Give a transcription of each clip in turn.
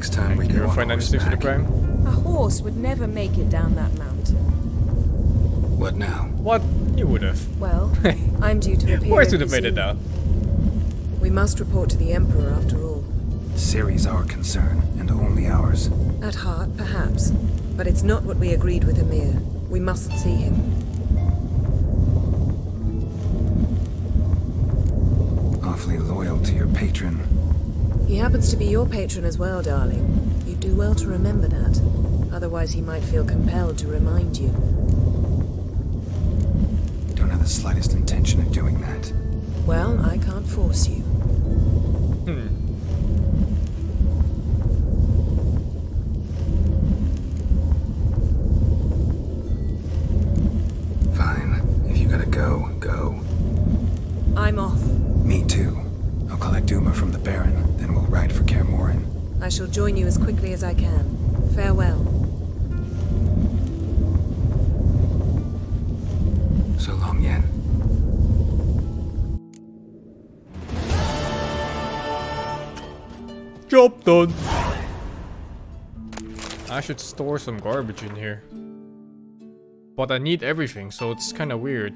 next time we go on horseback. Prime. A horse would never make it down that mountain. What now? What? You would have. Well, I'm due to appear. Horse in would have made it Museum. down. We must report to the Emperor after all. Ciri's our concern, and only ours. At heart, perhaps. But it's not what we agreed with Emir. We must see him. Awfully loyal to your patron. He happens to be your patron as well, darling. You'd do well to remember that. Otherwise, he might feel compelled to remind you. Don't have the slightest intention of doing that. Well, I can't force you. Fine. If you gotta go, go. I'm off. Me too. I'll collect Duma from the Baron, then we'll ride for Kaer Morhen. I shall join you as quickly as I can. Farewell. So long, Yen. Job done. I should store some garbage in here. But I need everything, so it's kind of weird.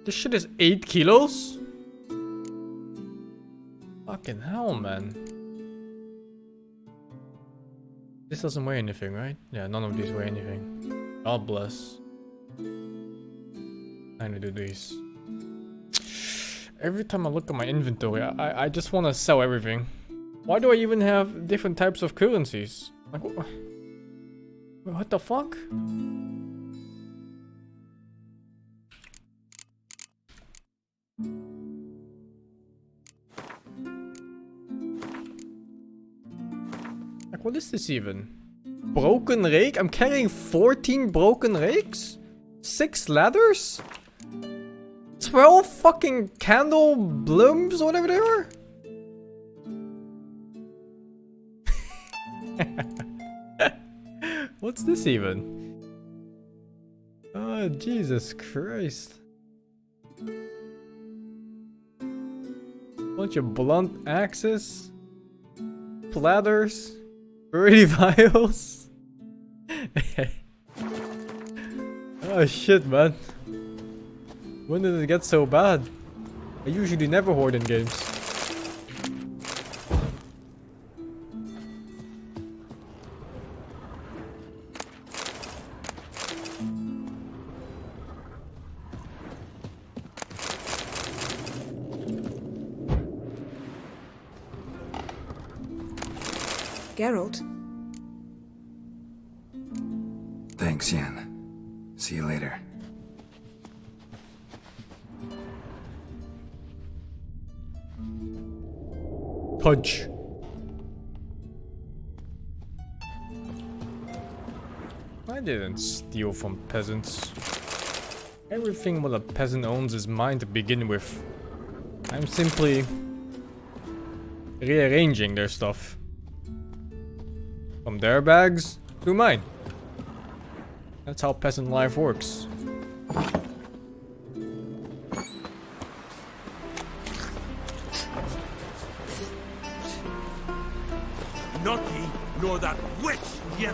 This shit is 8 kilos? Fucking hell, man. This doesn't weigh anything, right? Yeah, none of these weigh anything. God bless. Time to do these. Every time I look at my inventory, I just want to sell everything. Why do I even have different types of currencies? Like, what the fuck? Like, what is this even? Broken rake? I'm carrying 14 broken rakes? 6 ladders? 12 fucking candle blooms, whatever they are? What's this even? Oh, Jesus Christ. Bunch of blunt axes. Platters. Birdie vials. Oh shit, man. When did it get so bad? I usually never hoard in games. Geralt? Thanks, Yen. See you later. Punch. I didn't steal from peasants. Everything what a peasant owns is mine to begin with. I'm simply rearranging their stuff. From their bags to mine. That's how peasant life works. Not he, nor that witch yet.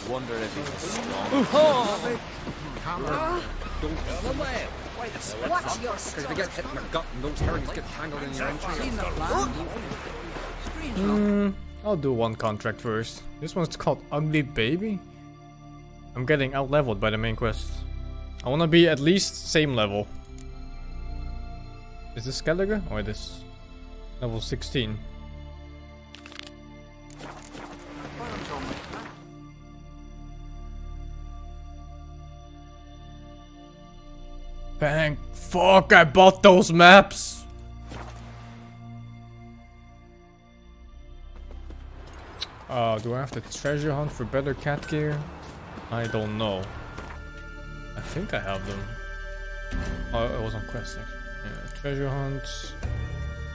Wonder if he's strong. Don't get away. Watch your Because if you get hit in the gut and those herrings get tangled in your entrails. I'll do one contract first. This one's called Ugly Baby. I'm getting out leveled by the main quest. I wanna be at least same level. Is this Skellige or this? Level 16. Thank fuck I bought those maps! Do I have to treasure hunt for better cat gear? I don't know. I think I have them. Oh, it was on quest actually. Yeah, treasure hunt.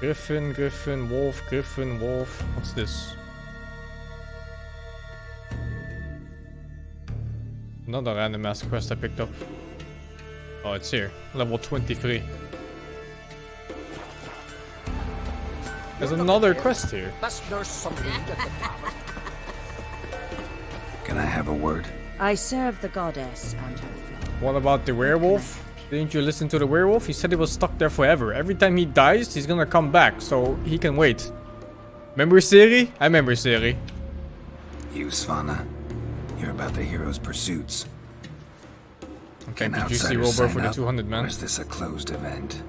Griffin, Griffin, Wolf, Griffin, Wolf. What's this? Another random ass quest I picked up. Oh, it's here. Level 23. There's another quest here. Best nurse somebody at the tavern. Can I have a word? I serve the goddess and her flock. What about the werewolf? Didn't you listen to the werewolf? He said he was stuck there forever. Every time he dies, he's gonna come back, so he can wait. Remember Siri? I remember Siri. You, Svana. You're about the hero's pursuits. Okay, Can did you see outsiders Wilbur sign for the up, 200 Or man? is this a closed event?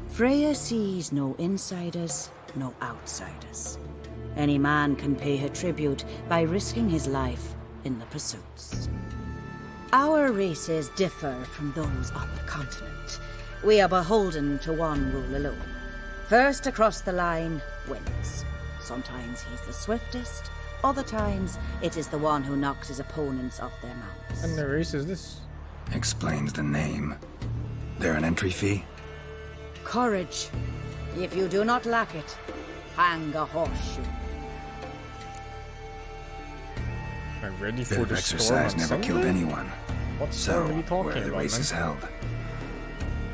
Freya sees no insiders, no outsiders. Any man can pay her tribute by risking his life in the pursuits. Our races differ from those on the continent. We are beholden to one rule alone. First across the line wins. Sometimes he's the swiftest, other times it is the one who knocks his opponents off their mounts. And the race is this? Explains the name. There an entry fee? Courage. If you do not lack it, hang a horseshoe. I'm ready for Bit of the exercise storm on never Sunday? killed anyone. What So, storm are you talking where are the about, races man? held?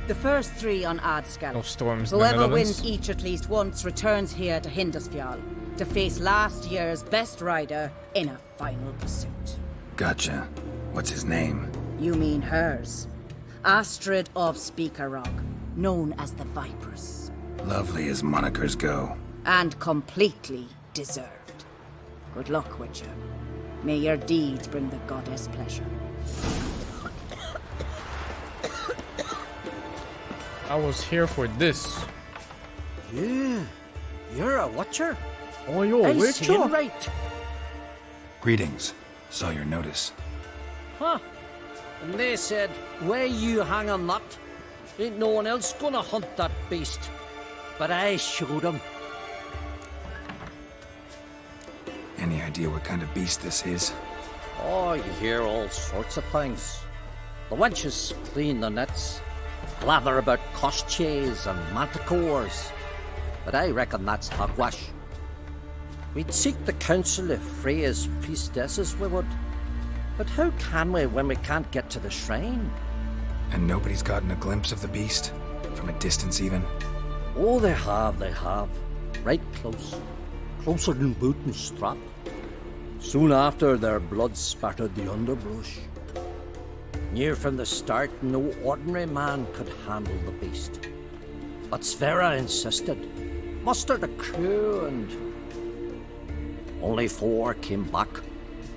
The first 3 on Adscalp. No storms in the Whoever Netherlands? wins each at least once returns here to Hindusfjall to face last year's best rider in a final pursuit. Gotcha. What's his name? You mean hers. Astrid of Speakerrock, known as the Vipress. Lovely as monikers go. And completely deserved. Good luck, Witcher. May your deeds bring the goddess pleasure. I was here for this. Yeah, you're a watcher. Oh, yo, I Witcher. see it right. Greetings. Saw your notice. Huh. And they said, where you hang on that? Ain't no one else gonna hunt that beast. But I showed him. Any idea what kind of beast this is? Oh, you hear all sorts of things. The wenches clean the nets, blather about koshches and manticores. But I reckon that's hogwash. We'd seek the counsel of Freya's priestesses, we would. But how can we when we can't get to the shrine? And nobody's gotten a glimpse of the beast? From a distance even? Oh, they have. Right close. Closer than boot and strap. Soon after, their blood spattered the underbrush. Near from the start, no ordinary man could handle the beast. But Sverre insisted. Mustered a crew and... only 4 came back.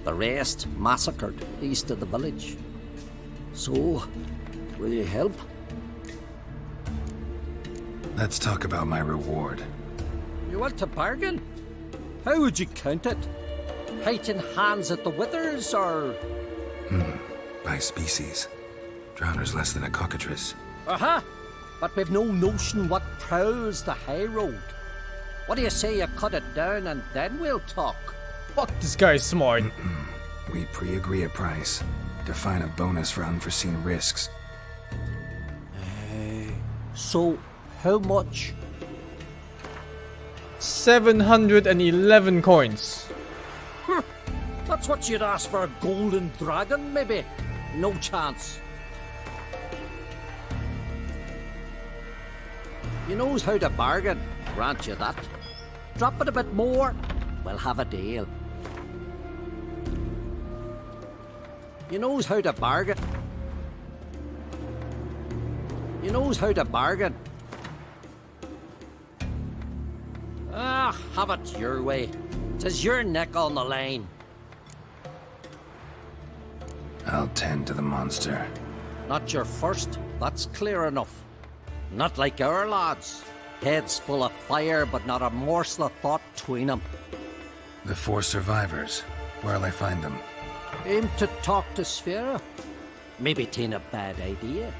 The rest massacred east of the village. So, will you help? Let's talk about my reward. You want to bargain? How would you count it? Height in hands at the withers, or...? By species. Drowner's less than a cockatrice. Aha! But we've no notion what prowls the high road. What do you say you cut it down and then we'll talk? Fuck, this guy's smart. We pre-agree a price. Define a bonus for unforeseen risks. So, how much? 711 coins. That's what you'd ask for a golden dragon, maybe? No chance. You knows how to bargain, grant you that. Drop it a bit more, we'll have a deal. You knows how to bargain. You knows how to bargain. Ah, have it your way. 'Tis your neck on the line. I'll tend to the monster. Not your first, that's clear enough. Not like our lads. Heads full of fire, but not a morsel of thought between them. The 4 survivors. Where'll I find them? Aim to talk to Sverre. Maybe 'tain't a bad idea.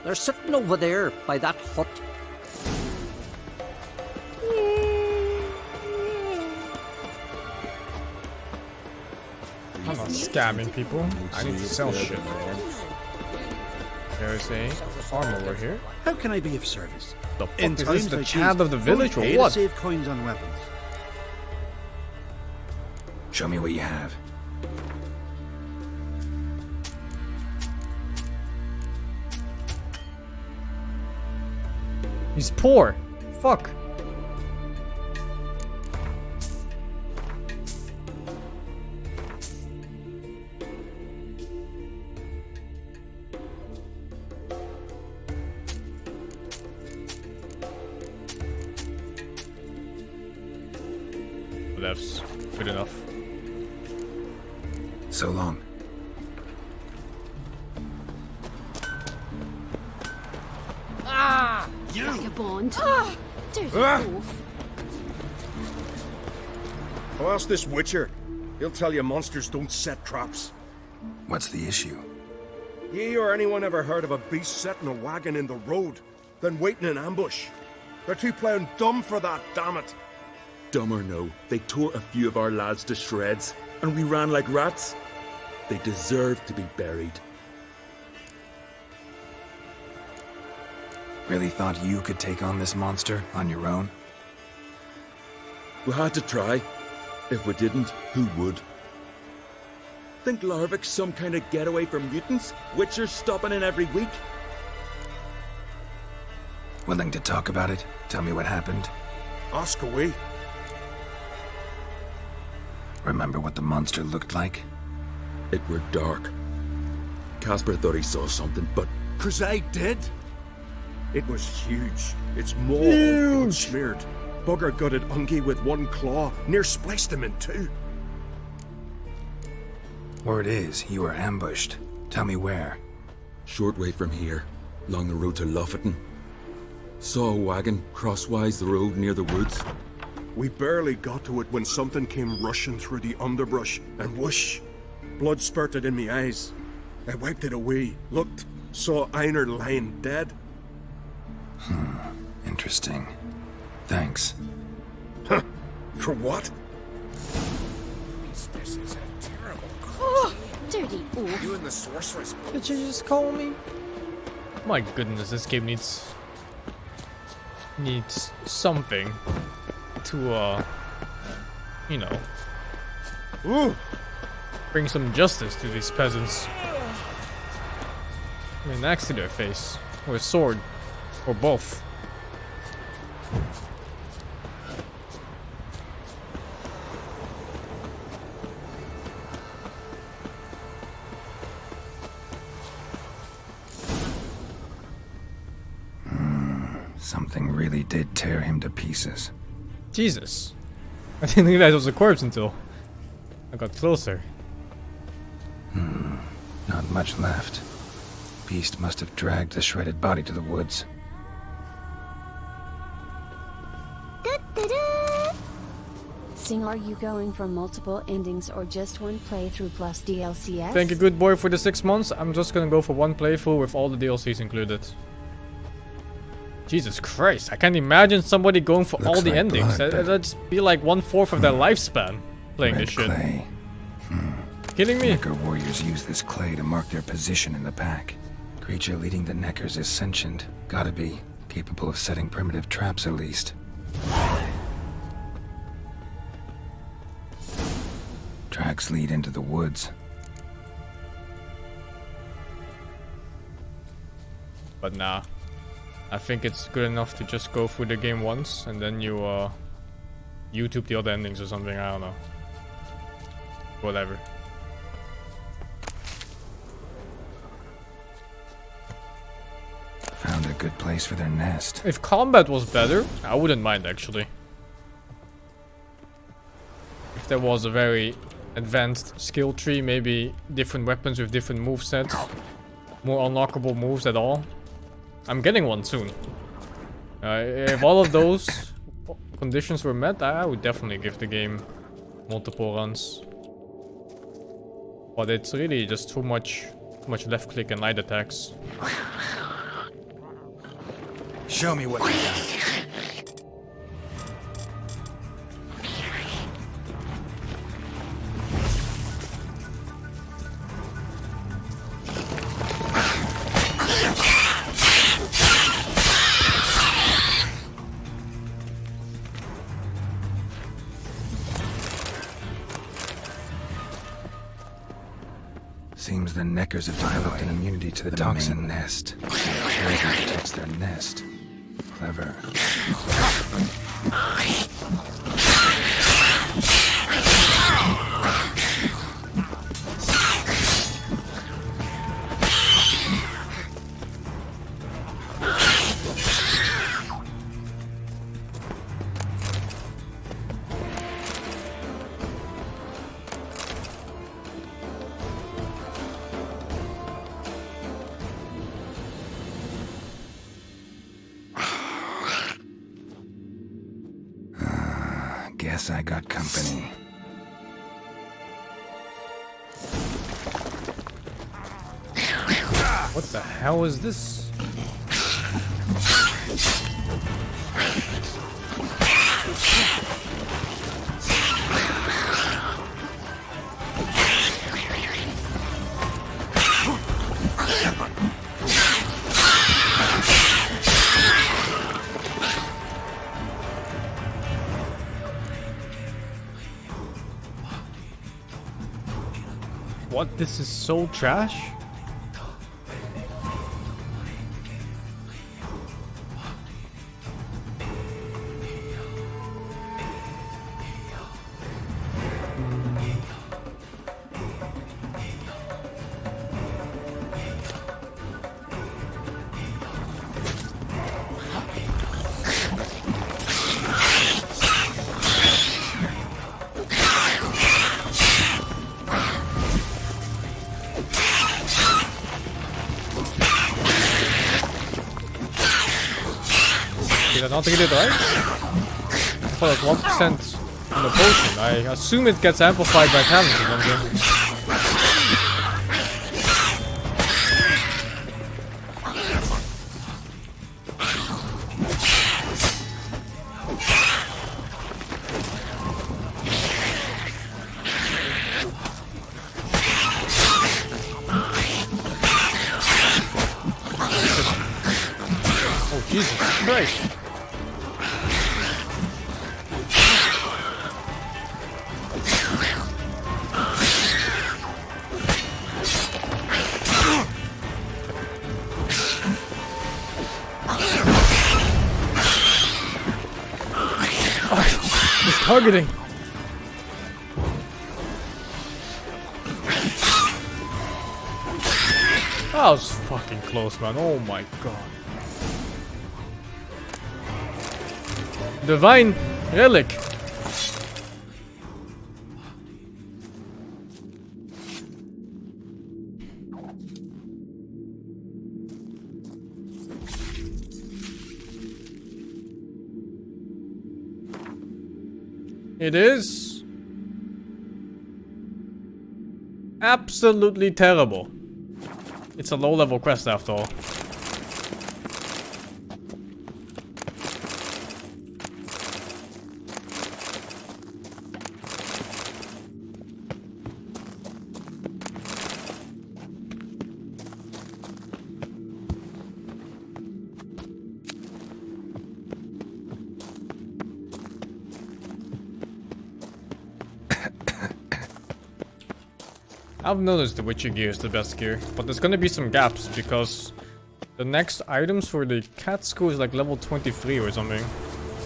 They're sitting over there by that hut. I'm not scamming people. I need to sell shit. There's a farm over here. How can I be of service? The fuck In is this, times the like Chad these, of the village or don't pay what? to save coins on weapons. Show me what you have. He's poor. Fuck. That's good enough. So long. Vagabond. Dirty Ah! wolf. I'll ask this Witcher. He'll tell you monsters don't set traps. What's the issue? Ye or anyone ever heard of a beast setting a wagon in the road, then waiting in ambush? They're too plowing dumb for that, damn it. Dumb or no, they tore a few of our lads to shreds, and we ran like rats. They deserve to be buried. Really thought you could take on this monster on your own? We had to try. If we didn't, who would? Think Larvik's some kind of getaway for mutants? Witchers stopping in every week? Willing to talk about it? Tell me what happened? Ask away. Remember what the monster looked like? It were dark. Casper thought he saw something, but Cause I did. It was huge. Its maw all blood smeared. Bugger gutted Ungi with one claw, near spliced him in two. Word is, you were ambushed. Tell me where. short way from here, along the road to Lofferton. Saw a wagon crosswise the road near the woods. We barely got to it when something came rushing through the underbrush, and whoosh! Blood spurted in me eyes. I wiped it away, looked, saw Einar lying dead. Interesting. Thanks. Huh? For what? This is a terrible Oh, dirty oaf. You and the sorceress. Did you just call me? My goodness, this game needs something to you know, Ooh! bring some justice to these peasants. I mean, an axe to their face, or a sword, or both. Something really did tear him to pieces. Jesus. I didn't think that was a corpse until I got closer. Not much left. Beast must have dragged the shredded body to the woods. Sing, are you going for multiple endings or just one playthrough plus DLCs? Thank you, good boy, for the 6 months. I'm just gonna go for one playthrough with all the DLCs included. Jesus Christ, I can't imagine somebody going for all Looks the like endings. blood, but- That'd be like 1/4 of their lifespan playing Red this shit. clay. Kidding me? Necker warriors use this clay to mark their position in the pack. Creature leading the Neckers is sentient. Gotta be. Capable of setting primitive traps at least. Tracks lead into the woods. But nah. I think it's good enough to just go through the game once and then you YouTube the other endings or something, I don't know. Whatever. Found a good place for their nest. If combat was better, I wouldn't mind actually. If there was a very advanced skill tree, maybe different weapons with different movesets, more unlockable moves at all. I'm getting one soon. If all of those conditions were met, I would definitely give the game multiple runs. But it's really just too much left click and light attacks. Show me what you got. Seems the Neckers have developed an immunity to the toxin nest. Protects their nest. Clever. Guess I got company. What the hell is this? What? This is so trash? Did I not get it right? For like 1% on the potion. I assume it gets amplified by talent or something. Oh, Jesus Christ. Targeting. That was fucking close, man. Oh my god. Divine relic. It is absolutely terrible. It's a low-level quest after all. I've noticed the Witcher gear is the best gear, but there's gonna be some gaps because the next items for the cat school is like level 23 or something,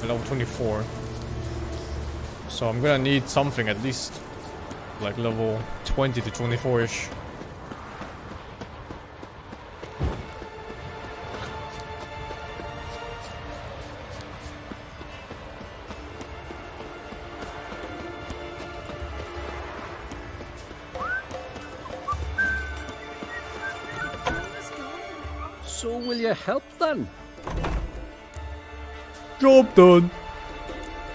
or level 24. So I'm gonna need something at least like level 20 to 24-ish. So will you help then? Job done.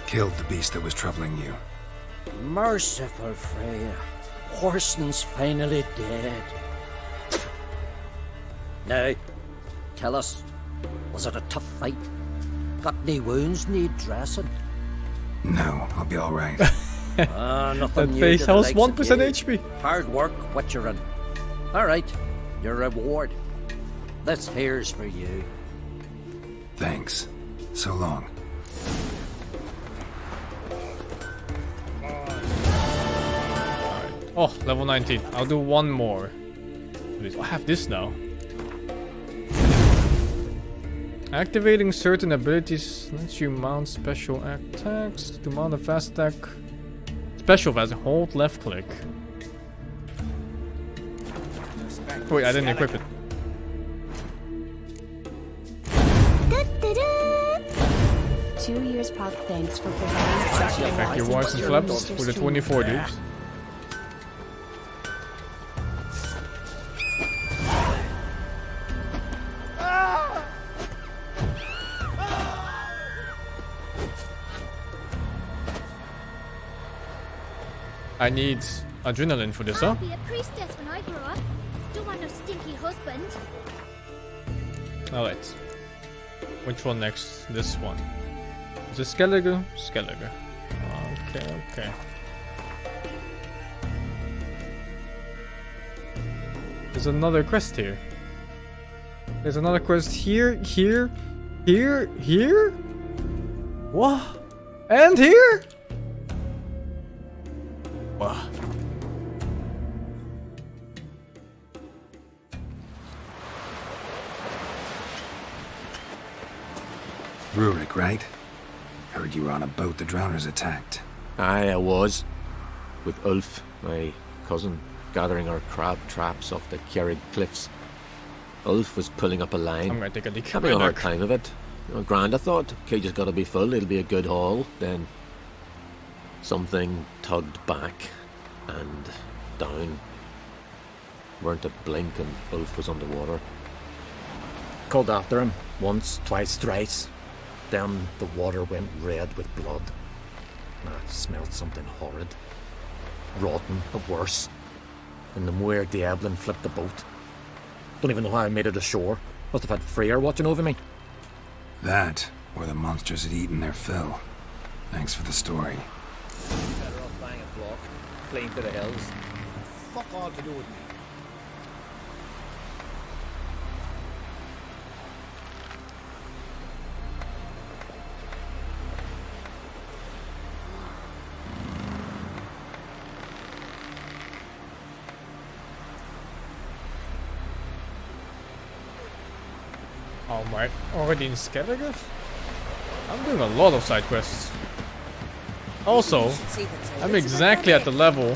Killed the beast that was troubling you. Merciful Freya. WehSing's finally dead. Now, tell us, was it a tough fight? Got any wounds need dressing? No, I'll be alright. Nothing That new face to the has likes 1% of you. HP. Hard work, what you're in. Alright, your reward. This here's for you. Thanks. So long. Oh, level 19. I'll do one more. I have this now. Activating certain abilities lets you mount special attacks. To mount a fast attack, special fast, hold left click. Wait, I didn't equip it. Da-da-da! 2 years Pop, thanks for providing such a Thank you, Voice and Flaps, for the 24 dudes. I need adrenaline for this, huh? I'll be a priestess when I grow up. Don't want no stinky husband. Alright. Which one next? This one. Is it Skellige? Skellige. Okay, okay. There's another quest here. There's another quest here, here, here, here? What? And here? What? Rurik, right? Heard you were on a boat the drowners attacked. Aye, I was. With Ulf, my cousin, gathering our crab traps off the Kjerrig cliffs. Ulf was pulling up a line. I'm gonna take a leak. Having a hard time of it. Grand, I thought. Cage has got to be full, it'll be a good haul. Then something tugged back and down. Weren't a blink and Ulf was underwater. Called after him once, twice, thrice. Then the water went red with blood. I smelled something horrid. Rotten, but worse. And the Muir Diablin flipped the boat. Don't even know how I made it ashore. Must have had Freyr watching over me. That, or the monsters had eaten their fill. Thanks for the story. Better off buying a flock, fleeing to the hills. Fuck all to do with me. Oh my, already in Skellige? I'm doing a lot of side quests. Also, I'm exactly at the level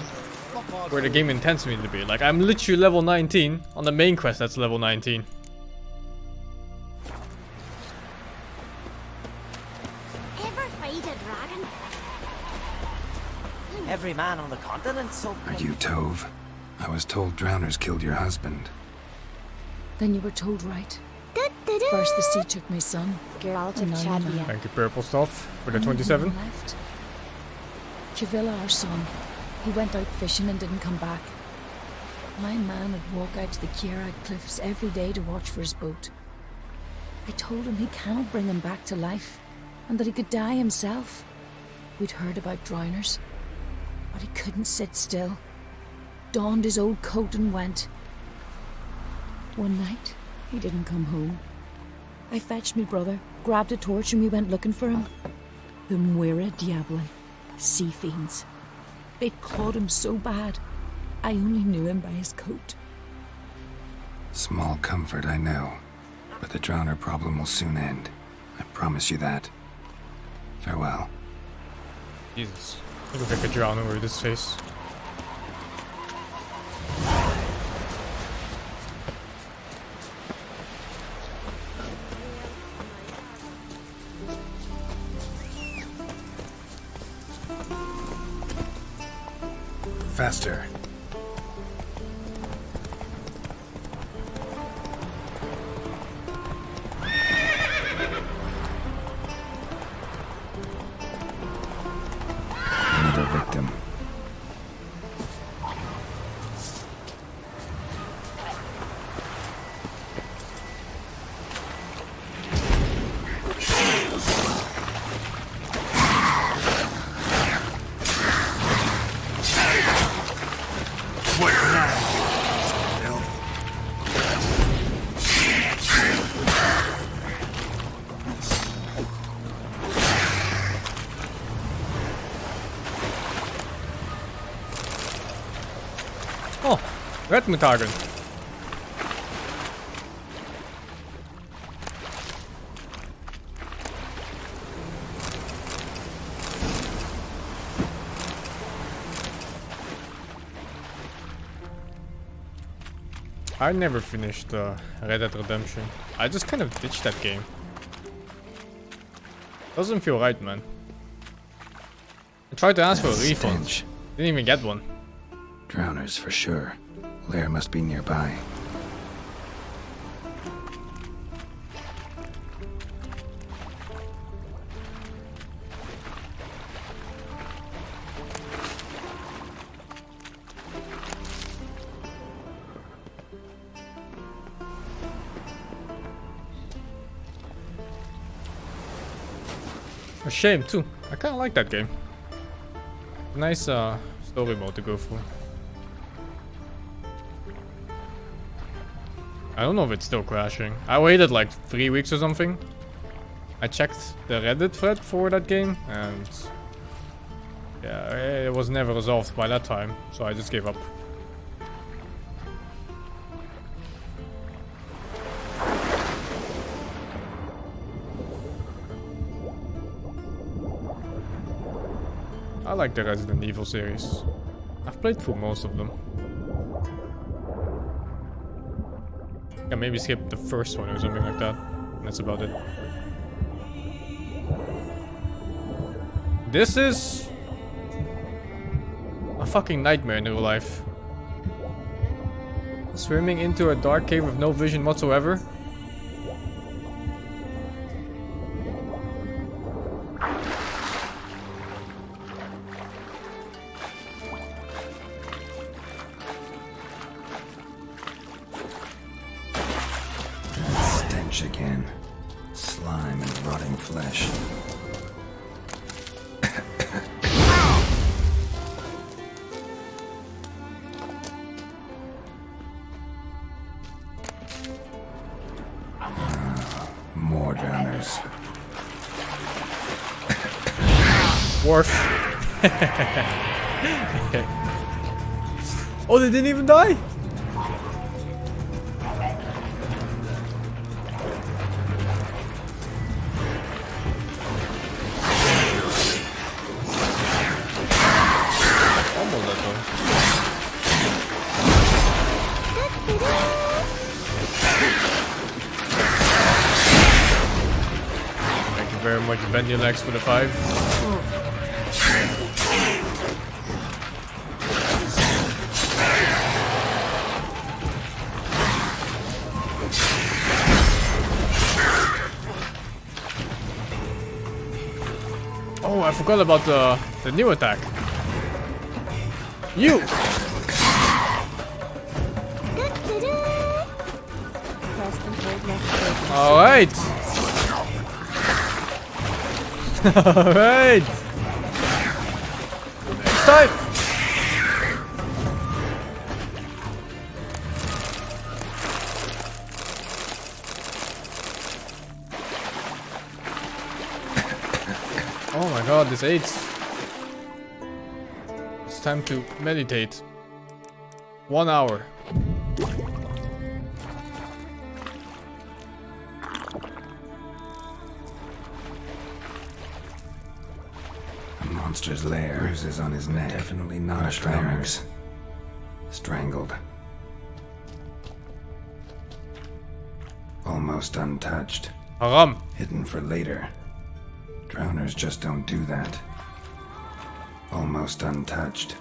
where the game intends me to be. Like, I'm literally level 19 on the main quest that's level 19. Ever fight a dragon? Every man on the continent, so... Are you Tove? I was told drowners killed your husband. Then you were told right. First the sea took my son. Geralt and of now my Chadwia. man. Thank you, purple stuff, for the And no 27. one left. Chavilla, our son, he went out fishing and didn't come back. My man would walk out to the Kjerrig cliffs every day to watch for his boat. I told him he cannot bring him back to life, and that he could die himself. We'd heard about drowners, but he couldn't sit still. Donned his old coat and went. One night, he didn't come home. I fetched me brother, grabbed a torch, and we went looking for him. The Muir Diablin, sea fiends. They'd clawed him so bad, I only knew him by his coat. Small comfort, I know. But the drowner problem will soon end. I promise you that. Farewell. Jesus. I look like a drowner with this face. Faster. Another victim. Oh, red mutagen. I never finished Red Dead Redemption. I just kind of ditched that game. Doesn't feel right, man. I tried to ask for a refund. Didn't even get one. Drowners for sure. Lair must be nearby. A shame too. I kind of like that game. Nice story mode to go through. I don't know if it's still crashing. I waited like 3 weeks or something. I checked the Reddit thread for that game and yeah, it was never resolved by that time, so I just gave up. I like the Resident Evil series. I've played through most of them. Yeah, maybe skip the first one or something like that. That's about it. This is a fucking nightmare in real life. Swimming into a dark cave with no vision whatsoever. Again. Slime and rotting flesh. More drowners. Worf. Oh, they didn't even die? Very much bend your legs for the 5. Oh, I forgot about the new attack. You! Alright! Alright! Next time! Oh my god, this AIDS. It's time to meditate. 1 hour. Monster's lair. Bruises on his neck. Definitely not drowners. Strangled. Almost untouched. Haram. Hidden for later. Drowners just don't do that. Almost untouched.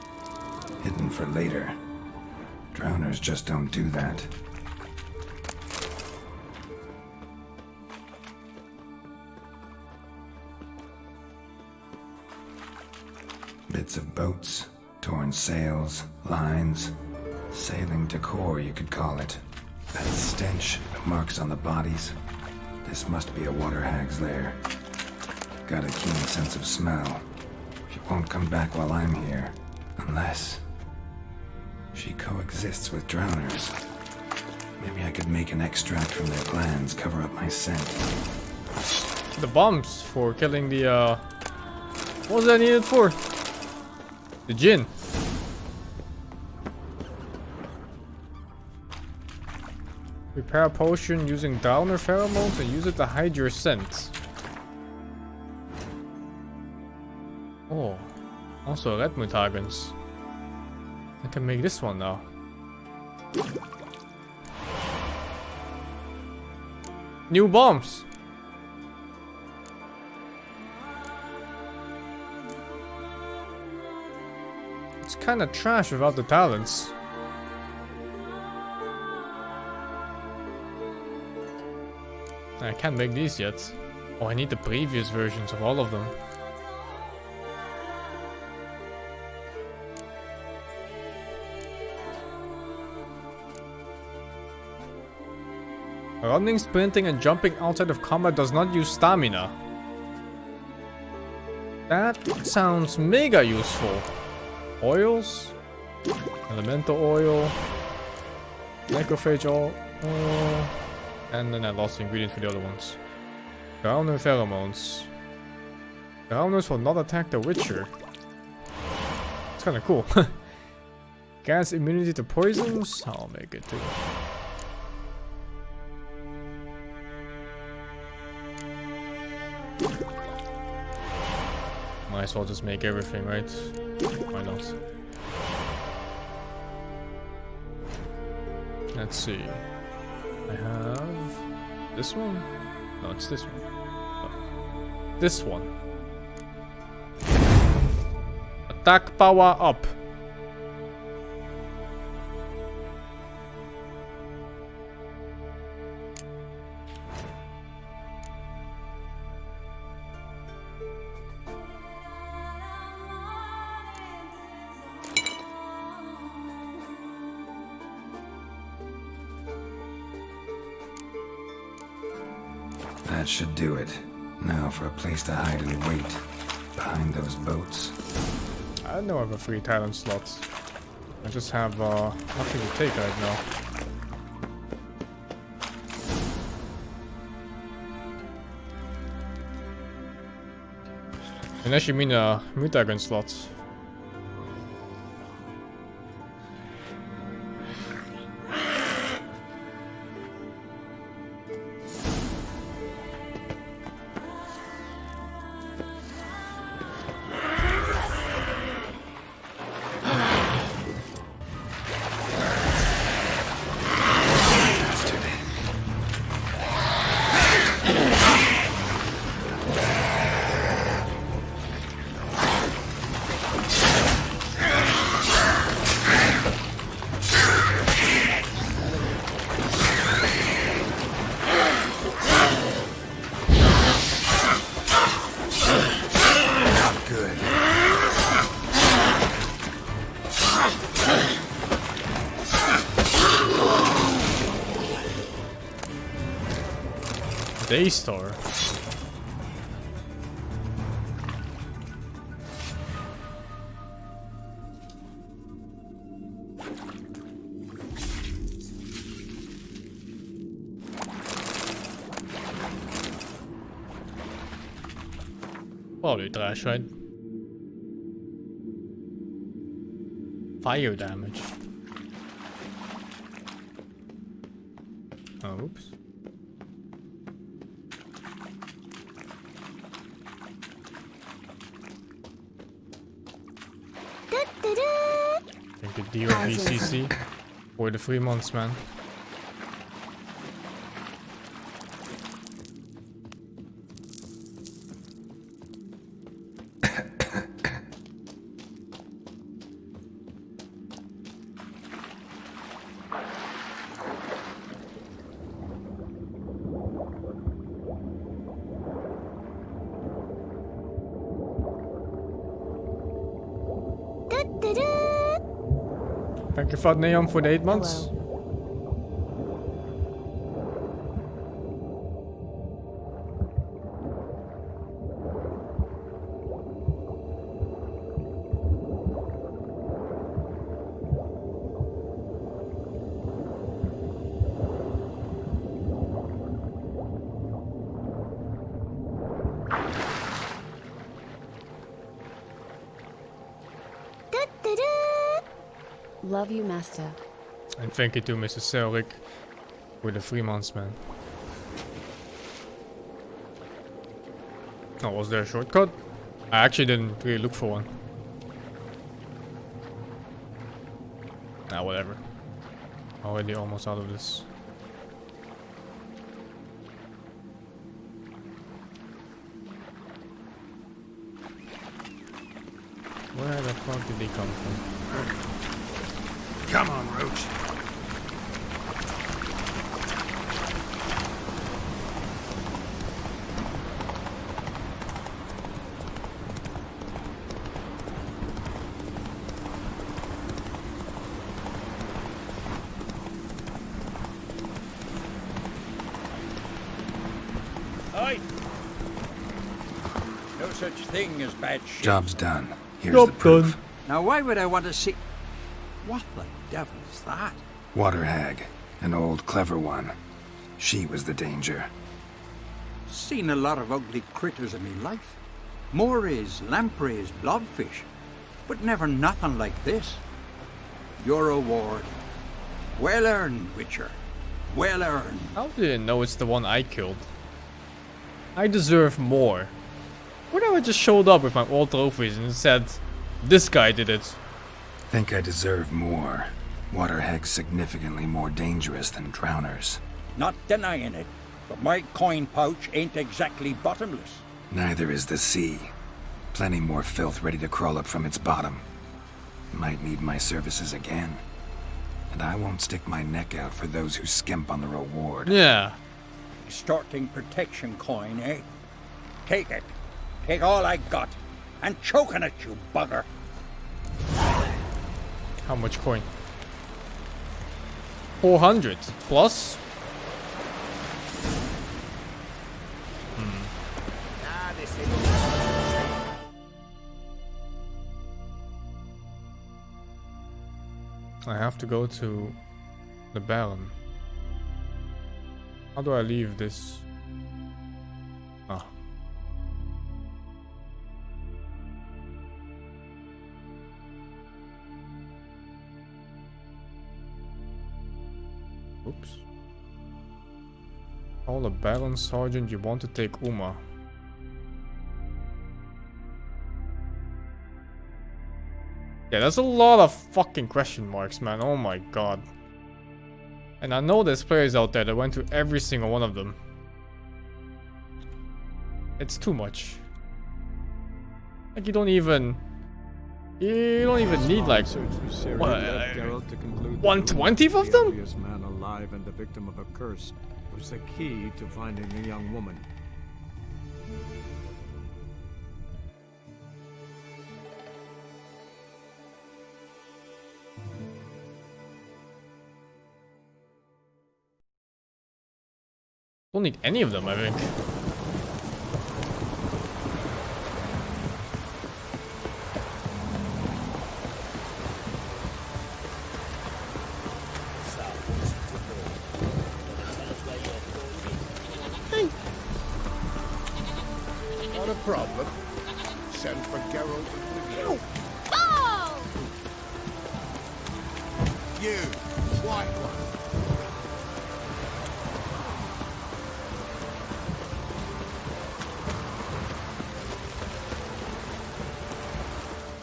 Hidden for later. Drowners just don't do that. Bits of boats, torn sails, lines, sailing decor you could call it. That stench, the marks on the bodies. This must be a water hag's lair. Got a keen sense of smell. She won't come back while I'm here. Unless she coexists with drowners. Maybe I could make an extract from their glands, cover up my scent. The bombs for killing the what was that needed for? The djinn. Prepare a potion using downer pheromones and use it to hide your scent. Oh, also red mutagons. I can make this one now. New bombs. It's kind of trash without the talents. I can't make these yet. Oh, I need the previous versions of all of them. Running, sprinting, and jumping outside of combat does not use stamina. That sounds mega useful. Oils? Elemental oil. Necrophage oil. And then I lost the ingredient for the other ones. Drowner pheromones. Drowners will not attack the Witcher. It's kinda cool. Gas immunity to poisons? I'll make it too. Might as well just make everything, right? Why not? Let's see. I have this one? No, it's this one. Oh. This one. Attack power up. That should do it. Now for a place to hide and wait. Behind those boats. I don't have a free talent slot. I just have nothing to take right now. Unless you mean a mutagen slot. Daystar. Probably trash, right? Fire damage. Oh, oops. Think a deal VCC for the 3 months, man. Thank you, Fat Neon, for the 8 months. Love you, Master. And thank you to Mr. Selric for the 3 months, man. Oh, was there a shortcut? I actually didn't really look for one. Nah, whatever. Already almost out of this. Where the fuck did he come from? Come on, Roach. Aye. No such thing as bad shit. Job's done. Here's Job the proof. done. Now, why would I want to see... What the devil's that? Water hag. An old, clever one. She was the danger. Seen a lot of ugly critters in me life. Morays, lampreys, blobfish. But never nothing like this. Your reward. Well earned, Witcher. Well earned. How did I know it's the one I killed? I deserve more. What if I just showed up with my old trophies and said, this guy did it? Think I deserve more. Water hag's significantly more dangerous than drowners. Not denying it, but my coin pouch ain't exactly bottomless. Neither is the sea. Plenty more filth ready to crawl up from its bottom. Might need my services again. And I won't stick my neck out for those who skimp on the reward. Yeah. Extorting protection coin, eh? Take it. Take all I got. And choking at you, bugger. How much coin? 400 plus? I have to go to the Baron. How do I leave this? Ah. Oops. Call the Baron Sergeant, you want to take Uma. Yeah, that's a lot of fucking question marks, man. Oh my god. And I know there's players out there that went to every single one of them. It's too much. Like you don't even need like what, 1/20 of them? The man alive and the victim of a curse was the key to finding the young woman. Don't need any of them, I think. Not a problem. Send for Geralt and Livia. Oh! You, white one.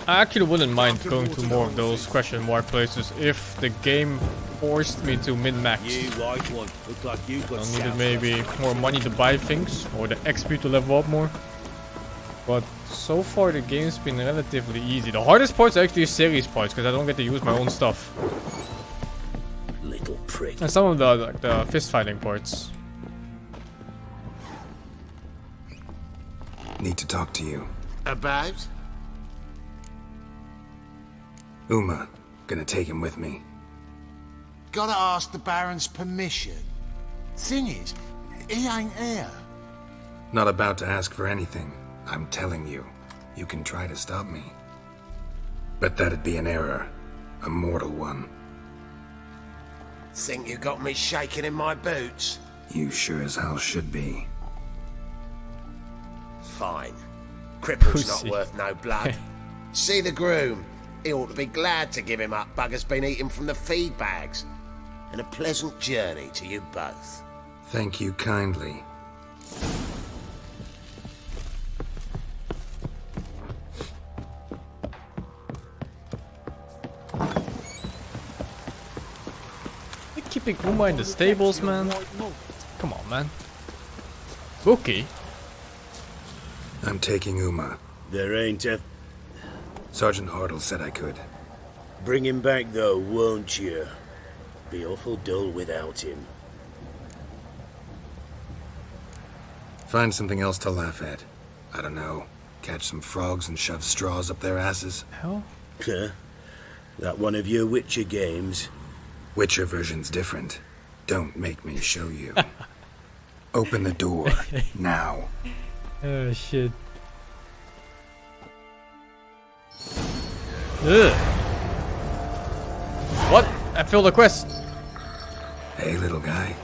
I actually wouldn't mind going to more of those question mark places if the game forced me to min-max. You white one, look like you got I needed maybe more money to buy things or the XP to level up more. But so far the game's been relatively easy. The hardest parts are actually series parts because I don't get to use my own stuff. Little prick. And some of the like the fist fighting parts. Need to talk to you. About? Uma. Gonna take him with me. Gotta ask the Baron's permission. Thing is, he ain't here. Not about to ask for anything. I'm telling you. You can try to stop me. But that'd be an error. A mortal one. Think you got me shaking in my boots? You sure as hell should be. Fine. Cripple's Pussy. not worth no blood. See the groom. He ought to be glad to give him up. Bugger's been eating from the feed bags. And a pleasant journey to you both. Thank you kindly. You're keeping Uma in the stables, man. Come on, man. Bookie? I'm taking Uma. There ain't a... Sergeant Hartle said I could. Bring him back, though, won't you? Be awful dull without him. Find something else to laugh at. I don't know. Catch some frogs and shove straws up their asses. Hell? Huh? That one of your Witcher games? Witcher version's different. Don't make me show you. Open the door, now. Oh, shit. Ugh. What? I failed the quest. Hey, little guy.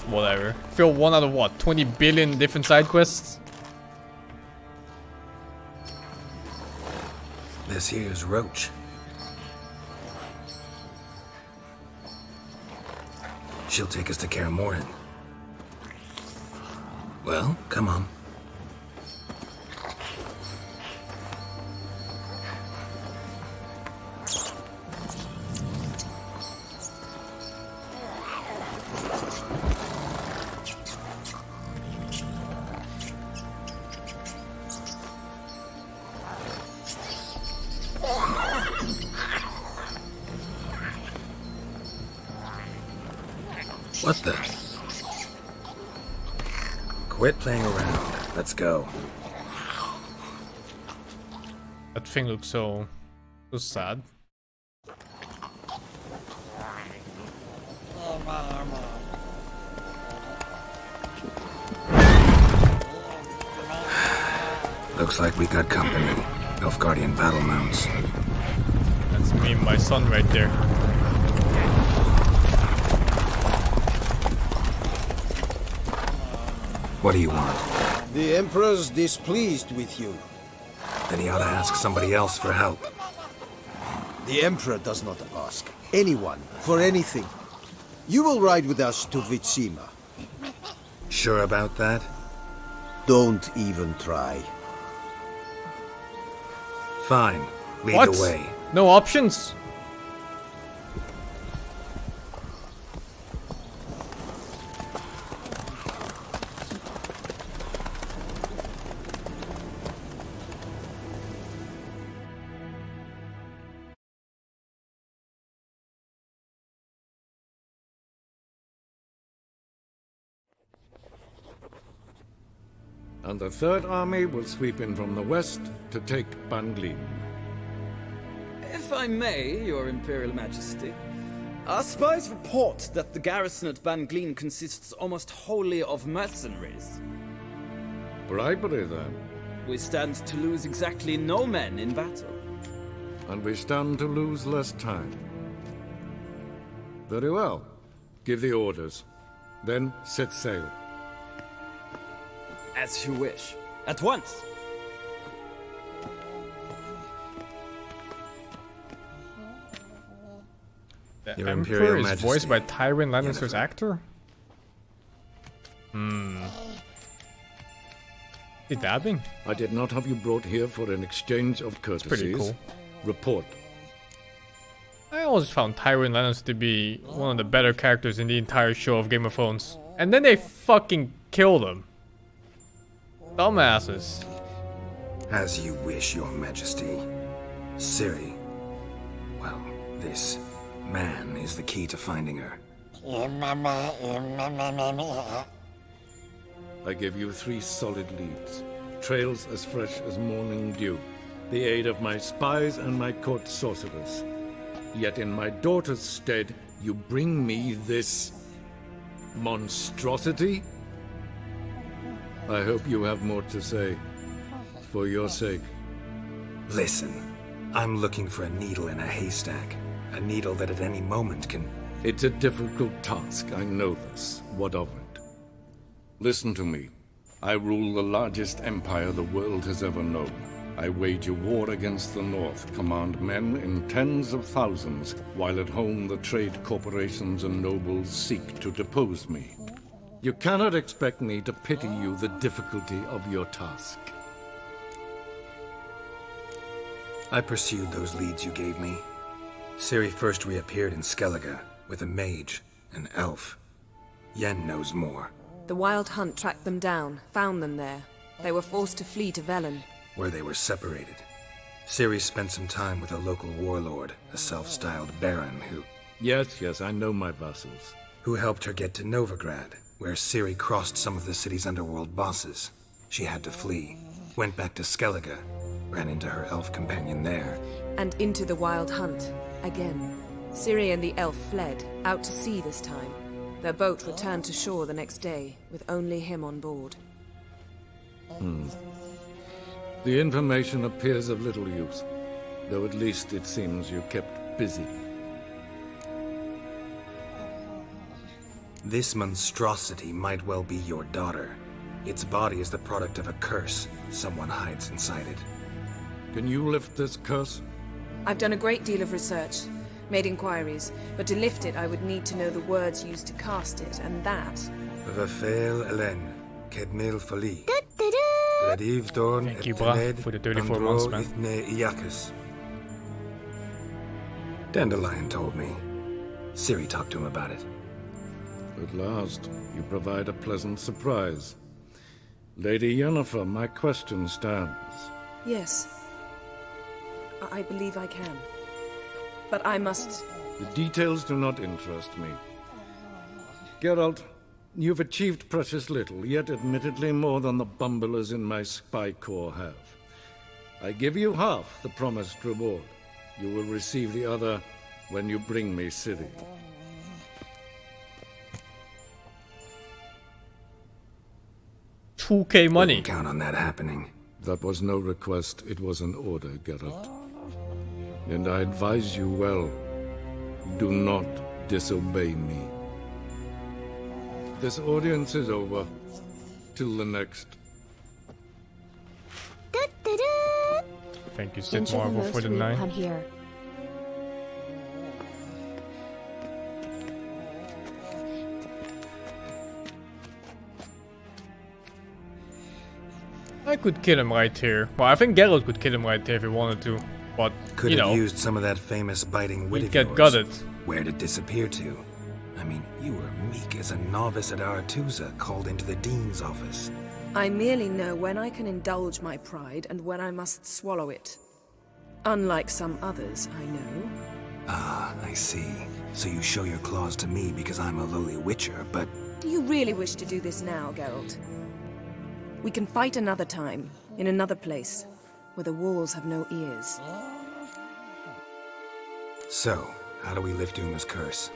Whatever. Failed 1 out of what? 20 billion different side quests? This here's Roach. She'll take us to Kaer Morhen. Well, come on. What the? Quit playing around. Let's go. That thing looks so sad. Looks like we got company. Nilfgaardian battle mounts. That's me and my son right there. What do you want? The Emperor's displeased with you. Then he ought to ask somebody else for help. The Emperor does not ask anyone for anything. You will ride with us to Vitsima. Sure about that? Don't even try. Fine. Lead What? the way. No options? And the Third Army will sweep in from the west to take Banglin. If I may, Your Imperial Majesty, our spies report that the garrison at Banglin consists almost wholly of mercenaries. Bribery, then. We stand to lose exactly no men in battle. And we stand to lose less time. Very well. Give the orders. Then set sail. As you wish. At once! The Your Emperor Imperial is Majesty. voiced by Tywin Lannister's actor? He dabbing? I did not have you brought here for an exchange of courtesies. pretty cool. Report. I always found Tywin Lannister to be one of the better characters in the entire show of Game of Thrones. And then they fucking killed him. Dumbasses. As you wish, Your Majesty. Ciri. Well, this man is the key to finding her. I give you 3 solid leads. Trails as fresh as morning dew. The aid of my spies and my court sorcerers. Yet in my daughter's stead, you bring me this monstrosity? I hope you have more to say. For your sake. Listen, I'm looking for a needle in a haystack. A needle that at any moment can... It's a difficult task, I know this. What of it? Listen to me. I rule the largest empire the world has ever known. I wage a war against the North, command men in tens of thousands, while at home the trade corporations and nobles seek to depose me. You cannot expect me to pity you the difficulty of your task. I pursued those leads you gave me. Ciri first reappeared in Skellige with a mage, an elf. Yen knows more. The Wild Hunt tracked them down, found them there. They were forced to flee to Velen. where they were separated. Ciri spent some time with a local warlord, a self-styled baron who... Yes, I know my vassals. Who helped her get to Novigrad, where Ciri crossed some of the city's underworld bosses. She had to flee, went back to Skellige, ran into her elf companion there. And into the Wild Hunt, again. Ciri and the elf fled, out to sea this time. Their boat returned to shore the next day, with only him on board. The information appears of little use, though at least it seems you kept busy. This monstrosity might well be your daughter. Its body is the product of a curse. Someone hides inside it. Can you lift this curse? I've done a great deal of research, made inquiries, but to lift it I would need to know the words used to cast it, and that... Vafel Elen, Kedmil Fali. Thank you, bruh, for the 34 months, man. Dandelion told me. Ciri talked to him about it. At last, you provide a pleasant surprise. Lady Yennefer, my question stands. Yes. I believe I can. But I must... The details do not interest me. Geralt, you've achieved precious little, yet admittedly more than the bumblers in my spy corps have. I give you half the promised reward. You will receive the other when you bring me Ciri. $2K money. Couldn't count on that happening. That was no request, it was an order, Geralt. And I advise you well, do not disobey me. This audience is over. Till the next. Thank you, Sid Marvel, for the 9. Here. I could kill him right here. Well, I think Geralt could kill him right here if he wanted to. But, Could you have know, used some of that famous biting wit he'd of get yours. gutted. Where'd it disappear to? I mean, you were meek as a novice at Aretusa called into the dean's office. I merely know when I can indulge my pride and when I must swallow it. Unlike some others, I know. Ah, I see. So you show your claws to me because I'm a lowly witcher, but... Do you really wish to do this now, Geralt? We can fight another time, in another place, where the walls have no ears. So, how do we lift Uma's curse?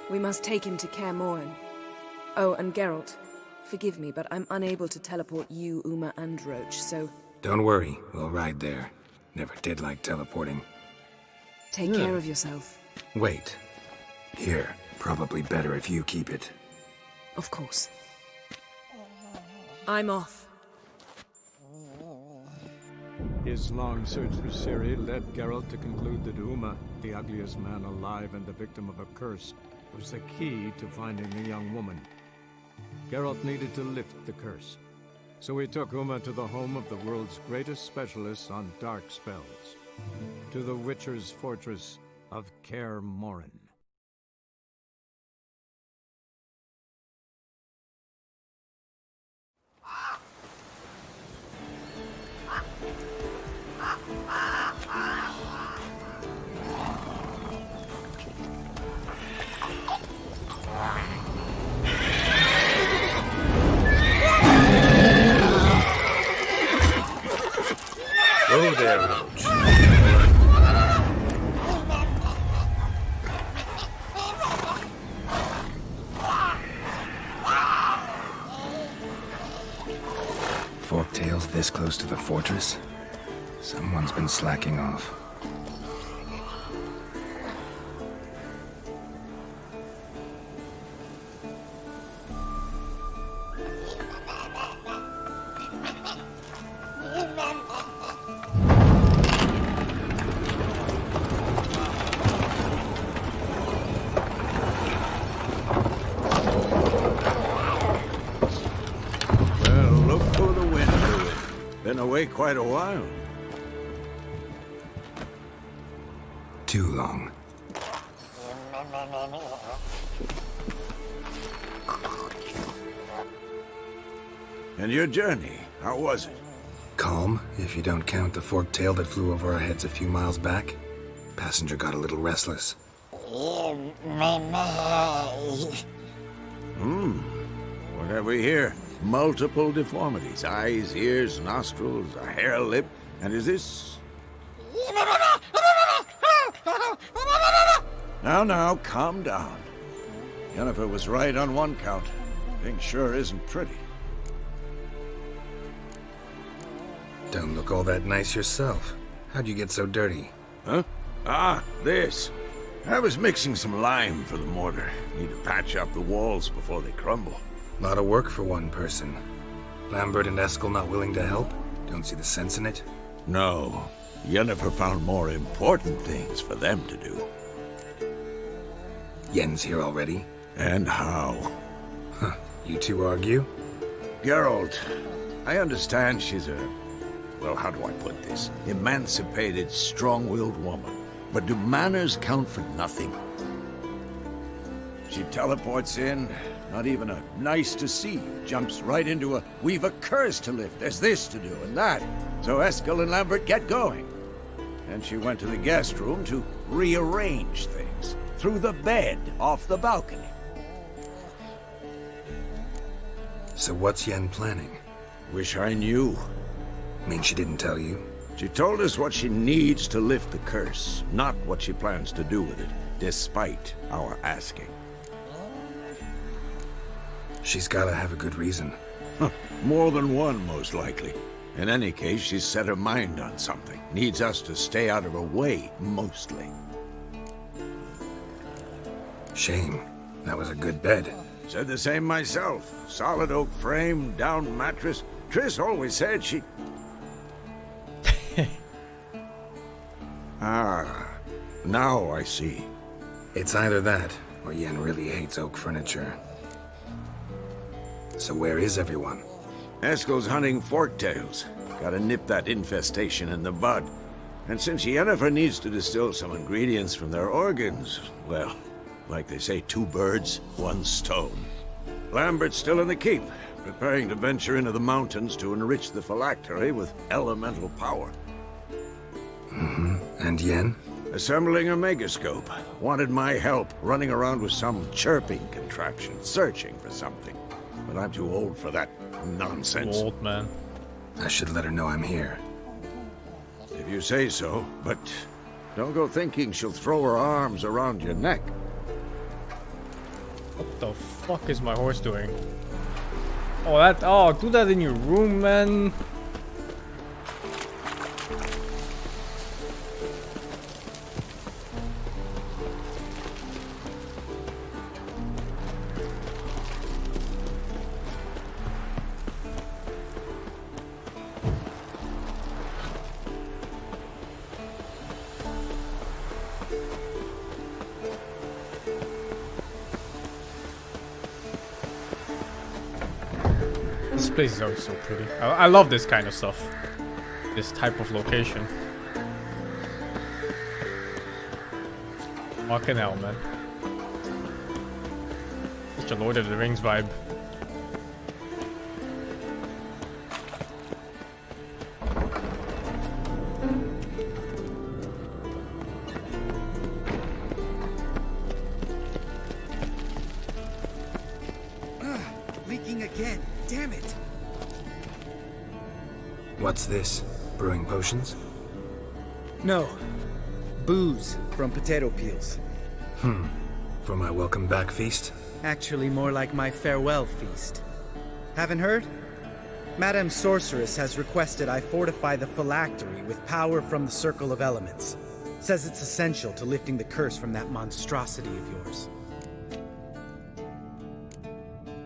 We must take him to Kaer Morhen. Oh, and Geralt, forgive me, but I'm unable to teleport you, Uma, and Roach, so... Don't worry, we'll ride there. Never did like teleporting. Take care of yourself. Wait. Here, probably better if you keep it. Of course. I'm off. His long search for Ciri led Geralt to conclude that Uma, the ugliest man alive and the victim of a curse, was the key to finding the young woman. Geralt needed to lift the curse, so he took Uma to the home of the world's greatest specialists on dark spells, to the Witcher's fortress of Kaer Morhen. Go there, Roach. Forktails this close to the fortress? Someone's been slacking off. Quite a while. Too long. And your journey, how was it? Calm, if you don't count the forked tail that flew over our heads a few miles back. Passenger got a little restless. What have we here? Multiple deformities. Eyes, ears, nostrils, a hair lip. And is this... Now, calm down. Yennefer was right on one count. Thing sure isn't pretty. Don't look all that nice yourself. How'd you get so dirty? Huh? Ah, this. I was mixing some lime for the mortar. Need to patch up the walls before they crumble. Lot of work for one person. Lambert and Eskel not willing to help? Don't see the sense in it? No. Yennefer found more important things for them to do. Yen's here already? And how? Huh. You two argue? Geralt, I understand she's a... well, how do I put this? Emancipated, strong-willed woman. But do manners count for nothing? She teleports in, not even a nice to see, jumps right into a we've a curse to lift, there's this to do and that. So Eskel and Lambert get going. And she went to the guest room to rearrange things. Through the bed, off the balcony. So what's Yen planning? Wish I knew. Mean she didn't tell you? She told us what she needs to lift the curse, not what she plans to do with it, despite our asking. She's gotta have a good reason. More than one, most likely. In any case, she's set her mind on something. Needs us to stay out of her way, mostly. Shame. That was a good bed. Said the same myself. Solid oak frame, down mattress. Triss always said she... Now I see. It's either that, or Yen really hates oak furniture. So where is everyone? Eskel's hunting forktails. Gotta nip that infestation in the bud. And since Yennefer needs to distill some ingredients from their organs, well, like they say, 2 birds, 1 stone. Lambert's still in the keep, preparing to venture into the mountains to enrich the phylactery with elemental power. And Yen? Assembling a megascope. Wanted my help running around with some chirping contraption, searching for something. But I'm too old for that nonsense. Old man. I should let her know I'm here. If you say so, but don't go thinking she'll throw her arms around your neck. What the fuck is my horse doing? Oh, do that in your room, man. This place is always so pretty. I love this kind of stuff. This type of location. Fucking hell, man. Such a Lord of the Rings vibe. Leaking again. Damn it. What's this? Brewing potions? No. Booze from potato peels. For my welcome back feast? Actually, more like my farewell feast. Haven't heard? Madame Sorceress has requested I fortify the phylactery with power from the Circle of Elements. Says it's essential to lifting the curse from that monstrosity of yours.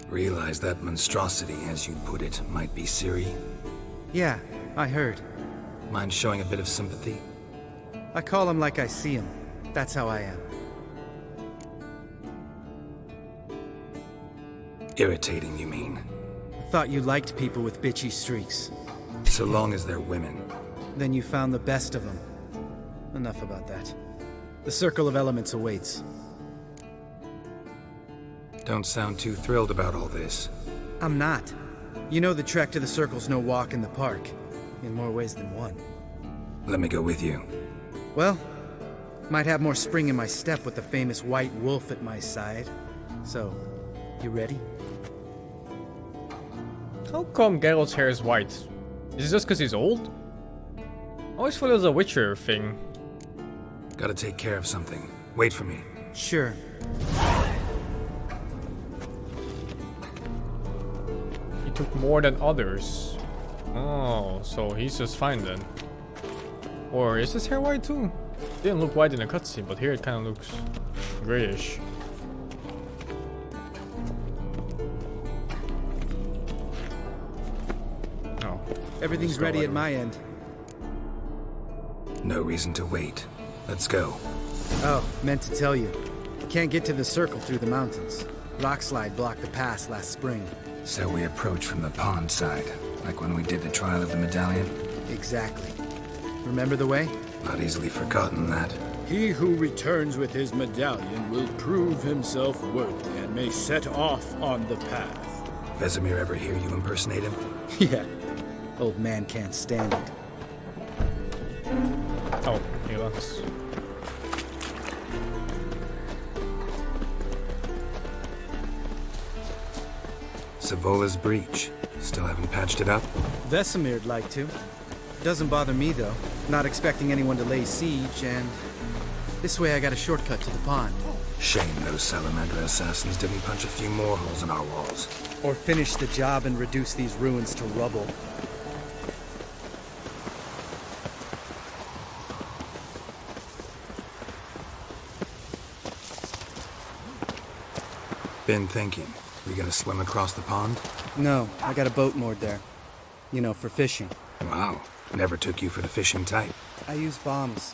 Realize that monstrosity, as you put it, might be Ciri? Yeah, I heard. Mind showing a bit of sympathy? I call him like I see him. That's how I am. Irritating, you mean? Thought you liked people with bitchy streaks. So long as they're women. Then you found the best of them. Enough about that. The Circle of Elements awaits. Don't sound too thrilled about all this. I'm not. You know the trek to the Circle's no walk in the park. In more ways than one. Let me go with you. Well, might have more spring in my step with the famous white wolf at my side. So, you ready? How come Geralt's hair is white? Is it just because he's old? I always thought it was a Witcher thing. Gotta take care of something. Wait for me. Sure. He took more than others. Oh, so he's just fine then. Or is his hair white too? Didn't look white in the cutscene, but here it kind of looks grayish. Oh. Everything's ready at my end. No reason to wait. Let's go. Oh, meant to tell you. Can't get to the Circle through the mountains. Rockslide blocked the pass last spring. So we approach from the pond side, like when we did the trial of the medallion? Exactly. Remember the way? Not easily forgotten that. He who returns with his medallion will prove himself worthy and may set off on the path. Vesemir ever hear you impersonate him? Yeah. Old man can't stand it. Oh, he left. Savola's breach. Still haven't patched it up? Vesemir'd like to. Doesn't bother me though. Not expecting anyone to lay siege, and this way I got a shortcut to the pond. Shame those Salamander assassins didn't punch a few more holes in our walls. Or finish the job and reduce these ruins to rubble. Been thinking. We gonna swim across the pond? No, I got a boat moored there. You know, for fishing. Wow. Never took you for the fishing type. I use bombs.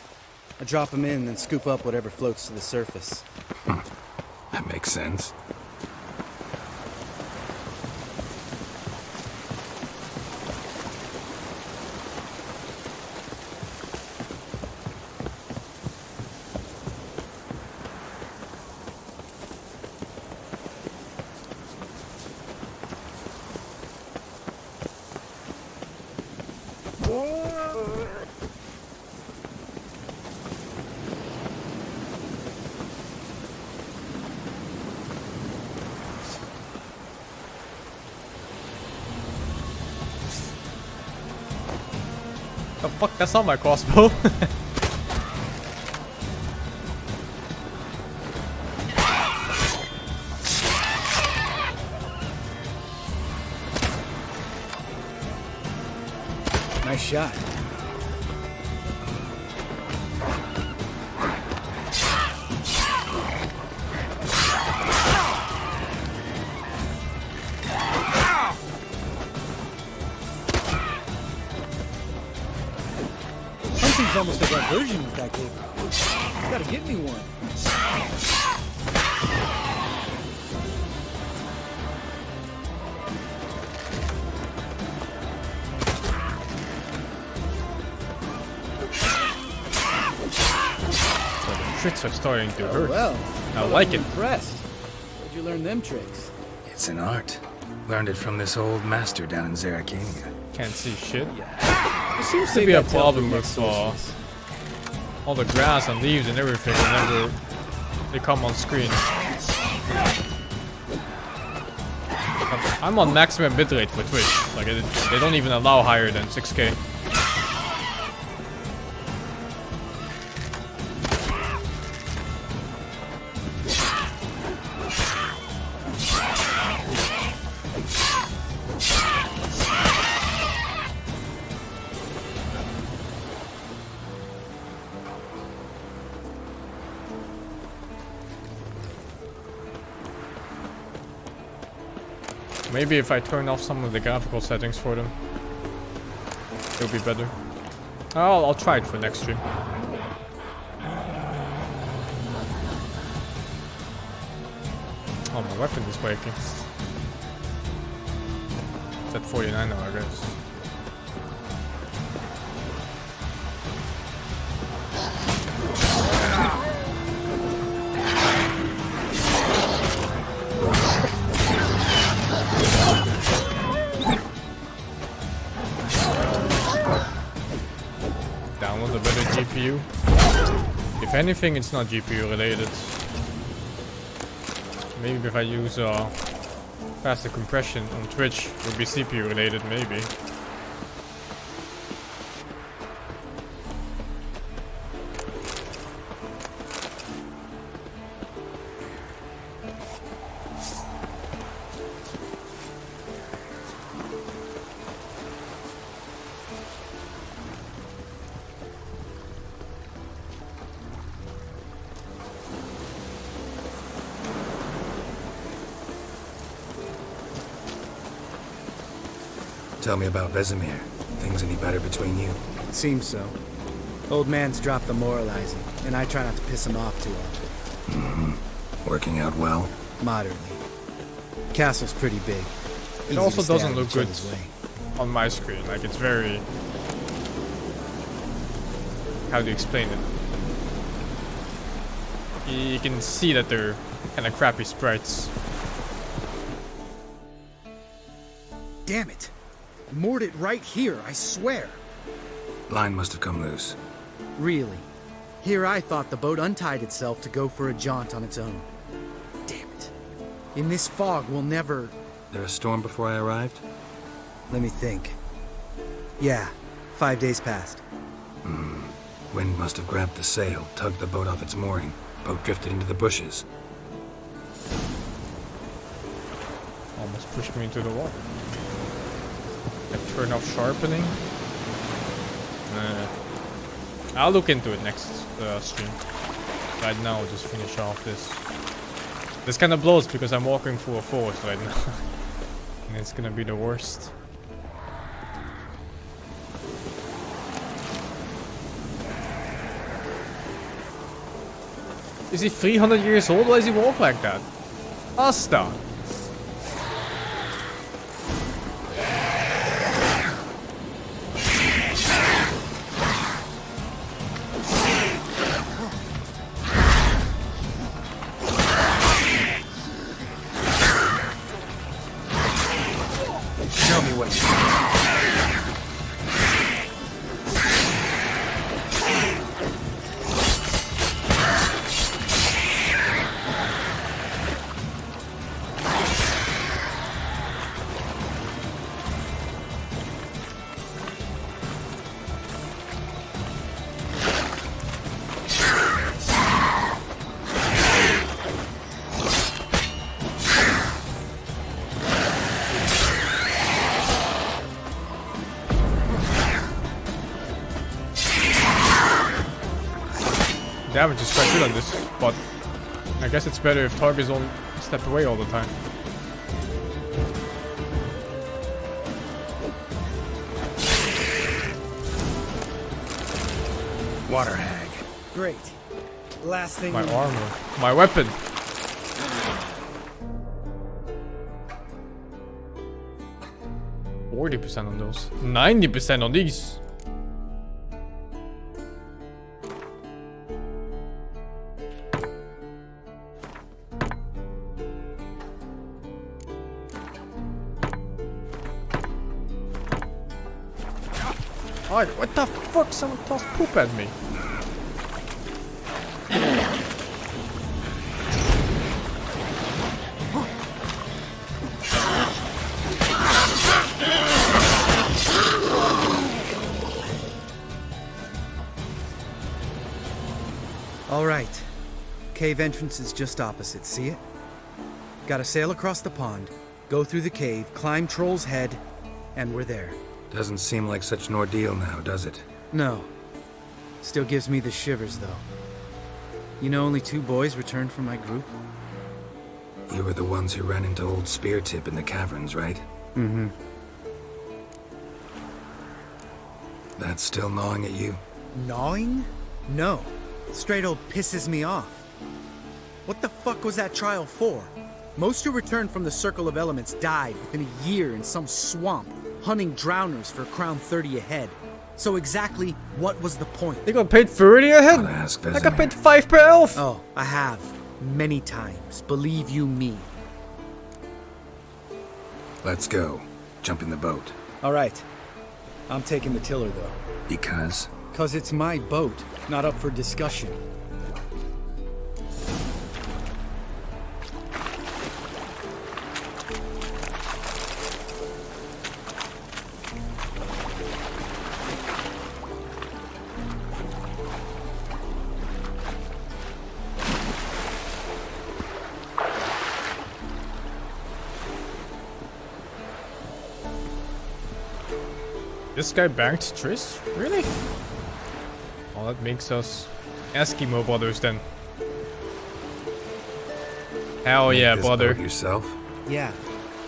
I drop them in and scoop up whatever floats to the surface. That makes sense. Oh fuck, that's not my crossbow. Nice shot. Something's almost a diversion with that cable. You gotta get me one. Tricks are starting to hurt. Well, I like it. Impressed. Where'd you learn them tricks? It's an art. Learned it from this old master down in Zeracania. Can't see shit. There seems to be a problem with all the grass and leaves and everything whenever they come on screen. I'm on maximum bitrate for Twitch. Like they don't even allow higher than 6K. Maybe if I turn off some of the graphical settings for them, it'll be better. I'll try it for next stream. Oh, my weapon is breaking. It's at 49 now, I guess. the GPU. If anything, it's not GPU related. Maybe if I use faster compression on Twitch, it would be CPU related, maybe. Tell me about Vesemir. Things any better between you? Seems so. Old man's dropped the moralizing, and I try not to piss him off too often. Mm-hmm. Working out well? Moderately. Castle's pretty big. It also doesn't look good on my screen. Like, it's very... How do you explain it? You can see that they're kind of crappy sprites. Damn it! Moored it right here, I swear. Line must have come loose. Really? Here I thought the boat untied itself to go for a jaunt on its own. Damn it. In this fog, we'll never... There a storm before I arrived? Let me think. Yeah, 5 days passed. Wind must have grabbed the sail, tugged the boat off its mooring. Boat drifted into the bushes. Almost pushed me into the water. Turn off sharpening. I'll look into it next stream. Right now, I'll just finish off this. This kind of blows because I'm walking through a forest right now. And it's gonna be the worst. Is he 300 years old? Why does he walk like that? Asta! Damage is quite good on this, but I guess it's better if targets don't step away all the time. Water hag. Great. Last thing. My armor. My weapon. %40 on those. 90% on these. What the fuck? Someone tossed poop at me. All right. Cave entrance is just opposite, see it? Gotta sail across the pond, go through the cave, climb Troll's Head, and we're there. Doesn't seem like such an ordeal now, does it? No. Still gives me the shivers, though. You know only 2 boys returned from my group? You were the ones who ran into old Speartip in the caverns, right? Mm-hmm. That's still gnawing at you? Gnawing? No. Straight old pisses me off. What the fuck was that trial for? Most who returned from the Circle of Elements died within a year in some swamp, hunting drowners for crown 30 a head. So exactly what was the point? They got paid 30 a head? I got paid 5 per elf! Oh, I have. Many times. Believe you me. Let's go. Jump in the boat. Alright. I'm taking the tiller, though. Because 'Cause it's my boat, not up for discussion. This guy banked Triss? Really? Well, that makes us Eskimo brothers then. Hell Make yeah, this brother. boat yourself? Yeah.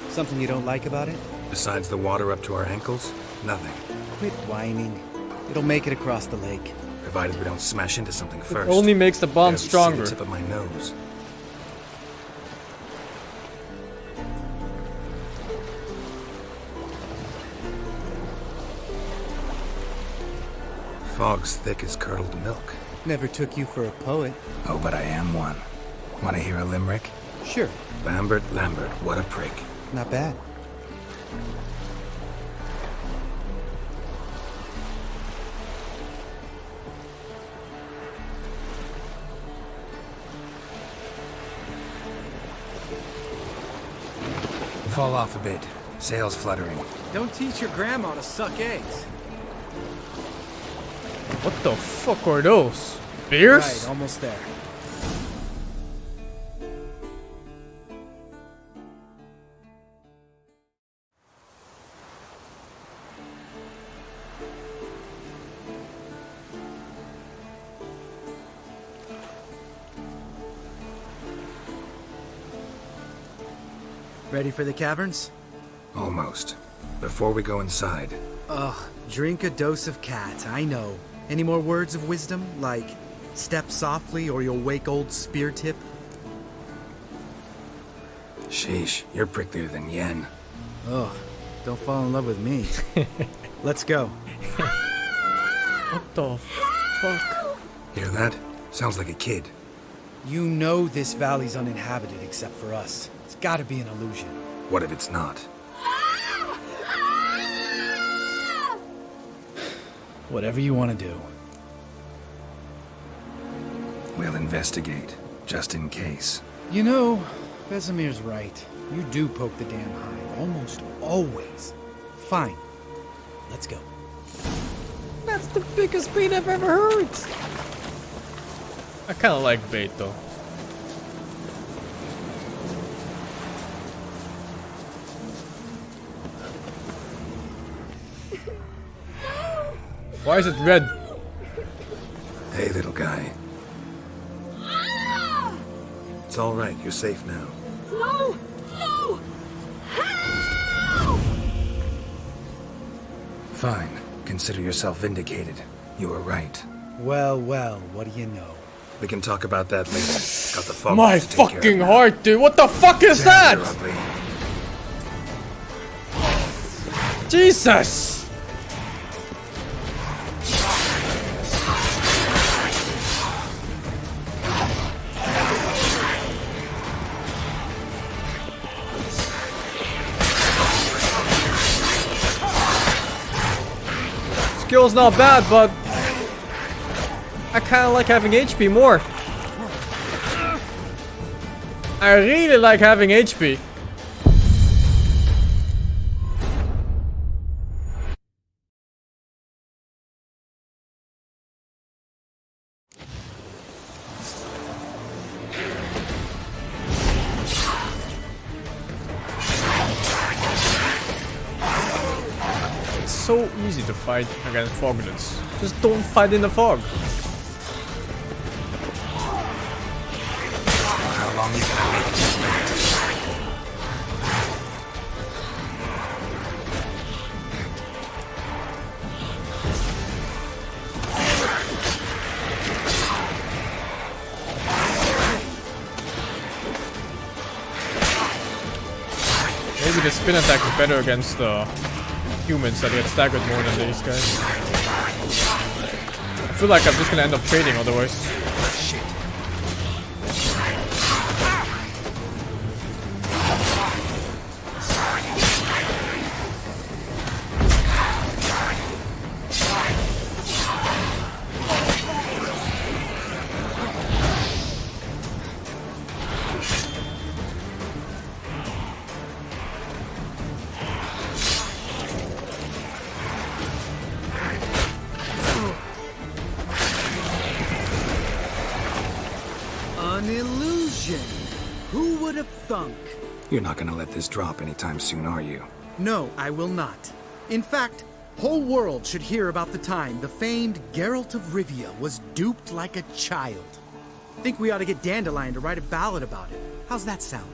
Something you don't like about it? Besides the water up to our ankles? Nothing. Quit whining. It'll make it across the lake. Provided we don't smash into something first. Only makes the bond Barely see stronger. the tip of my nose. Fog's thick as curdled milk. Never took you for a poet. Oh, but I am one. Want to hear a limerick? Sure. Lambert, Lambert, what a prick. Not bad. Fall off a bit. Sails fluttering. Don't teach your grandma to suck eggs. What the fuck are those? Beers? Right, almost there. Ready for the caverns? Almost. Before we go inside, Ugh, drink a dose of cat, I know. Any more words of wisdom, like step softly or you'll wake old spear tip? sheesh, you're pricklier than Yen. Ugh, don't fall in love with me. Let's go. What the fuck? Hear that? Sounds like a kid. You know this valley's uninhabited except for us. It's gotta be an illusion. What if it's not? Whatever you want to do. We'll investigate, just in case. You know, Vesemir's right. You do poke the damn hive, almost always. Fine. Let's go. That's the biggest bait I've ever heard. I kind of like bait though. Why is it red? Hey, little guy. It's all right. You're safe now. No! No! Fine. Consider yourself vindicated. You were right. Well, well, what do you know? We can talk about that later. Got the fog My to take care of fucking now. heart, dude. What the fuck is Damn, that? you're ugly. Jesus! Skill's not bad, but I kind of like having HP more. I really like having HP. It's so easy to fight against foglets. Just don't fight in the fog. How long you gonna make this wait? Maybe the spin attack is better against humans that get staggered more than these guys. I feel like I'm just gonna end up trading otherwise. Shit. An illusion! Who would have thunk? You're not gonna let this drop anytime soon, are you? No, I will not. In fact, whole world should hear about the time the famed Geralt of Rivia was duped like a child. Think we ought to get Dandelion to write a ballad about it. How's that sound?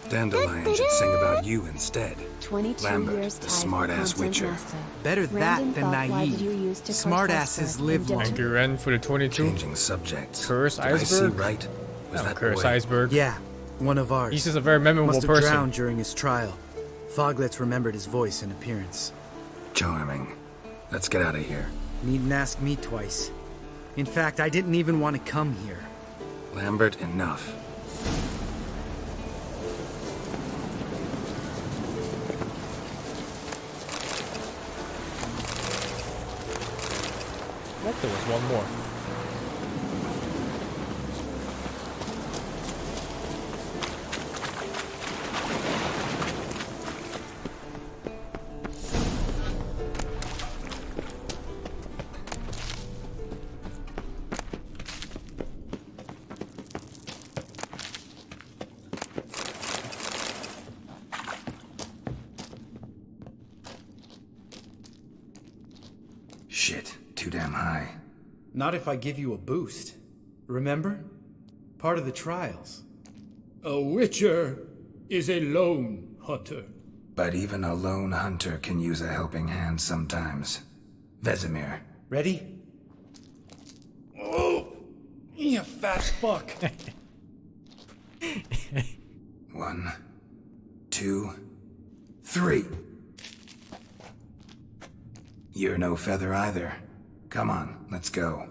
Dandelion should sing about you instead. 22 Lambert, years the tied smart-ass content witcher. master. Better that Random than thought, why did you naive. use to curse Smartasses Esther live and long. Thank you, Ren, for the 22. Changing subjects. Curse Did I see Iceberg? right? Was that Curse boy? Iceberg. Yeah, one of ours. He's just a very memorable Must have person. drowned during his trial. Foglets remembered his voice and appearance. Charming. Let's get out of here. Needn't ask me twice. In fact, I didn't even want to come here. Lambert, enough. What? There was one more. Shit, too damn high. Not if I give you a boost. Remember? Part of the trials. A witcher is a lone hunter. But even a lone hunter can use a helping hand sometimes. Vesemir. Ready? Oh! You fat fuck! 1, 2, 3. You're no feather either. Come on, let's go.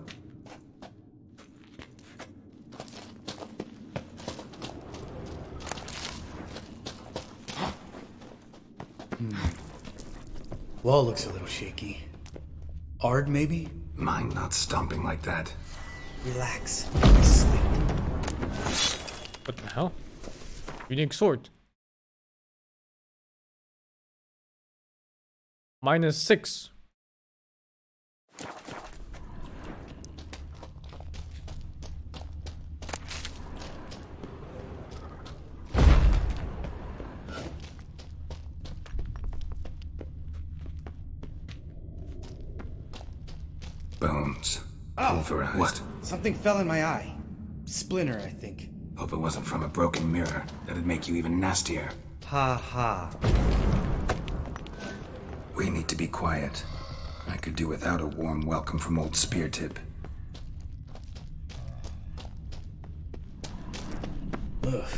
Wall looks a little shaky. Ard, maybe? Mind not stomping like that. Relax. What the hell? Unique sword. -6. Bones. Oh, Pulverized. what? Something fell in my eye. Splinter, I think. Hope it wasn't from a broken mirror. That'd make you even nastier. Ha ha. We need to be quiet. I could do without a warm welcome from old Speartip. Ugh.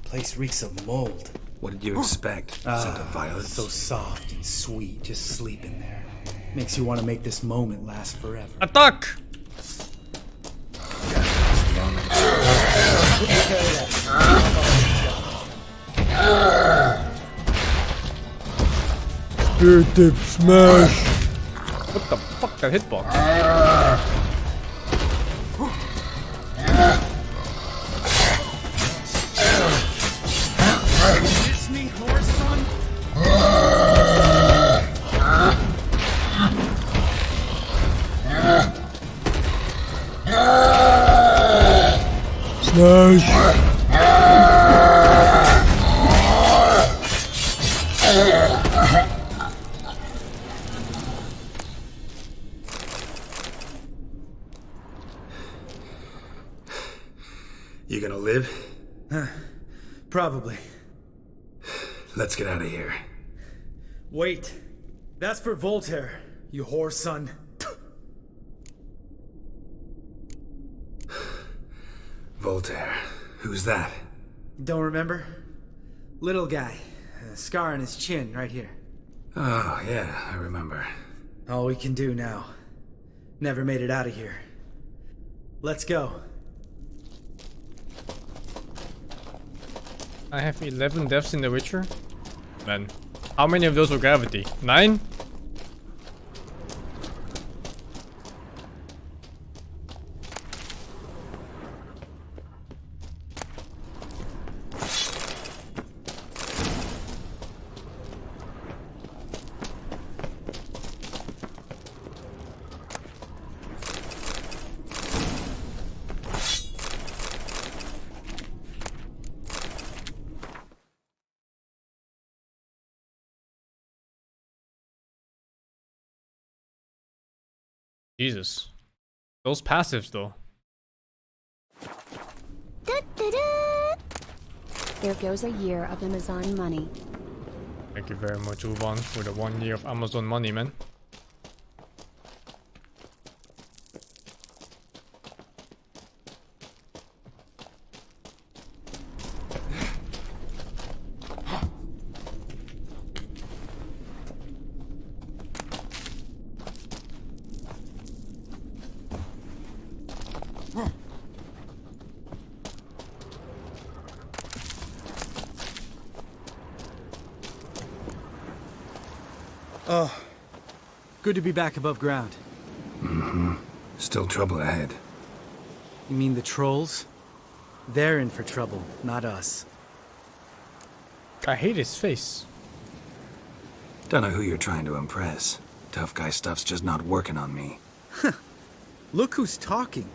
Place reeks of mold. What did you expect? Scent of violets? So soft and sweet, just sleeping there. Makes you want to make this moment last forever. Attack! Spear tip smash! What the fuck, that hitbox? Kiss me, horse son? You gonna live? Probably. Let's get out of here. Wait. That's for Voltaire, you whore son. Voltaire. Who's that? Don't remember? Little guy. A scar on his chin, right here. Oh, yeah, I remember. All we can do now. Never made it out of here. Let's go. I have 11 deaths in The Witcher. Man, how many of those were gravity? 9? Jesus. Those passives though. There goes a year of Amazon money. Thank you very much, Uvan, for the 1 year of Amazon money, man. Oh, good to be back above ground. Mm-hmm. Still trouble ahead. You mean the trolls? They're in for trouble, not us. I hate his face. Don't know who you're trying to impress. Tough guy stuff's just not working on me. Look who's talking.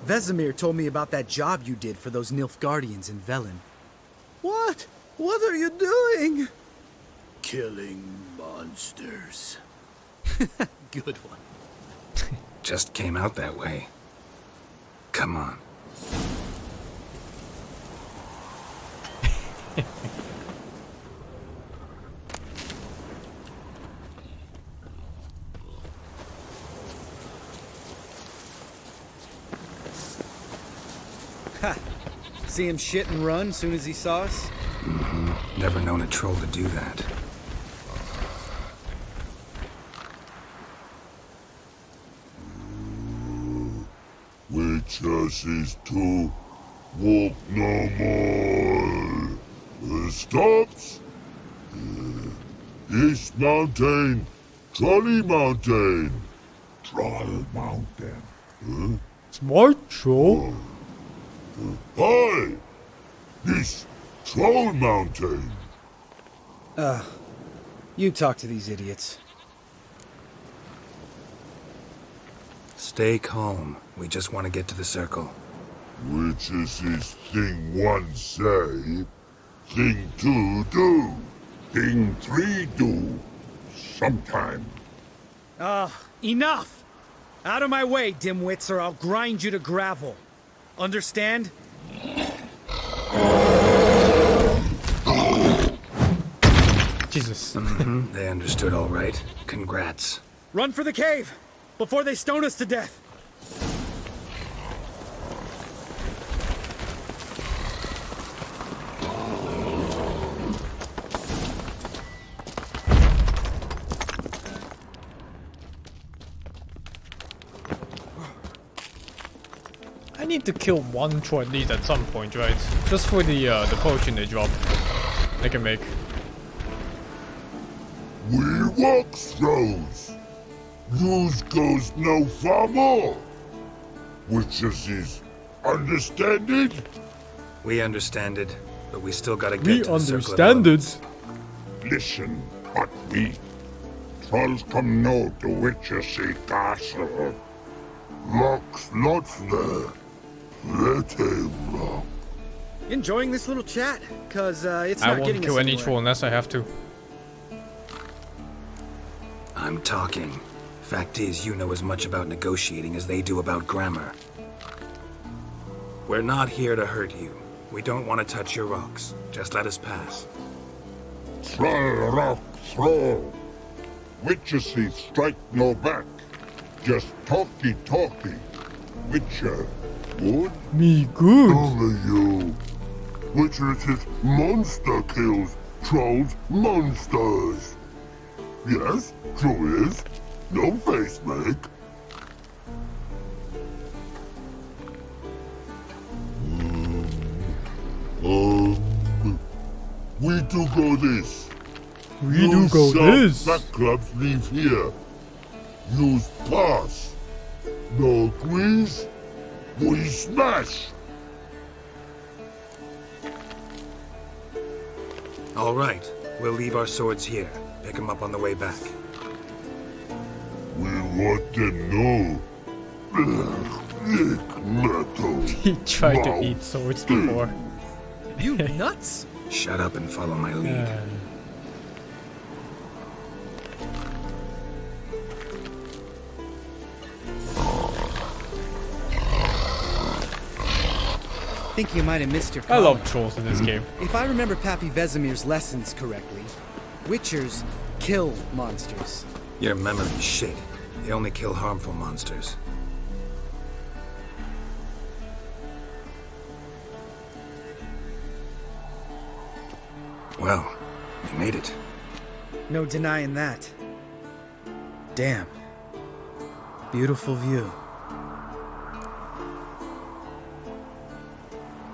Vesemir told me about that job you did for those Nilfgaardians in Velen. What? What are you doing? Killing monsters. Good one. Just came out that way. Come on. Ha! See him shit and run soon as he saw us? Mm-hmm. Never known a troll to do that. Witches is to walk no more. Stops. East Mountain, Trolley Mountain. Troll Mountain. Huh? Smart troll. Hi! This Troll Mountain. You talk to these idiots. Stay calm. We just want to get to the circle. Witches is thing one say, thing two do, thing three do. Sometime. Enough! Out of my way, dimwits, or I'll grind you to gravel. Understand? Jesus. Mm-hmm. They understood all right. Congrats. Run for the cave! Before they stone us to death! I need to kill one troll at least at some point, right? Just for the potion they drop. I can make. We walk throws. News goes no far more. Witches is understand it? We understand it, but we still gotta get We to the circle. understand it. Listen, but we trolls come no to Witches castle. Locks lots there. Let him rock. Enjoying this little chat? Cause it's I not won't getting kill us any anywhere. troll unless I have to. I'm talking. Fact is, you know as much about negotiating as they do about grammar. We're not here to hurt you. We don't want to touch your rocks. Just let us pass. Troll rock throw. Witches strike no back. Just talky. Witcher, good? Me good. Only you. Witches is monster kills. Trolls monsters. Yes, true is. No face make. We do go this. We do go this. Back clubs leave here. Use pass. No agrees. We smash. All right. We'll leave our swords here. Pick them up on the way back. We want them know. Metal. He tried to eat swords before. You nuts? Shut up and follow my lead. think you might have missed your I comment. love trolls in this game. If I remember Pappy Vesemir's lessons correctly, Witchers kill monsters. Your memory's shit. They only kill harmful monsters. Well, you made it. No denying that. Damn. Beautiful view.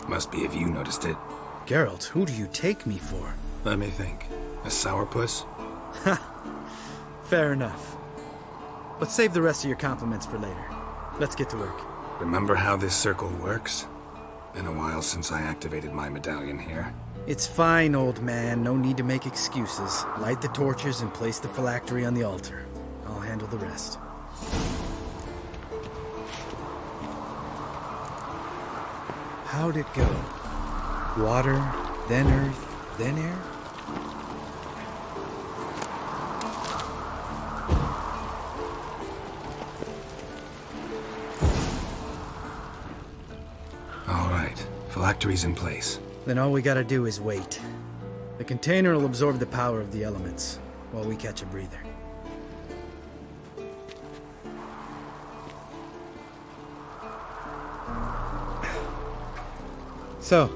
Must be if you noticed it. Geralt, who do you take me for? Let me think. A sourpuss? Fair enough. But save the rest of your compliments for later. Let's get to work. Remember how this circle works? Been a while since I activated my medallion here. It's fine, old man. No need to make excuses. Light the torches and place the phylactery on the altar. I'll handle the rest. How'd it go? Water, then earth, then air? All right, phylactery's in place. Then all we gotta do is wait. The container will absorb the power of the elements, while we catch a breather. So,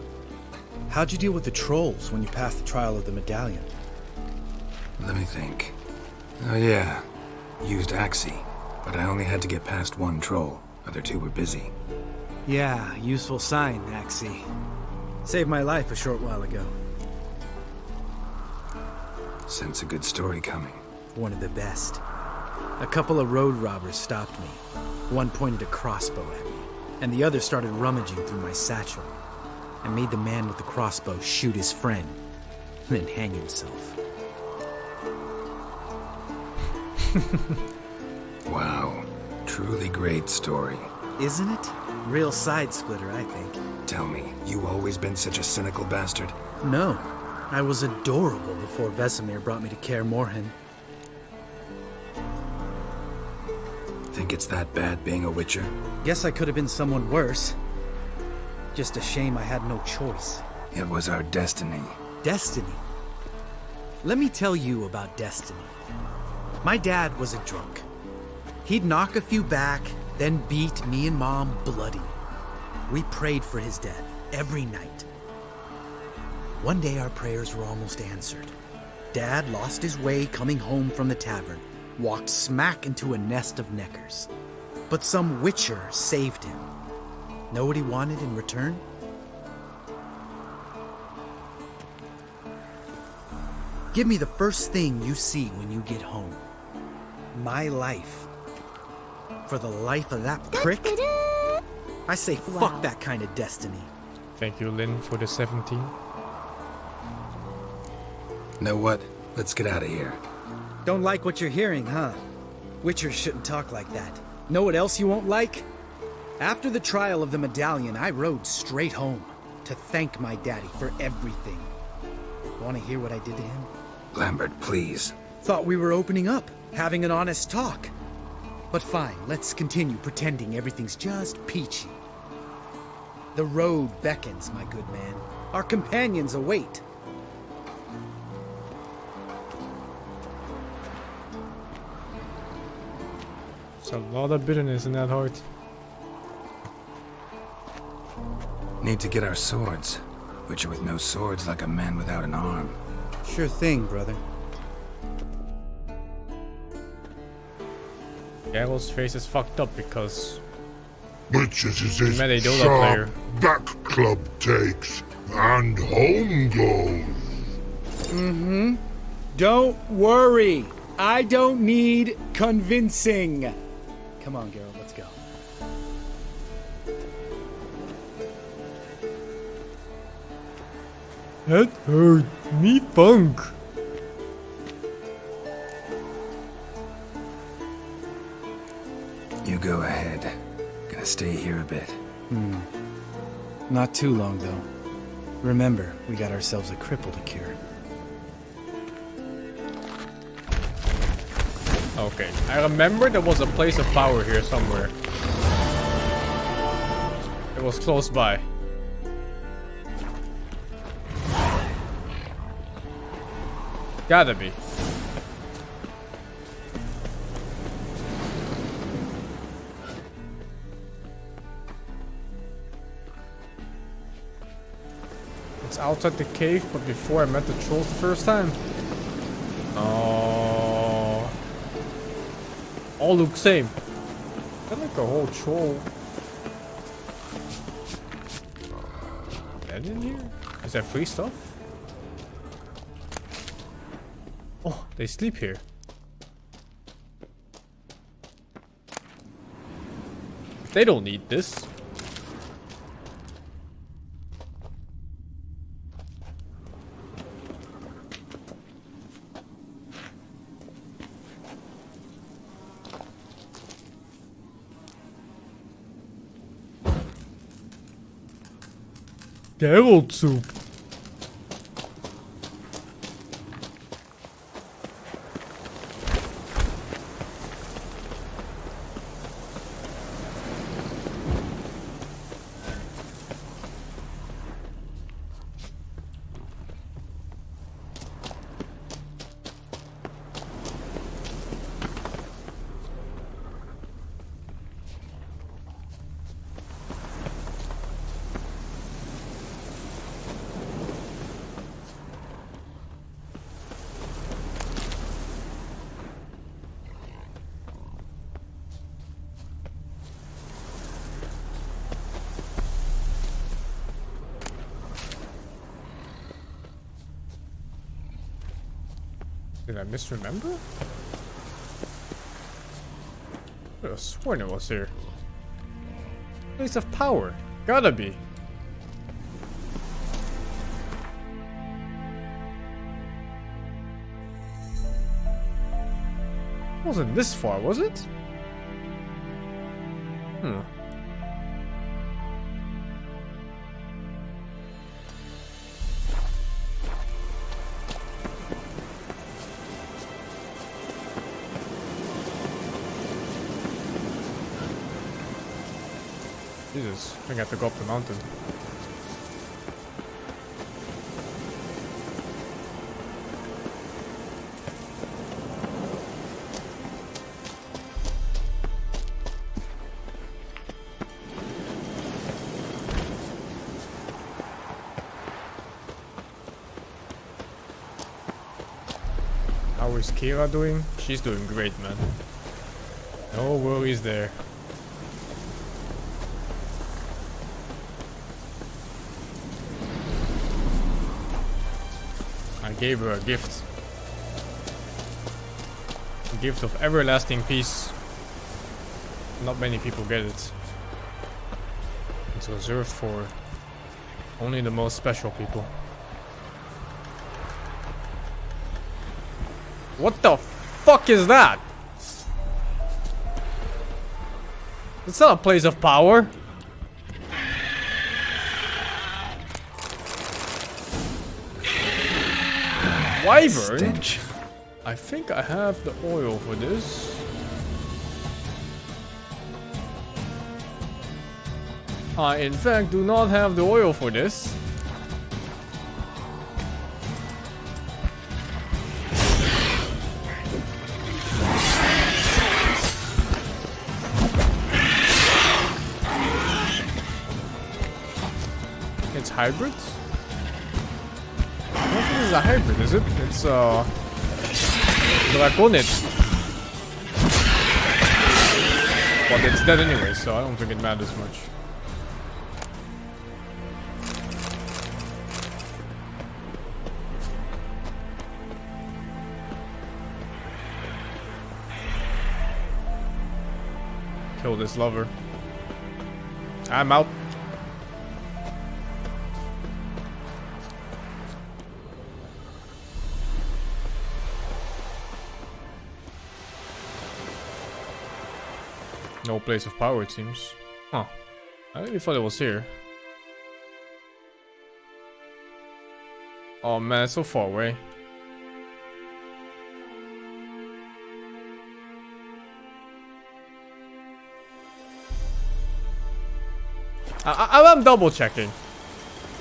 how'd you deal with the trolls when you passed the trial of the medallion? Let me think. Oh yeah, used Axie, but I only had to get past one troll. Other two were busy. Yeah, useful sign, Axie. Saved my life a short while ago. Sense a good story coming. One of the best. A couple of road robbers stopped me. One pointed a crossbow at me, and the other started rummaging through my satchel. I made the man with the crossbow shoot his friend, then hang himself. Wow, truly great story. Isn't it? Real side splitter, I think. Tell me, you always been such a cynical bastard? No, I was adorable before Vesemir brought me to Kaer Morhen. Think it's that bad being a Witcher? Guess I could have been someone worse. Just a shame I had no choice. It was our destiny. Destiny? Let me tell you about destiny. My dad was a drunk. He'd knock a few back, then beat me and Mom bloody. We prayed for his death every night. One day our prayers were almost answered. Dad lost his way coming home from the tavern, walked smack into a nest of neckers. But some Witcher saved him. Know what he wanted in return? Give me the first thing you see when you get home. My life. For the life of that prick? I say fuck that kind of destiny. Thank you, Lynn, for the 17. Know what? Let's get out of here. Don't like what you're hearing, huh? Witchers shouldn't talk like that. Know what else you won't like? After the trial of the medallion, I rode straight home to thank my daddy for everything. Want to hear what I did to him? Lambert, please. Thought we were opening up, having an honest talk. But fine, let's continue pretending everything's just peachy. The road beckons, my good man. Our companions await. There's a lot of bitterness in that heart. Need to get our swords. Witcher with no swords like a man without an arm. Sure thing, brother. Geralt's face is fucked up because Witches is he met a his Dota sharp player. back club takes, and home goes. Mm-hmm. Don't worry. I don't need convincing. Come on, Geralt, let's go. That hurt me funk. You go ahead. Gonna stay here a bit. Not too long, though. Remember, we got ourselves a cripple to cure. Okay, I remember there was a place of power here somewhere. It was close by. Gotta be. It's outside the cave, but before I met the trolls the first time. Oh. All look same. I like a whole troll. Bed in here? Is that free stuff? Oh, they sleep here. They don't need this. Geralt soup. Did I misremember? I could have sworn it was here. Place of power. Gotta be. Wasn't this far, was it? Hmm. Jesus, I think I have to go up the mountain. How is Kira doing? She's doing great, man. No worries there. I gave her a gift. A gift of everlasting peace. Not many people get it. It's reserved for only the most special people. What the fuck is that? It's not a place of power. Wyvern? Stench. I think I have the oil for this. I in fact do not have the oil for this. It's hybrid? I don't think this is a hybrid, is it? It's Dragonid. But it's dead anyway, so I don't think it matters much. Kill this lover. I'm out. No place of power, it seems. Huh. I really thought it was here. Oh man, it's so far away. I'm double checking.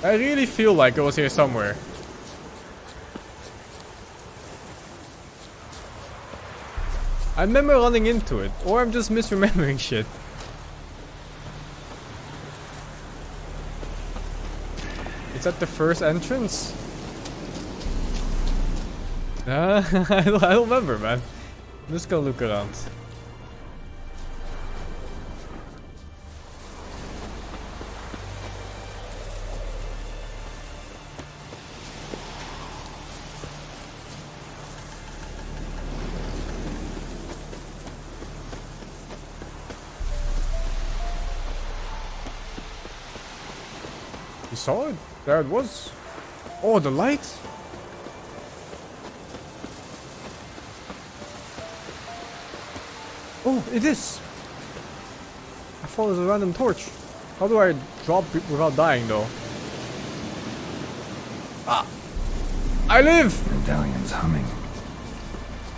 I really feel like it was here somewhere. I remember running into it, or I'm just misremembering shit. It's at the first entrance? I don't remember, man. I'm just gonna look around. You saw it? There it was. Oh, the light? Oh, it is. I thought it was a random torch. How do I drop it without dying, though? Ah! I live! Medallion's humming.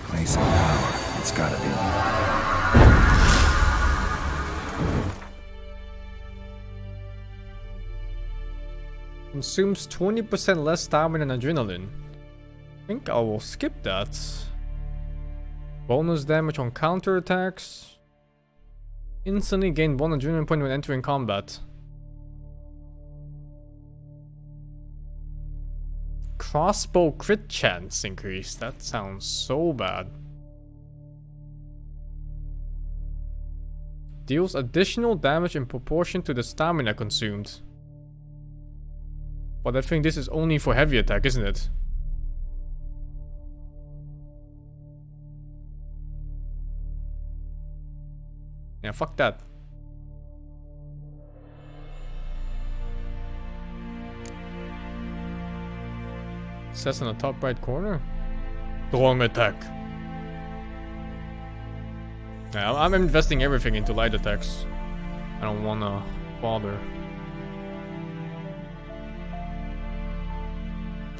Place of power. It's gotta be. Consumes 20% less stamina and adrenaline. I think I will skip that. Bonus damage on counterattacks. Instantly gain 1 adrenaline point when entering combat. Crossbow crit chance increase. That sounds so bad. Deals additional damage in proportion to the stamina consumed. But I think this is only for heavy attack, isn't it? Yeah, fuck that. It says in the top right corner. Strong attack. Yeah, I'm investing everything into light attacks. I don't wanna bother.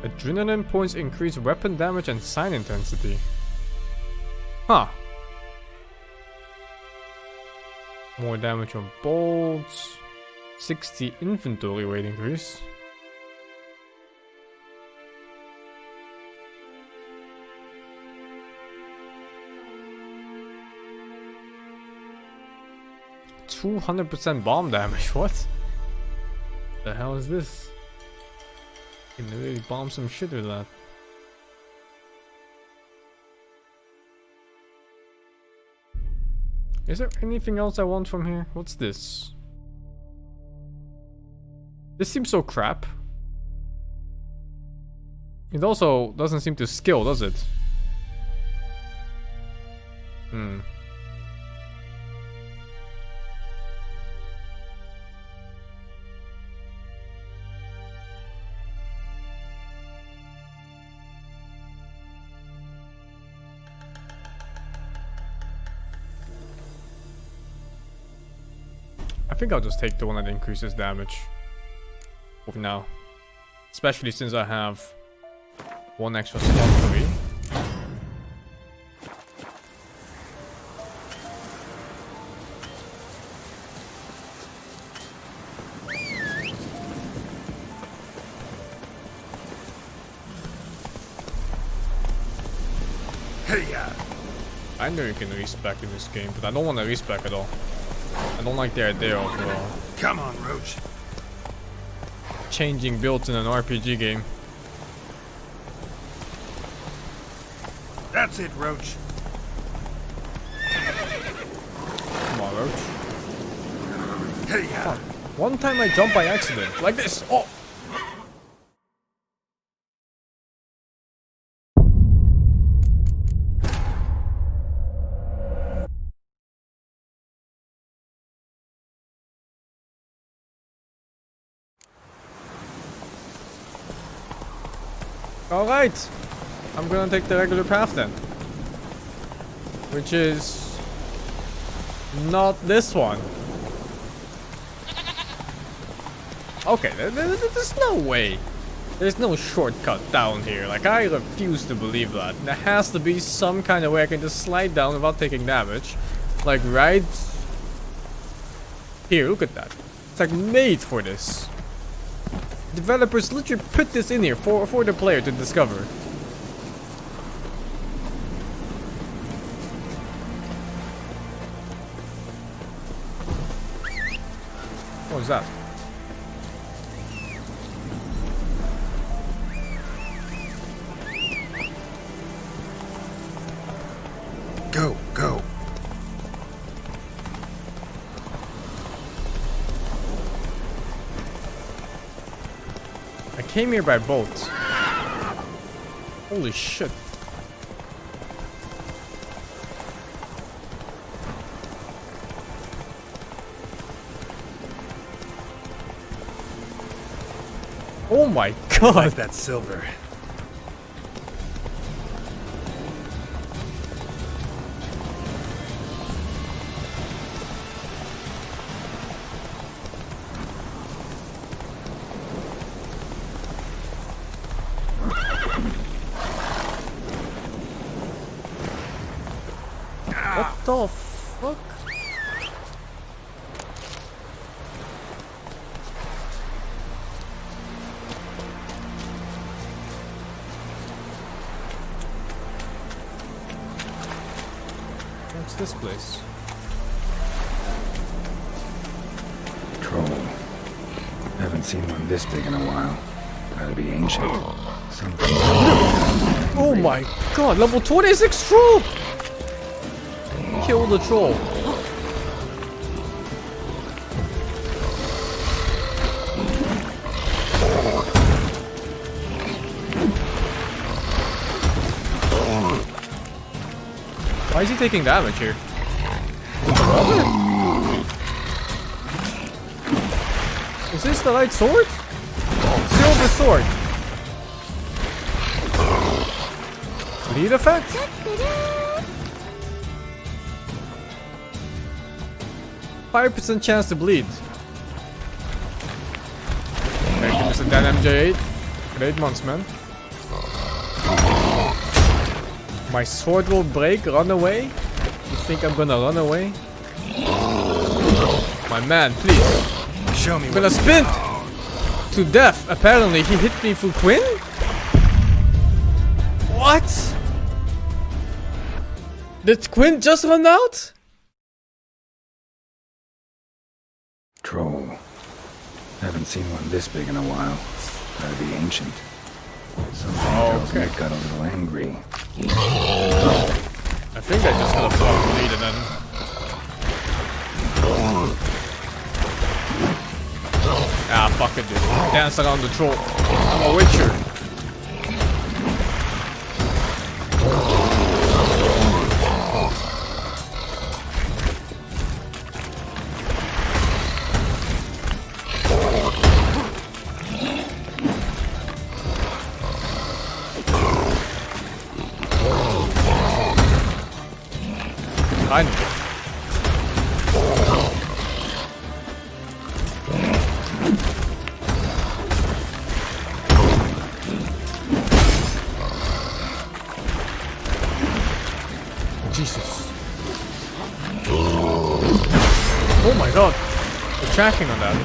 Adrenaline points increase weapon damage and sign intensity. Huh. More damage on bolts. 60 inventory weight increase. %200% bomb damage. What? The hell is this? You can really bomb some shit with that. Is there anything else I want from here? What's this? This seems so crap. It also doesn't seem to skill, does it? I think I'll just take the one that increases damage for now. Especially since I have one extra slot for me. I know you can respec in this game, but I don't want to respec at all. I don't like the idea of Come on, Roach. changing builds in an RPG game. That's it, Roach. Come on, Roach. Fuck. One time I jumped by accident, like this. Oh! Alright, I'm gonna take the regular path then. Which is not this one. Okay, there's no way. There's no shortcut down here. Like, I refuse to believe that. There has to be some kind of way I can just slide down without taking damage. Like, right here, look at that. It's like made for this. Developers literally put this in here for the player to discover. What was that? Go, go. I came here by boat. Holy shit. Oh my god! I like that silver. What the fuck? What's this place? Troll. Haven't seen one this big in a while. Gotta be ancient. Something. Oh my god, level 26 troll! Kill the troll. Why is he taking damage here? Is this the right sword? Silver sword. Bleed effect? %5 chance to bleed. Making this a dead MJ8. For 8 months, man. My sword will break, run away? You think I'm gonna run away? My man, please. Show me. I'm gonna spin to death. Apparently, he hit me for Quinn? What? Did Quinn just run out? Troll. Haven't seen one this big in a while. Gotta be ancient. Something tells me it got a little angry. I think I just got a fucking lead and then... Ah, fuck it, dude. Dance around the troll. I'm a witcher. Kind of. Jesus. Oh my god. We're tracking on that.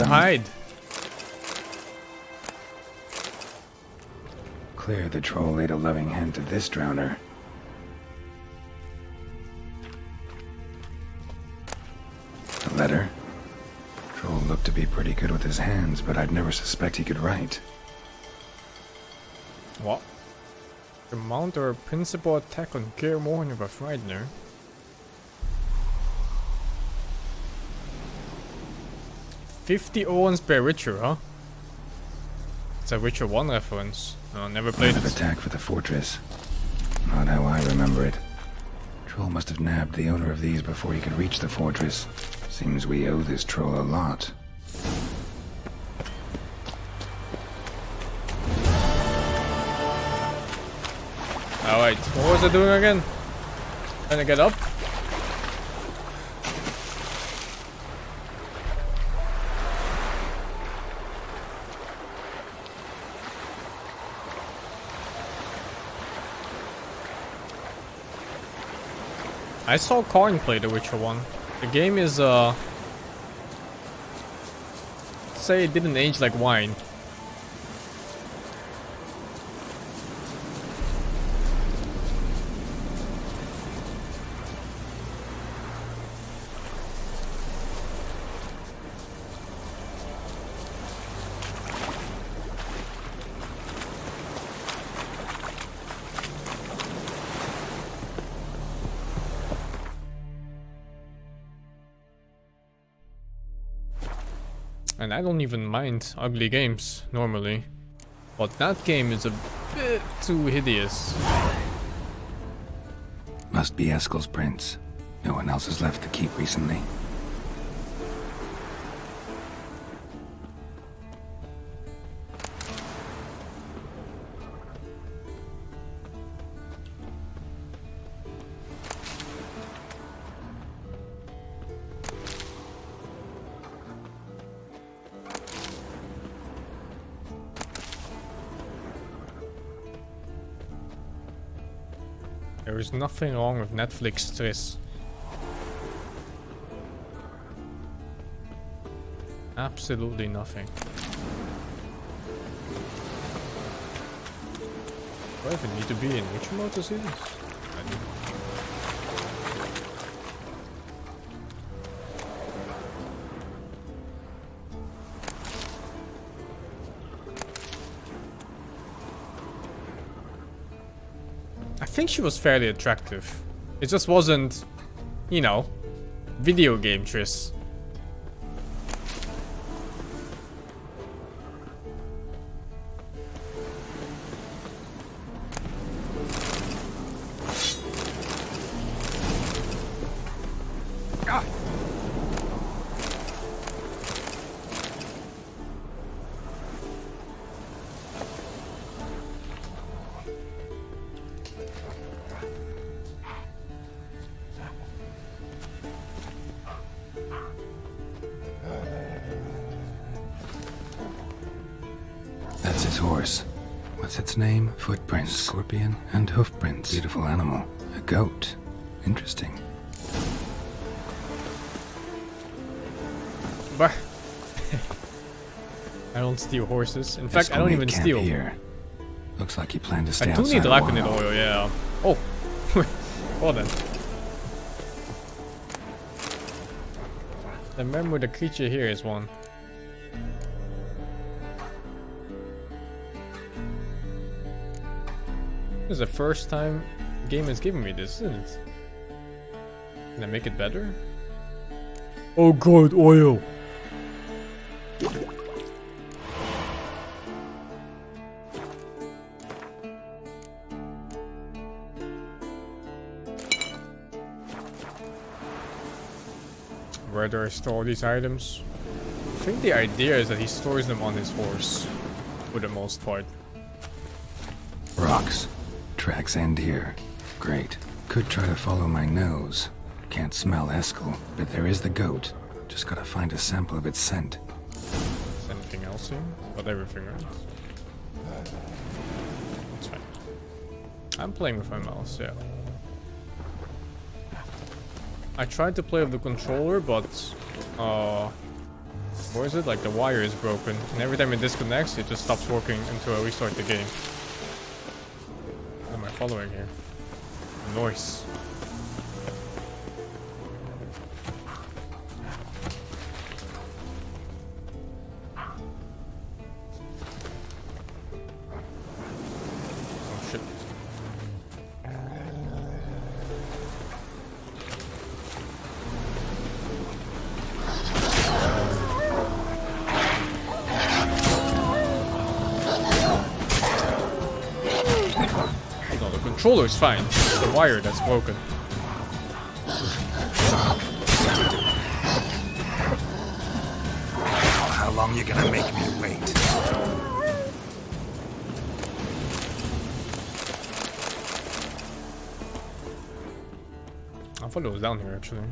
Hide. Clear the troll laid a loving hand to this drowner. A letter? Troll looked to be pretty good with his hands, but I'd never suspect he could write. What? To mount our principal attack on Gear Morning of a Frightener. $50 Owens per Witcher, huh? It's a Witcher 1 reference. No, never played it. Attack for the fortress. Not how I remember it. Troll must have nabbed the owner of these before he could reach the fortress. Seems we owe this troll a lot. Alright, what was I doing again? Trying to get up? I saw Karn play The Witcher 1. The game is, say it didn't age like wine. And I don't even mind ugly games, normally. But that game is a bit too hideous. Must be Eskel's prince. No one else has left the keep recently. There is nothing wrong with Netflix stress. Absolutely nothing. Do I even need to be in Witcher mode to see this? I do. I think she was fairly attractive. It just wasn't, you know, video game Triss. That's his horse. What's its name? Footprints, scorpion, and hoofprints. Beautiful animal. A goat. Interesting. But I don't steal horses. In fact, I don't even steal. Here. Looks like you plan to stay I do outside need a Laconid while. oil, yeah. Oh, well then. Remember, the creature here is one. This is the first time the game has given me this, isn't it? Can I make it better? Oh god, oil! Where do I store these items? I think the idea is that he stores them on his horse, for the most part. Rocks. Tracks end here. Great. Could try to follow my nose. Can't smell Eskel, but there is the goat. Just gotta find a sample of its scent. Is anything else here? Got everything right. That's fine. I'm playing with my mouse, yeah. I tried to play with the controller, but what is it? Like the wire is broken, and every time it disconnects, it just stops working until I restart the game. What am I following here? Noise. controller is fine. It's the wire that's broken. How long you gonna make me wait? I thought it was down here actually.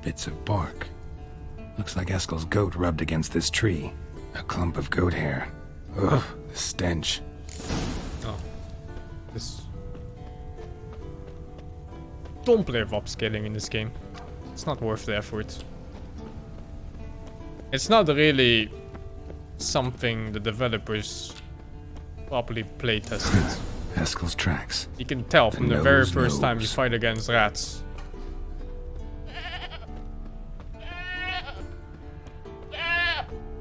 Bits of bark. Looks like Eskel's goat rubbed against this tree. A clump of goat hair. Ugh, the stench. Oh. This... Don't play with upscaling in this game. It's not worth the effort. It's not really something the developers properly play tested. Eskel's tracks. You can tell from the very first time you fight against rats.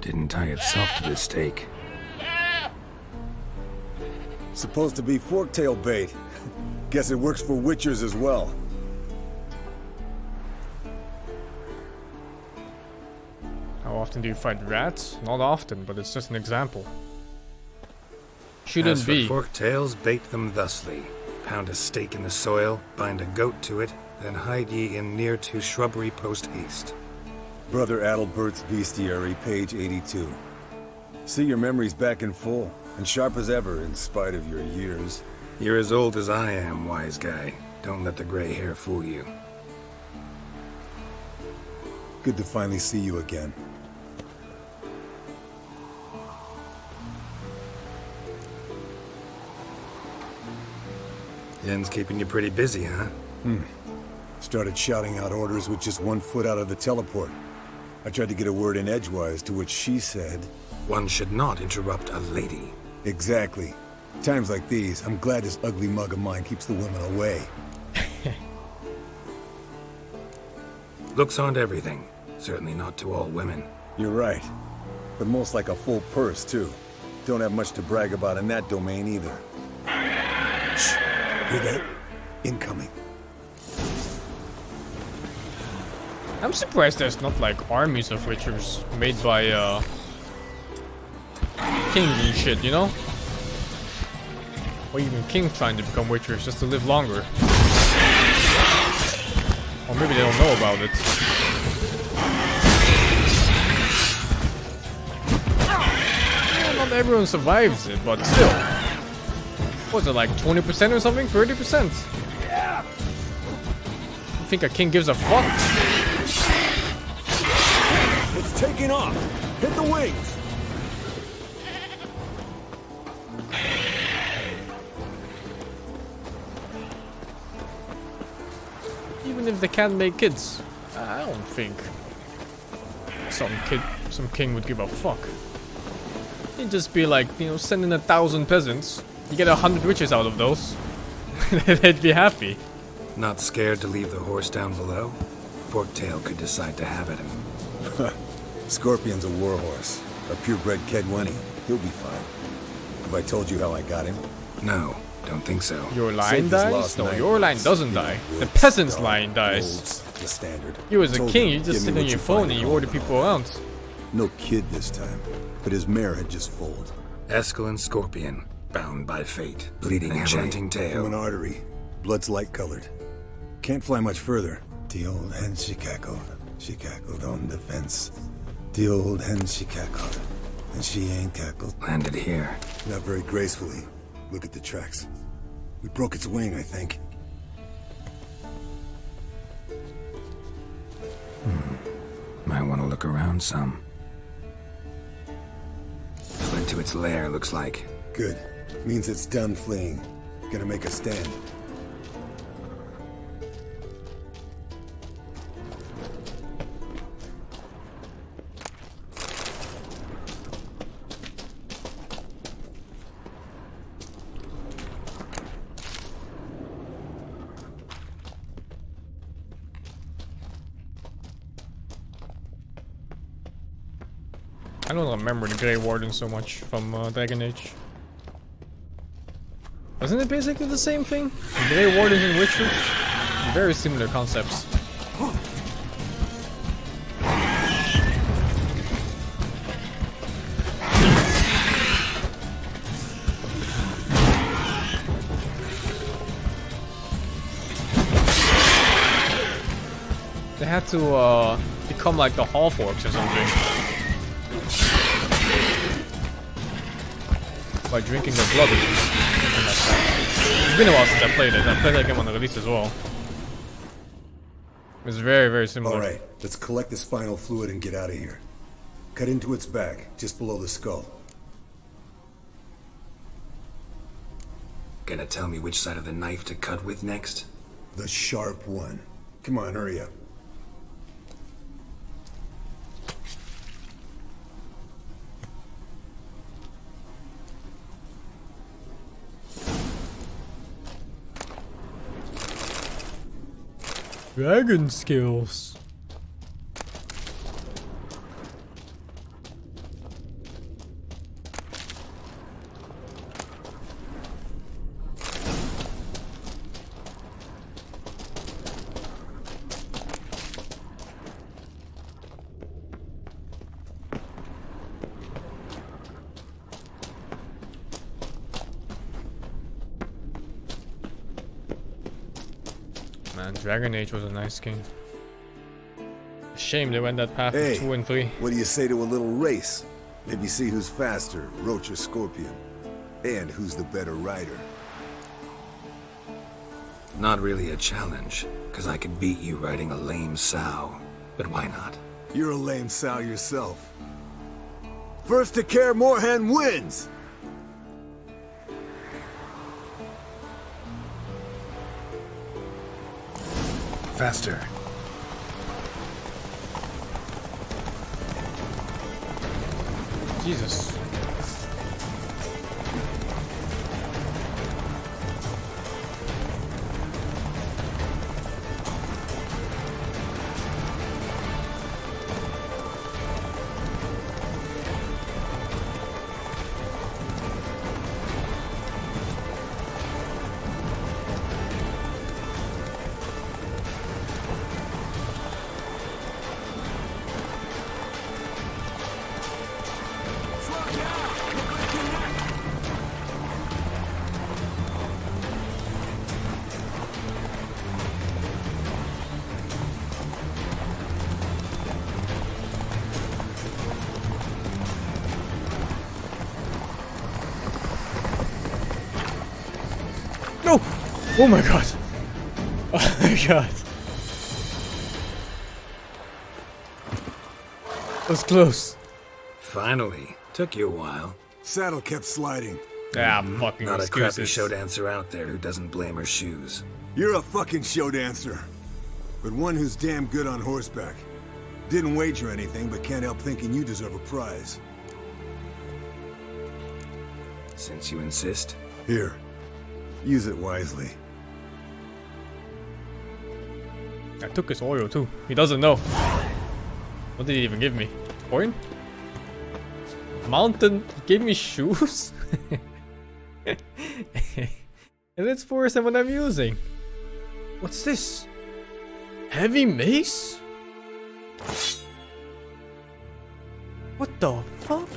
Didn't tie itself to this stake. Supposed to be forktail bait. Guess it works for witchers as well. How often do you fight rats? Not often, but it's just an example. Shouldn't As for be. forktails, bait them thusly. Pound a stake in the soil, bind a goat to it, then hide ye in near to shrubbery post haste. Brother Adalbert's Bestiary, page 82. See your memories back in full, and sharp as ever in spite of your years. You're as old as I am, wise guy. Don't let the gray hair fool you. Good to finally see you again. Yen's keeping you pretty busy, huh? Started shouting out orders with just 1 foot out of the teleport. I tried to get a word in edgewise, to which she said... One should not interrupt a lady. Exactly. Times like these, I'm glad this ugly mug of mine keeps the women away. Looks aren't everything. Certainly not to all women. You're right. But most like a full purse, too. Don't have much to brag about in that domain, either. Shh. Hear that? Incoming. I'm surprised there's not like armies of witchers made by kings and shit, you know? Or even kings trying to become witchers just to live longer. Or maybe they don't know about it. Yeah, not everyone survives it, but still. What was it, like 20% or something? 30%? Yeah. You think a king gives a fuck? It's taking off! Hit the wings! Even if they can't make kids, I don't think some king would give a fuck. It'd just be like, you know, send in 1,000 peasants. You get 100 witches out of those. They'd be happy. Not scared to leave the horse down below? Forktail could decide to have it. Scorpion's a warhorse. A purebred Kedwenny. He'll be fine. Have I told you how I got him? No, don't think so. Your line dies? No, your line doesn't die. The peasant's line dies. The standard. You as a king, you just sit on your phone and you order people around. No kid this time, but his mare had just foaled. Eskel and Scorpion, bound by fate, bleeding enchanting tail. From an artery. Blood's light-colored. Can't fly much further. The old hen, she cackled on the fence. The old hen, she cackled, and she ain't cackled. Landed here. Not very gracefully. Look at the tracks. We broke its wing, I think. Might want to look around some. Fled to its lair, looks like. Good. Means it's done fleeing. Gonna make a stand. I don't remember the Grey Warden so much from Dragon Age. Wasn't it basically the same thing? The Grey Wardens in Witcher? Very similar concepts. They had to become like the Half-Orcs or something. By drinking their blood or something like that. It's been a while since I played it. I played that game on the release as well. It was very, very similar. Alright, let's collect the spinal fluid and get out of here. Cut into its back, just below the skull. Gonna tell me which side of the knife to cut with next? The sharp one. Come on, hurry up. Dragon skills. Man, Dragon Age was a nice game. Shame they went that path Hey, of 2 and 3. What do you say to a little race? Maybe see who's faster, Roach or Scorpion. And who's the better rider. Not really a challenge, because I could beat you riding a lame sow. But why not? You're a lame sow yourself. First to Kaer Morhen wins! Faster. Jesus. No! Oh my god! Oh my god! That was close. Finally. Took you a while. Saddle kept sliding. Ah, fucking Not a crappy excuses. show dancer out there who doesn't blame her shoes. You're a fucking show dancer. But one who's damn good on horseback. Didn't wager anything, but can't help thinking you deserve a prize. Since you insist. Here. Use it wisely. I took his oil too. He doesn't know. What did he even give me? Coin? Mountain gave me shoes? And it's worse than what I'm using. What's this? Heavy mace? What the fuck?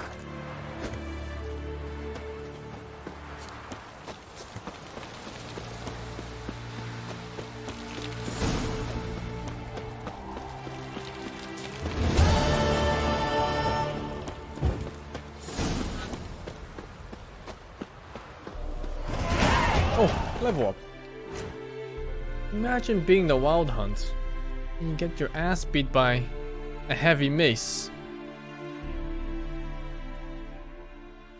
Oh, level up. Imagine being the Wild Hunt and you get your ass beat by a heavy mace.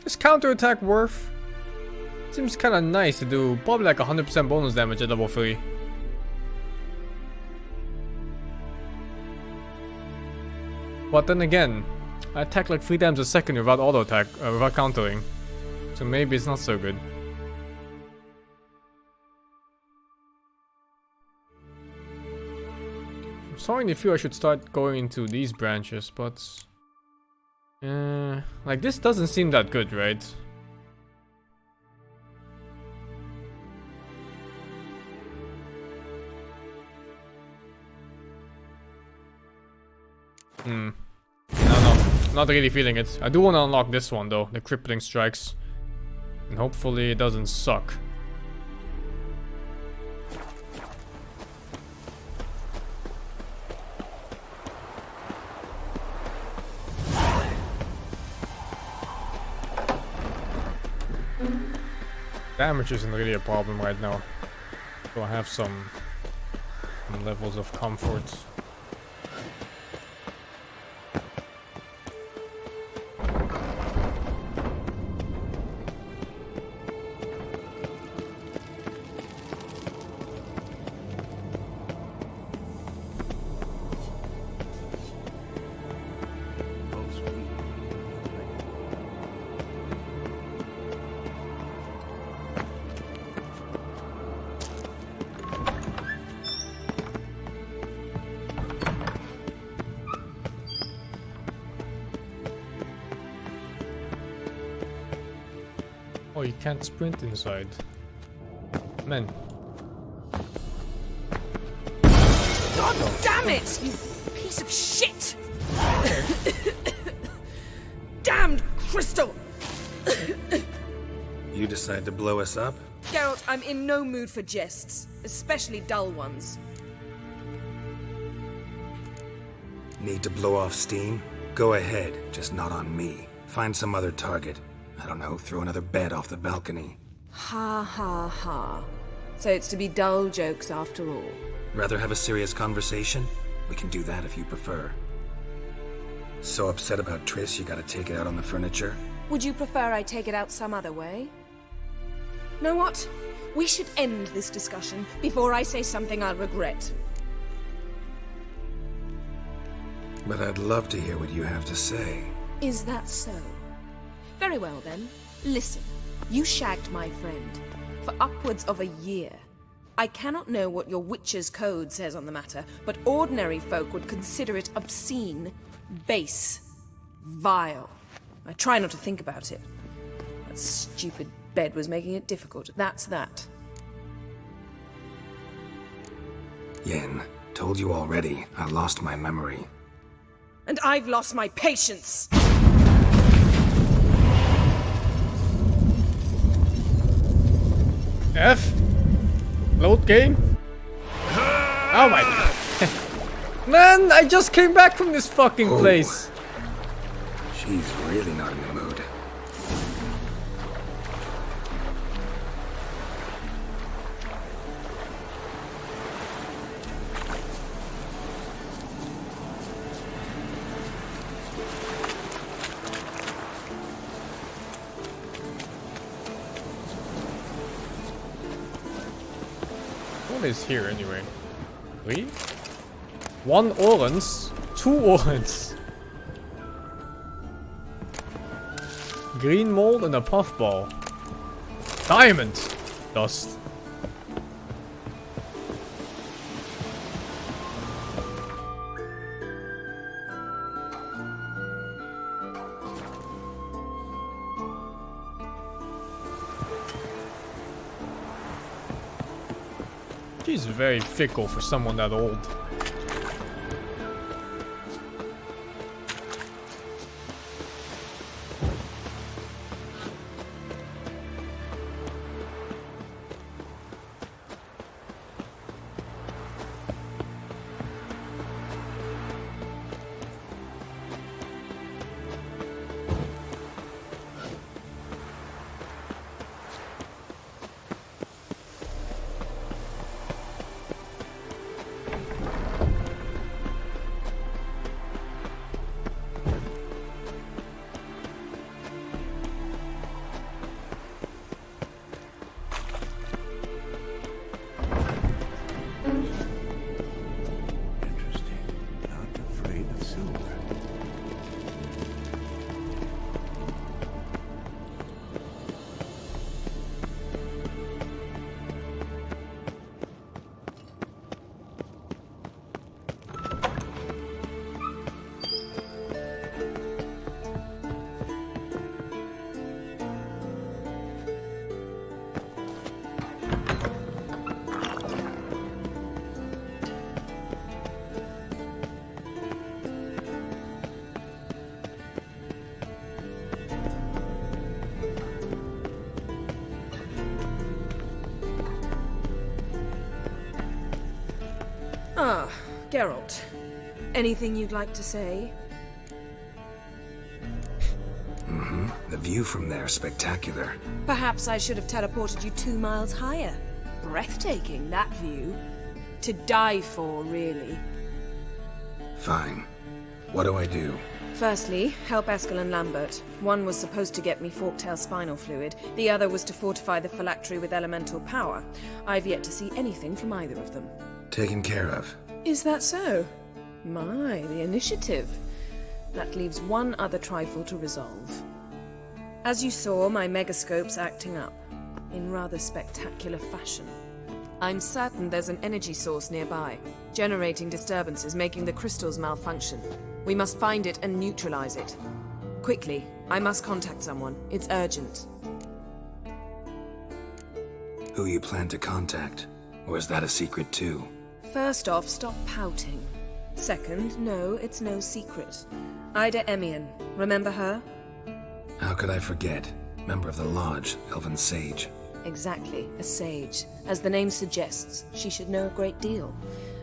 Is counterattack worth? Seems kinda nice to do probably like 100% bonus damage at level 3. But then again, I attack like 3 times a second without auto attack, without countering. So maybe it's not so good. I'm starting to feel I should start going into these branches, but Like this doesn't seem that good, right? No, not really feeling it. I do want to unlock this one though, the crippling strikes. And hopefully it doesn't suck. Damage isn't really a problem right now. So I have some levels of comfort. Oh, you can't sprint inside. Man. God damn it! You piece of shit! Damned crystal! You decide to blow us up? Geralt, I'm in no mood for jests, especially dull ones. Need to blow off steam? Go ahead, just not on me. Find some other target. I don't know, throw another bed off the balcony. Ha ha ha. So it's to be dull jokes after all. Rather have a serious conversation? We can do that if you prefer. So upset about Triss you gotta take it out on the furniture? Would you prefer I take it out some other way? Know what? We should end this discussion before I say something I'll regret. But I'd love to hear what you have to say. Is that so? Very well then. Listen, you shagged my friend for upwards of a year. I cannot know what your witch's code says on the matter, but ordinary folk would consider it obscene, base, vile. I try not to think about it. That stupid bed was making it difficult. That's that. Yen, told you already, I lost my memory. And I've lost my patience! F? Load game? Oh my god. Man, I just came back from this fucking place. She's really not in the mood. What is here anyway? 3? 1 orange, 2 orange. Green mold and a puffball. Diamond dust. She's very fickle for someone that old. Geralt, anything you'd like to say? The view from there is spectacular. Perhaps I should have teleported you 2 miles higher. Breathtaking, that view. To die for, really. Fine. What do I do? Firstly, help Eskel and Lambert. One was supposed to get me forktail spinal fluid, the other was to fortify the phylactery with elemental power. I've yet to see anything from either of them. Taken care of. Is that so? My, the initiative. That leaves one other trifle to resolve. As you saw, my megascope's acting up, in rather spectacular fashion. I'm certain there's an energy source nearby, generating disturbances, making the crystals malfunction. We must find it and neutralize it. Quickly, I must contact someone. It's urgent. Who you plan to contact? Or is that a secret too? First off, stop pouting. Second, no, it's no secret. Ida Emian, remember her? How could I forget? Member of the Lodge, Elven Sage. Exactly, a sage. As the name suggests, she should know a great deal.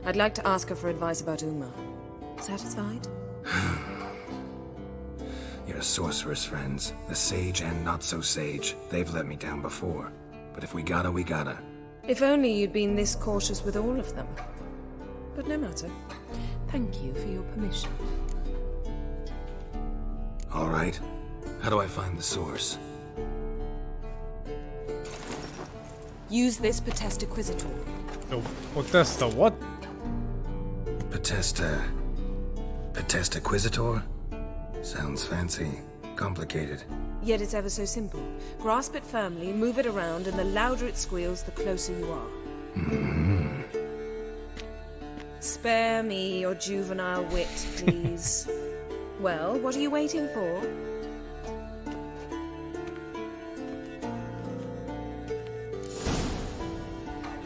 I'd like to ask her for advice about Uma. Satisfied? Your sorceress friends, the sage and not-so-sage, they've let me down before. But if we gotta, we gotta. If only you'd been this cautious with all of them. But no matter. Thank you for your permission. All right. How do I find the source? Use this Potestaquisitor. The Potesta what? Potestaquisitor? Sounds fancy. Complicated. Yet it's ever so simple. Grasp it firmly, move it around, and the louder it squeals, the closer you are. Spare me your juvenile wit, please. Well, what are you waiting for?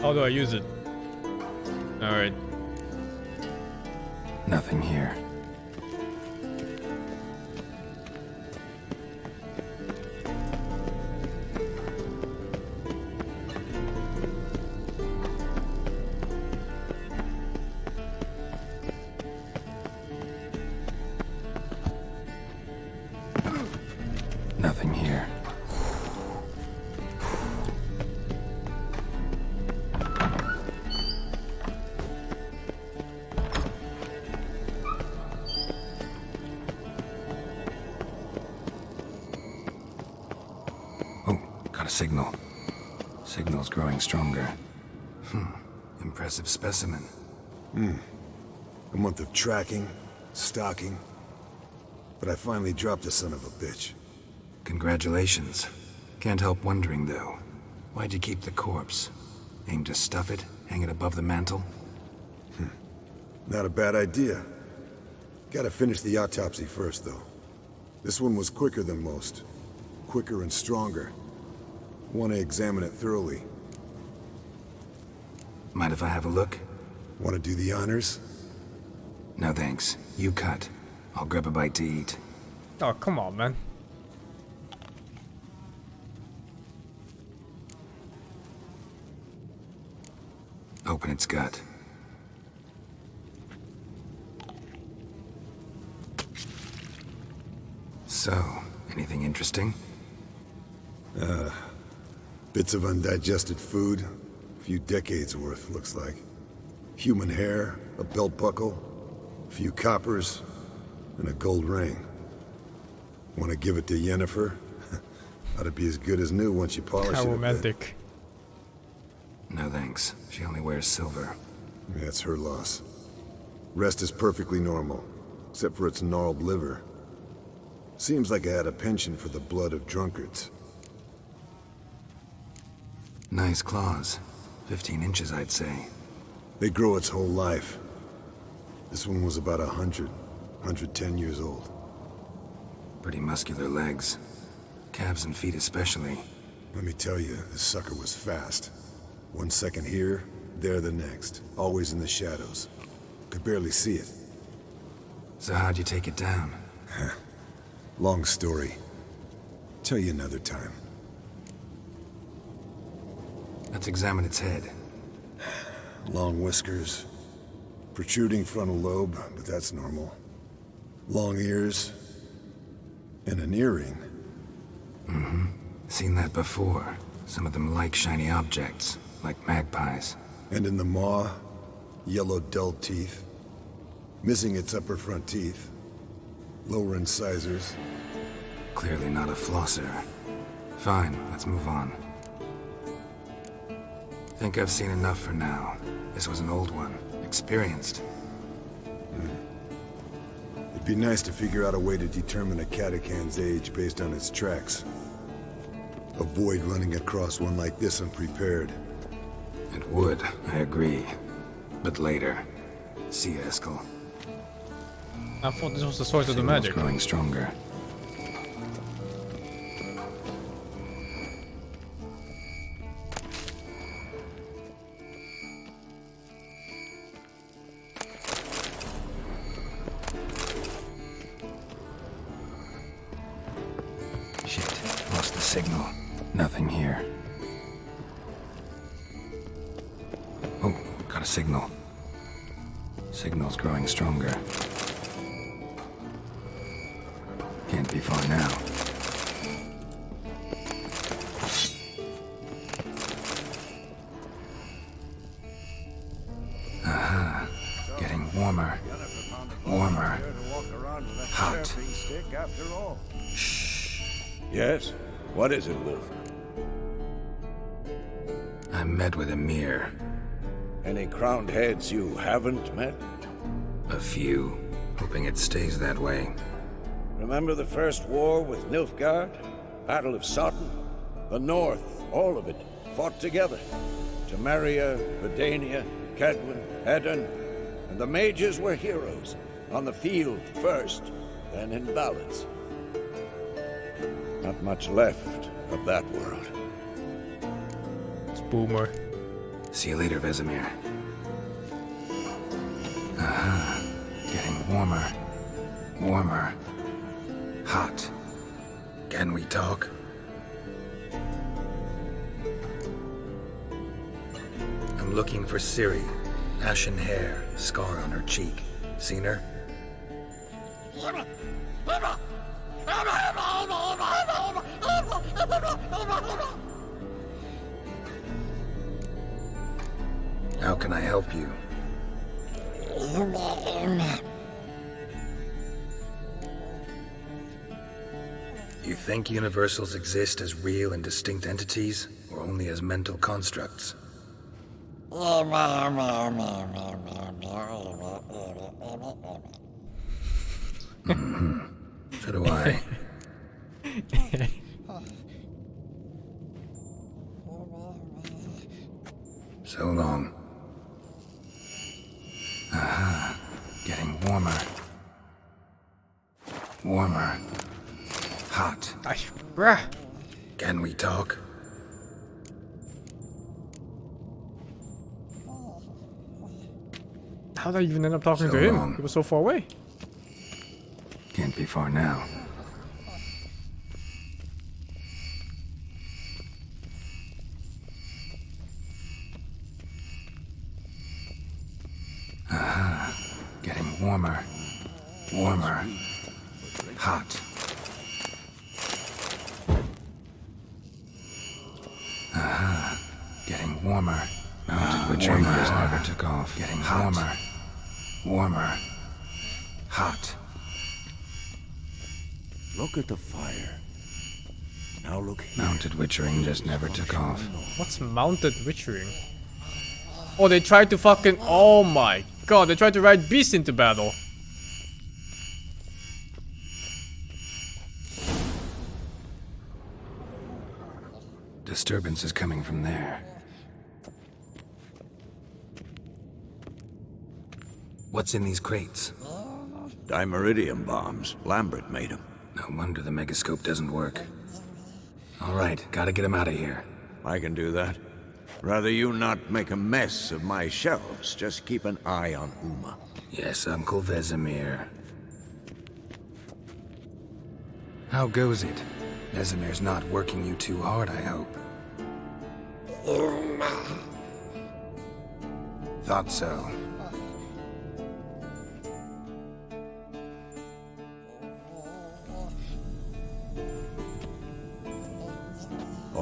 How do I use it? Alright. Nothing here. Nothing here. Oh, got a signal. Signal's growing stronger. Impressive specimen. A month of tracking, stalking. But I finally dropped the son of a bitch. Congratulations. Can't help wondering, though. Why'd you keep the corpse? Aim to stuff it? Hang it above the mantle? Not a bad idea. Gotta finish the autopsy first, though. This one was quicker than most. Quicker and stronger. Want to examine it thoroughly. Mind if I have a look? Want to do the honors? No thanks. You cut. I'll grab a bite to eat. Oh, come on, man. Open its gut. So, anything interesting? Bits of undigested food. A few decades worth, looks like. Human hair, a belt buckle, a few coppers, and a gold ring. Want to give it to Yennefer? Ought to be as good as new once you polish it. How a bit. romantic. No thanks. She only wears silver. That's her loss. Rest is perfectly normal, except for its gnarled liver. Seems like I had a penchant for the blood of drunkards. Nice claws. 15 inches, I'd say. They grow its whole life. This one was about 110 years old. Pretty muscular legs. Calves and feet especially. Let me tell you, this sucker was fast. 1 second here, there the next. Always in the shadows. Could barely see it. So how'd you take it down? Long story. Tell you another time. Let's examine its head. Long whiskers. protruding frontal lobe, but that's normal. Long ears, and an earring. Mm-hmm. Seen that before. Some of them like shiny objects, like magpies. And in the maw, yellow dull teeth. Missing its upper front teeth. Lower incisors. Clearly not a flosser. Fine, let's move on. Think I've seen enough for now. This was an old one. Experienced. It'd be nice to figure out a way to determine a catacan's age based on its tracks. Avoid running across one like this unprepared. It would, I agree. But later. See you, Eskel. I thought this was the source of the magic. Growing stronger. Shit, lost the signal. Nothing here. Oh, got a signal. Signal's growing stronger. Can't be far now. Aha. Getting warmer. Warmer. Hot. Yes? What is it, Wolf? I met with a mirror. Any crowned heads you haven't met? A few. Hoping it stays that way. Remember the first war with Nilfgaard? Battle of Sodden? The North, all of it, fought together. Temeria, Redania, Kedwin, Edirn, and the mages were heroes. On the field first, then in ballads. Not much left of that world. It's Boomer. See you later, Vesemir. Aha. Getting warmer. Warmer. Hot. Can we talk? I'm looking for Ciri. Ashen hair, scar on her cheek. Seen her? How can I help you? You think universals exist as real and distinct entities, or only as mental constructs? Mm-hmm. So do I. So long. Aha. Getting warmer. Warmer. Hot. Can we talk? How did I even end up talking to him? He was so far away. Can't be far now. Aha. Getting warmer. Warmer. Hot. Aha. Getting warmer. Mounted witch rangers never took off. Getting warmer. Warmer. Hot. Look at the fire. Now look here. Mounted witchering just never took off. What's mounted witchering? Oh, they tried to fucking... Oh my god, they tried to ride beasts into battle. Disturbance is coming from there. What's in these crates? Dimeridium bombs. Lambert made them. No wonder the megascope doesn't work. Alright, gotta get him out of here. I can do that. Rather you not make a mess of my shelves. Just keep an eye on Uma. Yes, Uncle Vesemir. How goes it? Vesemir's not working you too hard, I hope. Thought so.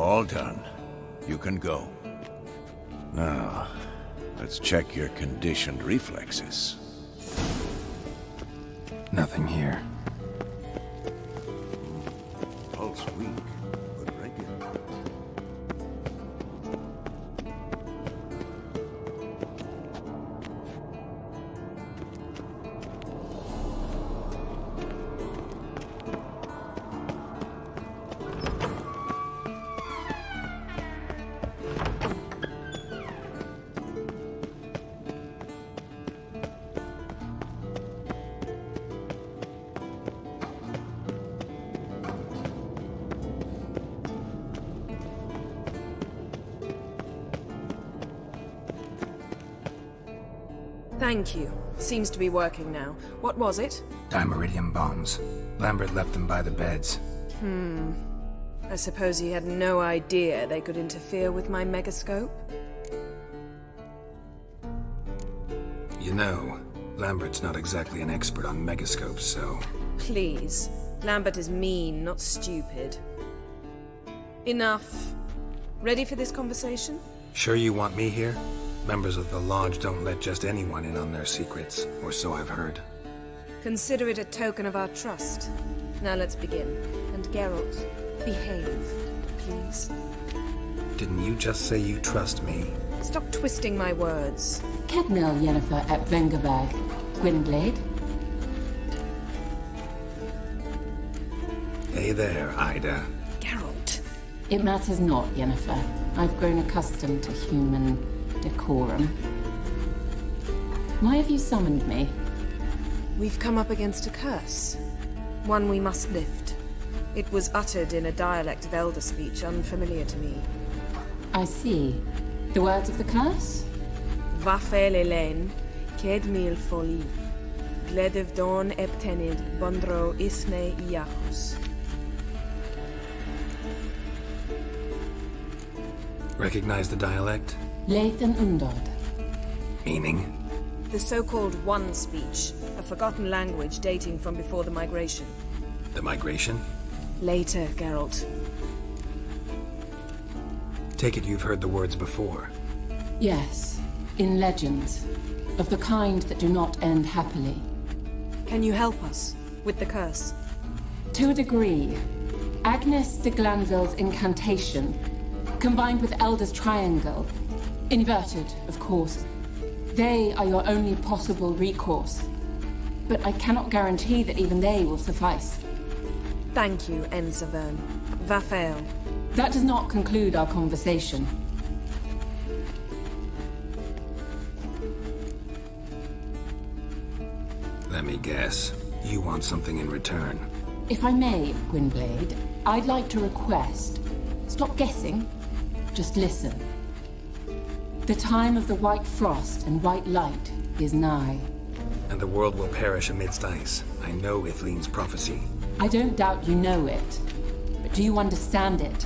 All done. You can go. Now, let's check your conditioned reflexes. Nothing here. Pulse weak, but regular. Thank you. Seems to be working now. What was it? Dimeridium bombs. Lambert left them by the beds. I suppose he had no idea they could interfere with my megascope? You know, Lambert's not exactly an expert on megascopes, so... Please. Lambert is mean, not stupid. Enough. Ready for this conversation? Sure you want me here? Members of the Lodge don't let just anyone in on their secrets, or so I've heard. Consider it a token of our trust. Now let's begin. And Geralt, behave, please. Didn't you just say you trust me? Stop twisting my words. Kednel Yennefer at Vengerberg. Gwynblade. Hey there, Ida. Geralt. It matters not, Yennefer. I've grown accustomed to human decorum. Why have you summoned me? We've come up against a curse. One we must lift. It was uttered in a dialect of Elder speech unfamiliar to me. I see. The words of the curse? Vafel Elaine, Ked mil foli, Gledev don eptenid, Bondro isne iachus. Recognize the dialect? Lathan Undod. Meaning? The so-called One speech, a forgotten language dating from before the migration. The migration? Later, Geralt. Take it you've heard the words before. Yes, in legends, of the kind that do not end happily. Can you help us with the curse? To a degree. Agnes de Glanville's incantation, combined with Elder's triangle, inverted, of course. They are your only possible recourse. But I cannot guarantee that even they will suffice. Thank you, Ensavern. Vafael. That does not conclude our conversation. Let me guess. You want something in return. If I may, Gwynblade, I'd like to request. Stop guessing. Just listen. The time of the white frost and white light is nigh. And the world will perish amidst ice. I know Ithleen's prophecy. I don't doubt you know it. But do you understand it?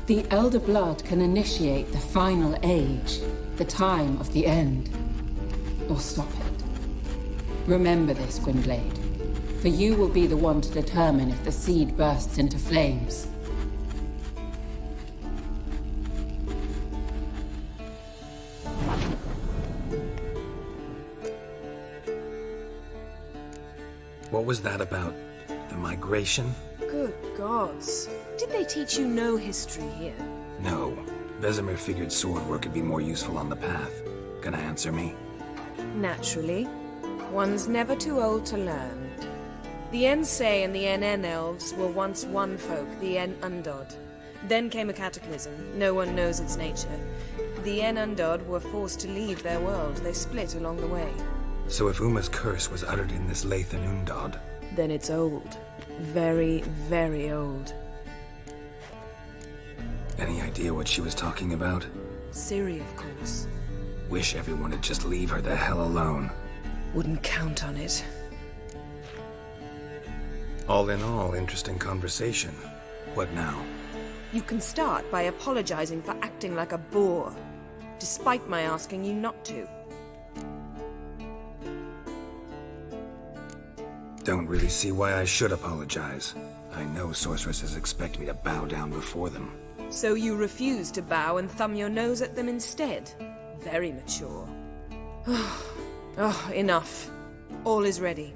The Elder Blood can initiate the final age, the time of the end. Or stop it. Remember this, Gwynblade. For you will be the one to determine if the seed bursts into flames. What was that about? The migration? Good gods. Did they teach you no history here? No. Vesemir figured sword work would be more useful on the path. Gonna answer me? Naturally. One's never too old to learn. The Ensei and the NN elves were once one folk, the En Undod. Then came a cataclysm. No one knows its nature. The En Undod were forced to leave their world. They split along the way. So if Uma's curse was uttered in this Lathan Undod... Then it's old. Very, very old. Any idea what she was talking about? Ciri, of course. Wish everyone would just leave her the hell alone. Wouldn't count on it. All in all, interesting conversation. What now? You can start by apologizing for acting like a boor, despite my asking you not to. Don't really see why I should apologize. I know sorceresses expect me to bow down before them. So you refuse to bow and thumb your nose at them instead? Very mature. Oh, enough. All is ready.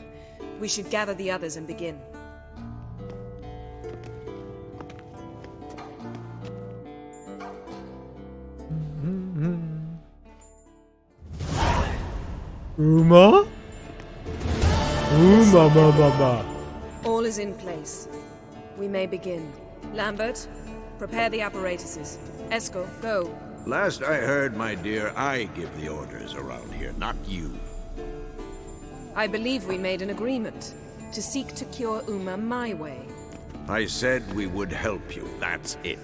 We should gather the others and begin. Uma? Uma. All is in place. We may begin. Lambert, prepare the apparatuses. Esco, go. Last I heard, my dear, I give the orders around here, not you. I believe we made an agreement to seek to cure Uma my way. I said we would help you, that's it.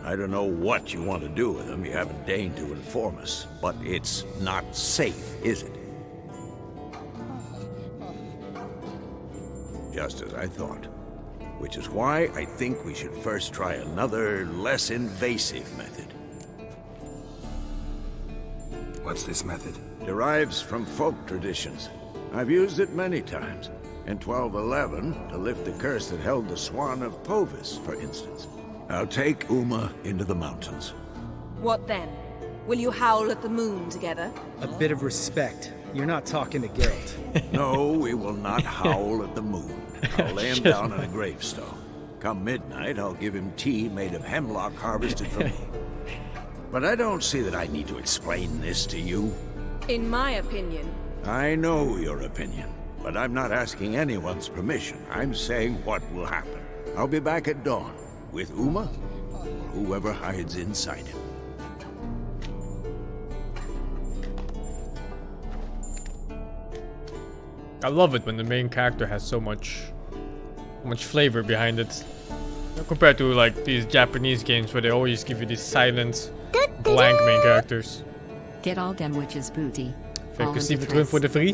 I don't know what you want to do with them, you haven't deigned to inform us, but it's not safe, is it? Just as I thought. Which is why I think we should first try another, less invasive method. What's this method? Derives from folk traditions. I've used it many times. In 1211, to lift the curse that held the Swan of Povis, for instance. I'll take Uma into the mountains. What then? Will you howl at the moon together? A bit of respect. You're not talking to Geralt. No, we will not howl at the moon. I'll lay him down on a gravestone. Come midnight, I'll give him tea made of hemlock harvested from me. But I don't see that I need to explain this to you. In my opinion... I know your opinion, but I'm not asking anyone's permission. I'm saying what will happen. I'll be back at dawn, with Uma, or whoever hides inside him. I love it when the main character has so much flavor behind it. Compared to like these Japanese games where they always give you these silent, blank main characters. Get all them witches booty. Inclusief terug voor de free.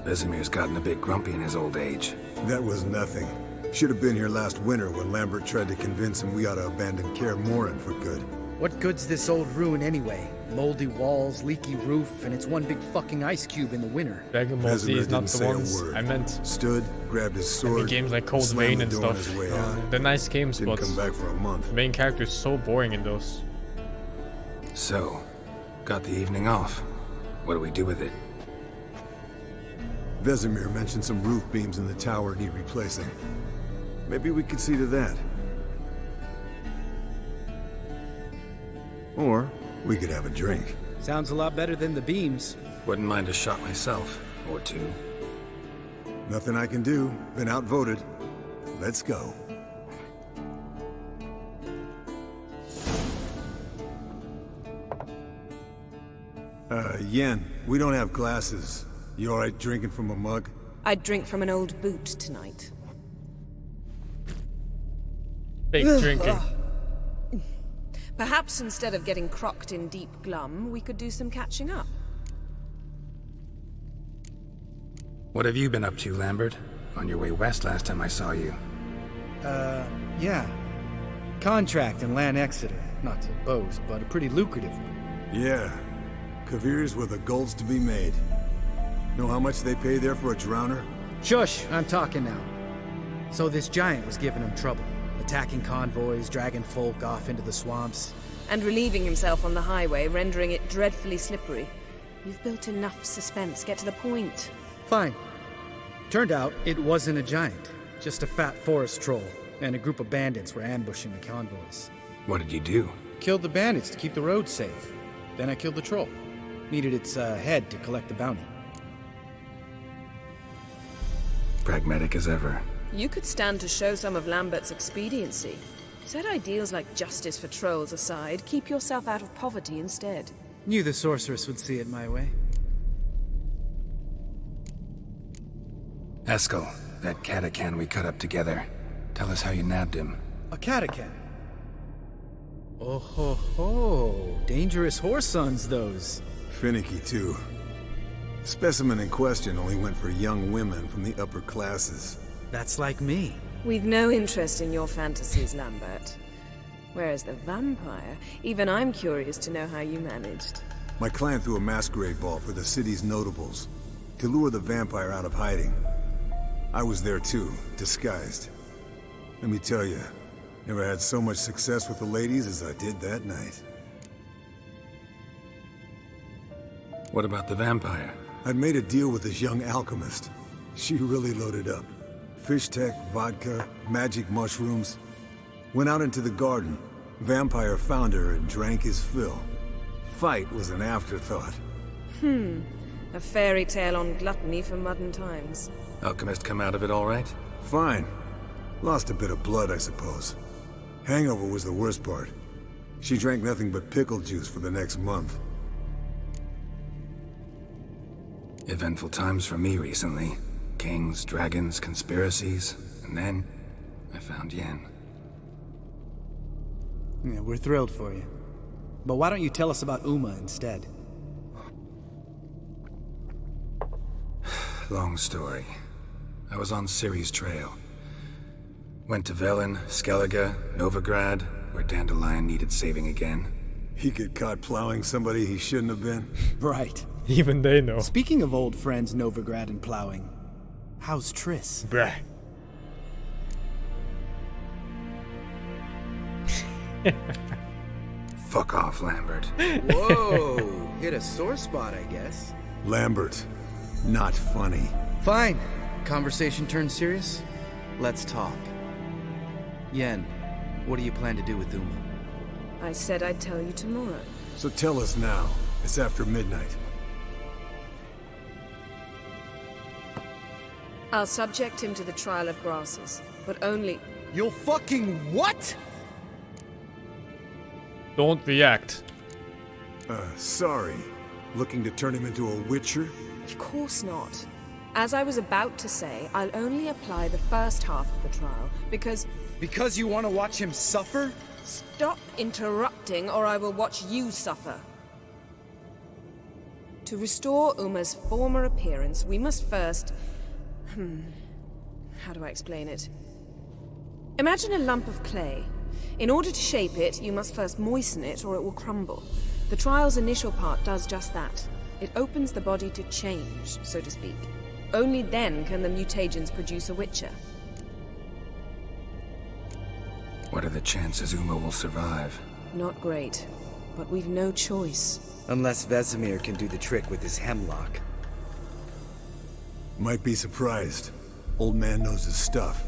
Vesemir's gotten a bit grumpy in his old age. That was nothing. Should have been here last winter when Lambert tried to convince him we ought to abandon Kaer Morhen for good. What good's this old ruin anyway? Moldy walls, leaky roof, and it's one big fucking ice cube in the winter. Dragon Ball Z is not the ones I meant. Stood, grabbed his sword. Games like Cold Rain and stuff. They're nice games, Didn't but come back for a month. the main character is so boring in those. So, got the evening off. What do we do with it? Vesemir mentioned some roof beams in the tower need replacing. Maybe we could see to that. Or we could have a drink. Sounds a lot better than the beams. Wouldn't mind a shot myself, or two. Nothing I can do. Been outvoted. Let's go. Yen, we don't have glasses. You alright drinking from a mug? I'd drink from an old boot tonight. Big drinking. Perhaps instead of getting crocked in deep glum, we could do some catching up. What have you been up to, Lambert? On your way west last time I saw you. Yeah. Contract in Lan Exeter. Not to boast, but a pretty lucrative one. Yeah. Kavir's where the gold's to be made. Know how much they pay there for a drowner? Shush, I'm talking now. So this giant was giving him trouble. Attacking convoys, dragging folk off into the swamps. And relieving himself on the highway, rendering it dreadfully slippery. You've built enough suspense. Get to the point. Fine. Turned out it wasn't a giant. Just a fat forest troll. And a group of bandits were ambushing the convoys. What did you do? Killed the bandits to keep the roads safe. Then I killed the troll. Needed its head to collect the bounty. Pragmatic as ever. You could stand to show some of Lambert's expediency. Set ideals like justice for trolls aside, keep yourself out of poverty instead. Knew the sorceress would see it my way. Eskel, that catacan we cut up together. Tell us how you nabbed him. A catacan? Oh ho ho! Dangerous horse sons, those. Finicky, too. Specimen in question only went for young women from the upper classes. That's like me. We've no interest in your fantasies, Lambert. Whereas the vampire, even I'm curious to know how you managed. My clan threw a masquerade ball for the city's notables, to lure the vampire out of hiding. I was there too, disguised. Let me tell you, never had so much success with the ladies as I did that night. What about the vampire? I'd made a deal with this young alchemist. She really loaded up. Fish tech, vodka, magic mushrooms. Went out into the garden. Vampire found her and drank his fill. Fight was an afterthought. A fairy tale on gluttony for modern times. Alchemist come out of it all right? Fine. Lost a bit of blood, I suppose. Hangover was the worst part. She drank nothing but pickle juice for the next month. Eventful times for me recently. Kings, dragons, conspiracies, and then I found Yen. Yeah, we're thrilled for you. But why don't you tell us about Uma instead? Long story. I was on Ciri's trail. Went to Velen, Skellige, Novigrad, where Dandelion needed saving again. He get caught plowing somebody he shouldn't have been. Right. Even they know. Speaking of old friends Novigrad and plowing, how's Triss? Bruh. Fuck off, Lambert. Whoa, hit a sore spot, I guess. Lambert, not funny. Fine. Conversation turned serious? Let's talk. Yen, what do you plan to do with Uma? I said I'd tell you tomorrow. So tell us now. It's after midnight. I'll subject him to the trial of grasses, but only... You'll fucking what? Don't react. Sorry. Looking to turn him into a witcher? Of course not. As I was about to say, I'll only apply the first half of the trial, because... Because you want to watch him suffer? Stop interrupting, or I will watch you suffer. To restore Uma's former appearance, we must first... How do I explain it? Imagine a lump of clay. In order to shape it, you must first moisten it, or it will crumble. The trial's initial part does just that. It opens the body to change, so to speak. Only then can the mutagens produce a witcher. What are the chances Uma will survive? Not great, but we've no choice. Unless Vesemir can do the trick with his hemlock. Might be surprised. Old man knows his stuff.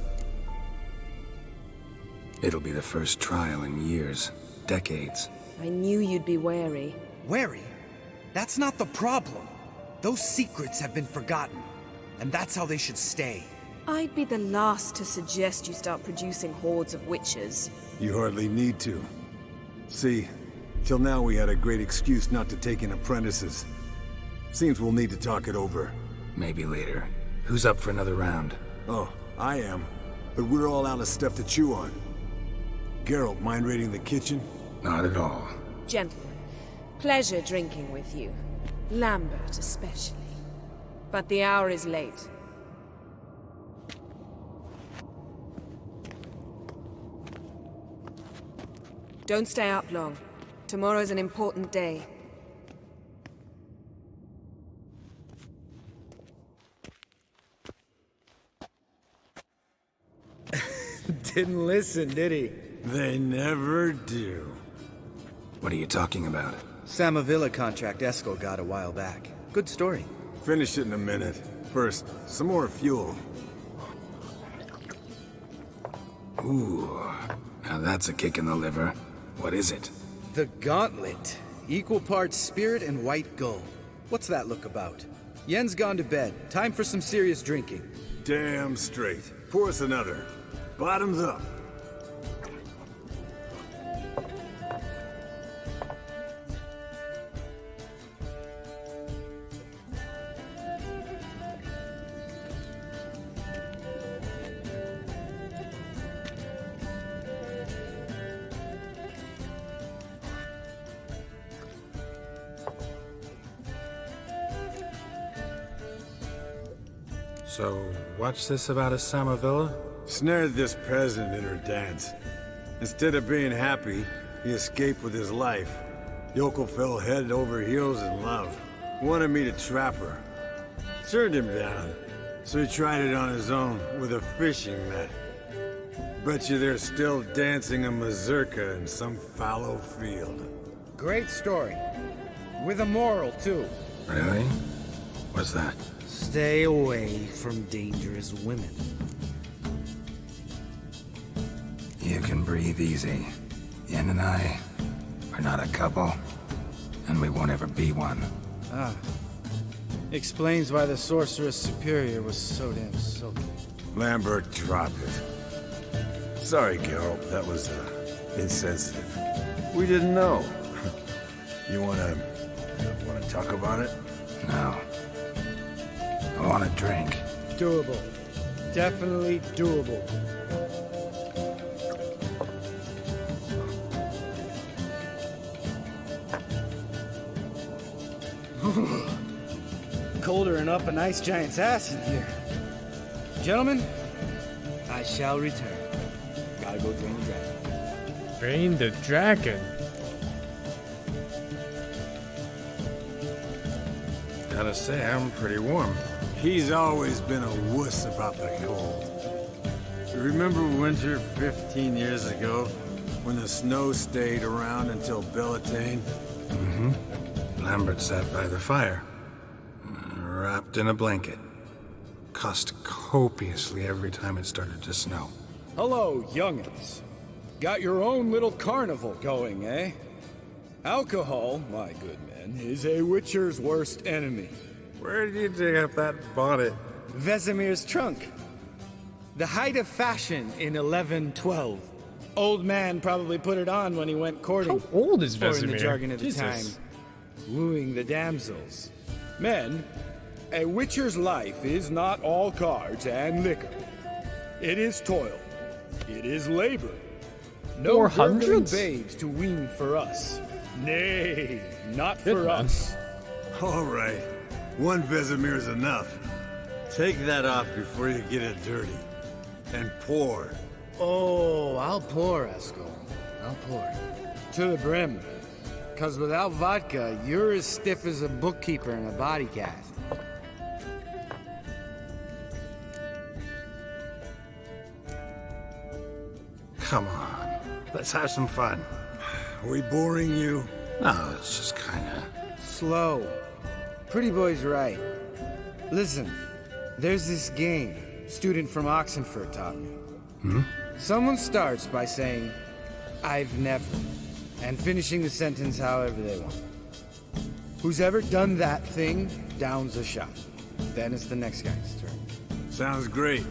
It'll be the first trial in years. Decades. I knew you'd be wary. Wary? That's not the problem. Those secrets have been forgotten. And that's how they should stay. I'd be the last to suggest you start producing hordes of witches. You hardly need to. See, till now we had a great excuse not to take in apprentices. Seems we'll need to talk it over. Maybe later. Who's up for another round? Oh, I am. But we're all out of stuff to chew on. Geralt, mind raiding the kitchen? Not at all. Gentlemen, pleasure drinking with you. Lambert especially. But the hour is late. Don't stay up long. Tomorrow's an important day. Didn't listen, did he? They never do. What are you talking about? Samavilla contract Eskel got a while back. Good story. Finish it in a minute. First, some more fuel. Ooh, now that's a kick in the liver. What is it? The Gauntlet. Equal parts spirit and white gull. What's that look about? Yen's gone to bed. Time for some serious drinking. Damn straight. Pour us another. Bottoms up. So, what's this about a Samavilla? Snared this peasant in her dance. Instead of being happy, he escaped with his life. Yoko fell head over heels in love. Wanted me to trap her. Turned him down. so he tried it on his own with a fishing net. Bet you they're still dancing a mazurka in some fallow field. Great story. With a moral, too. Really? What's that? Stay away from dangerous women. You can breathe easy. Yen and I, we're not a couple, and we won't ever be one. Ah. Explains why the Sorceress Superior was so damn silky. Lambert, drop it. Sorry, Geralt, that was, insensitive. We didn't know. You wanna talk about it? No. I want a drink. Doable. Definitely doable. Colder and up a nice giant's ass in here. Gentlemen, I shall return. Gotta go drain the dragon. Drain the dragon? Gotta say, I'm pretty warm. He's always been a wuss about the cold. Remember winter 15 years ago, when the snow stayed around until Bellatane? Mm-hmm. Lambert sat by the fire, wrapped in a blanket. Cussed copiously every time it started to snow. Hello, young'uns. Got your own little carnival going, eh? Alcohol, my good men, is a witcher's worst enemy. Where did you dig up that bonnet? Vesemir's trunk. The height of fashion in 1112. Old man probably put it on when he went courting. How old is or in Vesemir? the jargon of the Jesus. time, wooing the damsels. Men, a witcher's life is not all cards and liquor. It is toil. It is labor. No gurgling 400s? babes to wean for us. Nay, not Good for man. us. All right, one Vesemir's enough. Take that off before you get it dirty. And pour. Oh, I'll pour, Eskel. I'll pour. To the brim. Cause without vodka, you're as stiff as a bookkeeper in a body cast. Come on, let's have some fun. We boring you? No, it's just kinda... Slow. Pretty boy's right. Listen, there's this game student from Oxenford taught me. Hmm? Someone starts by saying, I've never, and finishing the sentence however they want. Who's ever done that thing downs a shot. Then it's the next guy's turn. Sounds great.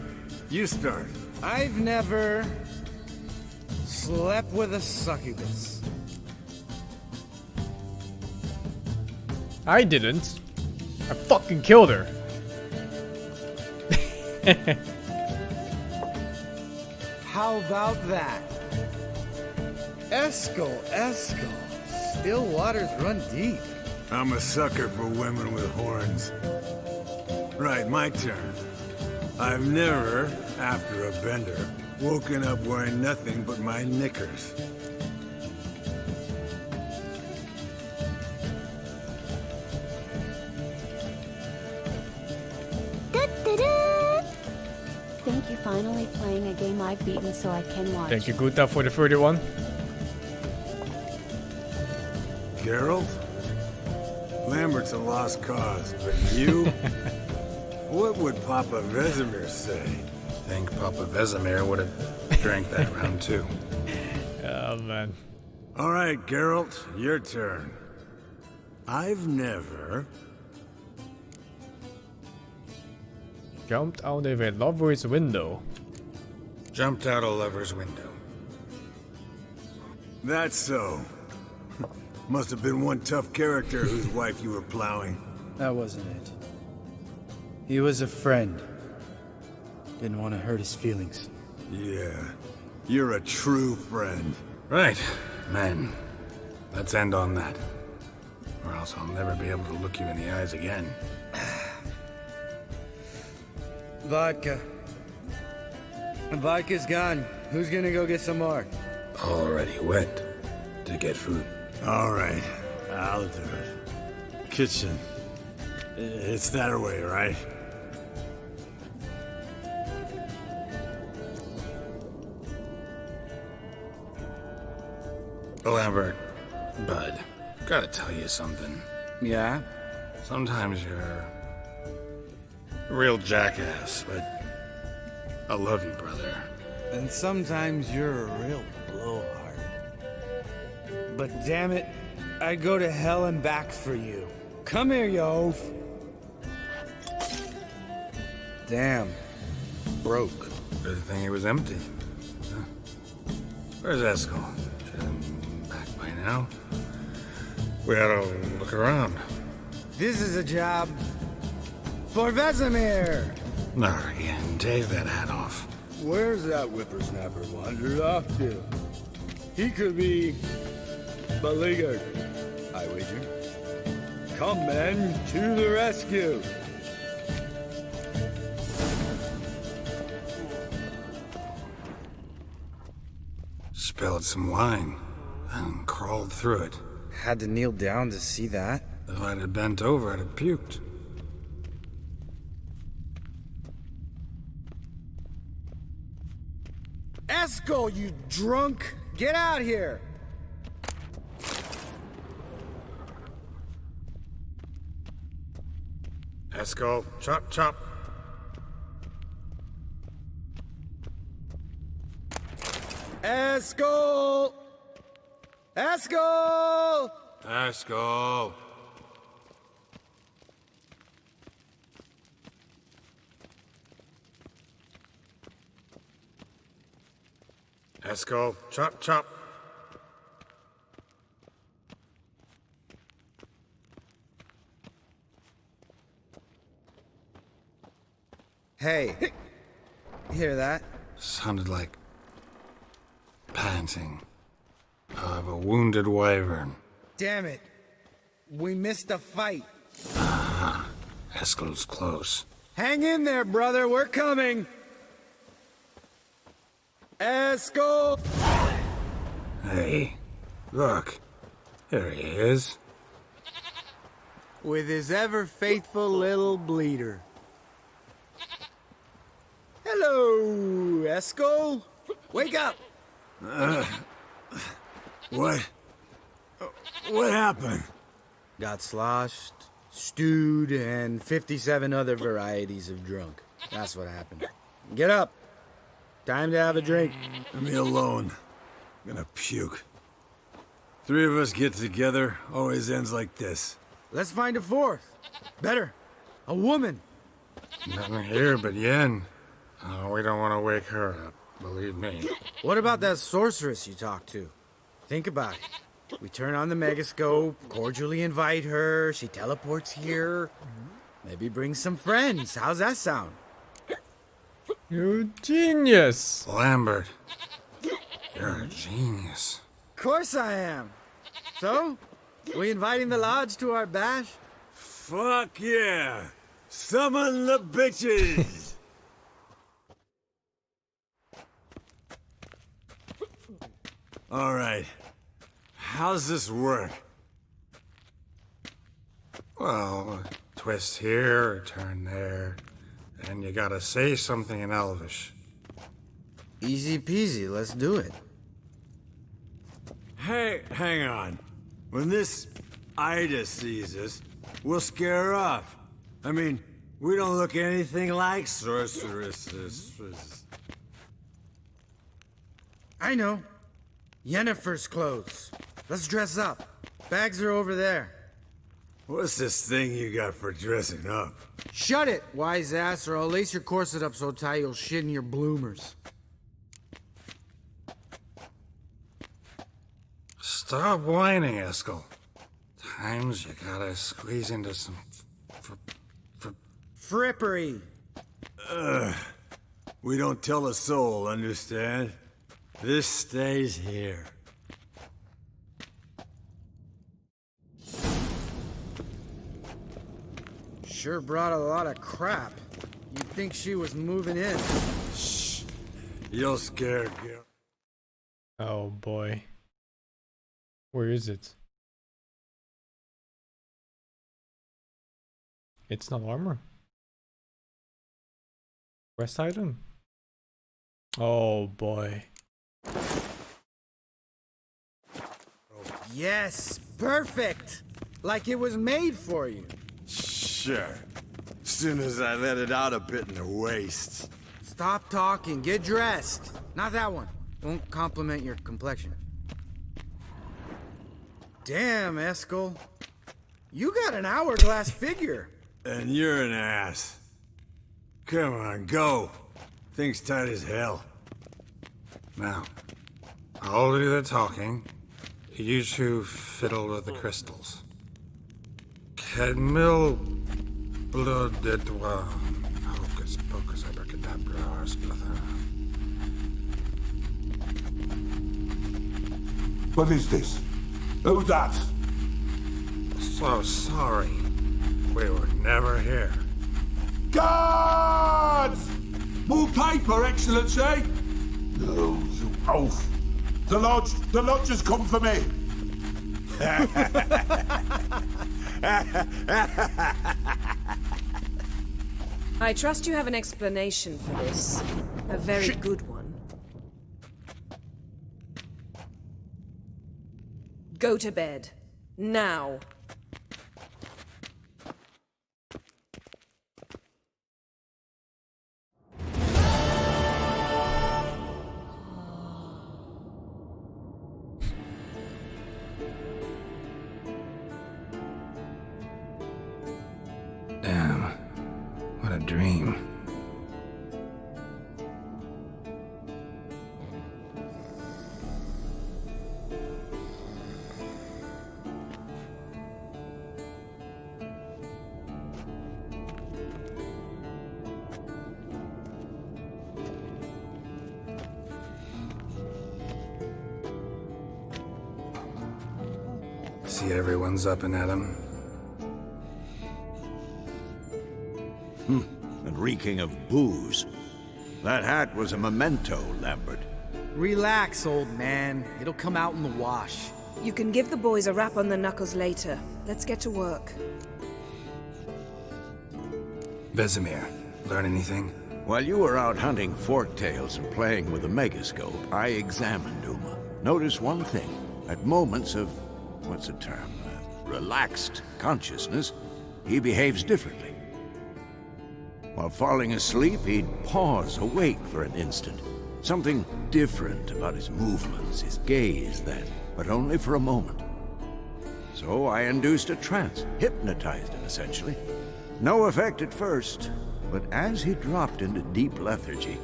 You start. I've never slept with a succubus. I didn't. I fucking killed her. How about that? Eskel. Still waters run deep. I'm a sucker for women with horns. Right, my turn. I've never, after a bender, woken up wearing nothing but my knickers. Thank you finally playing a game I've beaten so I can watch. Thank you, Guta, for the 31. Geralt? Lambert's a lost cause, but you? What would Papa Vesemir say? Think Papa Vesemir would have drank that round too. Oh, man. All right, Geralt, your turn. I've never... Jumped out of a lover's window. Jumped out a lover's window. That's so. Must have been one tough character whose wife you were plowing. That wasn't it. He was a friend. Didn't want to hurt his feelings. Yeah, you're a true friend. Right, men. Let's end on that. Or else I'll never be able to look you in the eyes again. Vodka. Vodka's gone. Who's gonna go get some more? Already went to get food. All right, I'll do it. Kitchen. It's that way, right? Lambert, bud, gotta tell you something. Yeah? Sometimes you're a real jackass, but I love you, brother. And sometimes you're a real blowhard. But damn it, I'd go to hell and back for you. Come here, you oaf. Damn. Broke. Good thing it was empty. Huh. Where's Eskel? Should have been back by now. We ought to look around. This is a job for Vesemir. Not again. Take that hat off. Where's that whippersnapper wandered off to? He could be beleaguered, I wager. Come, men, to the rescue! Spilled some wine and crawled through it. Had to kneel down to see that. If I'd have bent over, I'd have puked. Eskel, you drunk! Get out here! Eskel, chop, chop. Eskel! Eskel! Eskel. Eskel, chop, chop. Hey, hear that? Sounded like panting of a wounded wyvern. Damn it. We missed a fight. Ah, Eskel's close. Hang in there, brother. We're coming. Eskel! Hey, look. There he is. With his ever faithful little bleeder. Hello, Eskel. Wake up. What? What happened? Got sloshed, stewed, and 57 other varieties of drunk. That's what happened. Get up. Time to have a drink. Leave me alone. I'm gonna puke. Three of us get together, always ends like this. Let's find a fourth. Better. A woman. Nothing here but Yen. Oh, we don't want to wake her up, believe me. What about that sorceress you talked to? Think about it. We turn on the megascope, cordially invite her, she teleports here. Maybe bring some friends. How's that sound? You're a genius. Lambert, you're a genius. Of course I am. So, we inviting the lodge to our bash? Fuck yeah! Summon the bitches! All right. How's this work? Well, twist here, or turn there, and you gotta say something in Elvish. Easy peasy, let's do it. Hey, hang on. When this Ida sees us, we'll scare her off. I mean, we don't look anything like sorceresses. I know. Yennefer's clothes. Let's dress up. Bags are over there. What's this thing you got for dressing up? Shut it, wise ass, or I'll lace your corset up so tight you'll shit in your bloomers. Stop whining, Eskel. Times you gotta squeeze into some frippery. We don't tell a soul, understand? This stays here. Sure brought a lot of crap. You'd think she was moving in. Shh. You'll scare girl. Oh boy. Where is it? It's not armor. Quest item? Oh boy. Yes, perfect! Like it was made for you. Sure. Soon as I let it out a bit in the waist. Stop talking, get dressed. Not that one. It won't compliment your complexion. Damn, Eskel. You got an hourglass figure. And you're an ass. Come on, go. Thing's tight as hell. Now, I'll do the talking. You two fiddle with the crystals. Kedmil blood de doigt. Hocus pocus abracadabra splather. What is this? Who's that? So sorry. We were never here. Guards! More paper, Excellency! No, you oaf. The lodge has come for me. I trust you have an explanation for this. A very good one. Go to bed. Now. Damn. What a dream. See everyone's up and at 'em. And reeking of booze. That hat was a memento, Lambert. Relax, old man. It'll come out in the wash. You can give the boys a rap on the knuckles later. Let's get to work. Vesemir, learn anything? While you were out hunting forktails and playing with the megascope, I examined Uma. Notice one thing. At moments of, what's the term? Relaxed consciousness, he behaves differently. While falling asleep, he'd pause awake for an instant. Something different about his movements, his gaze then, but only for a moment. So I induced a trance, hypnotized him essentially. No effect at first, but as he dropped into deep lethargy,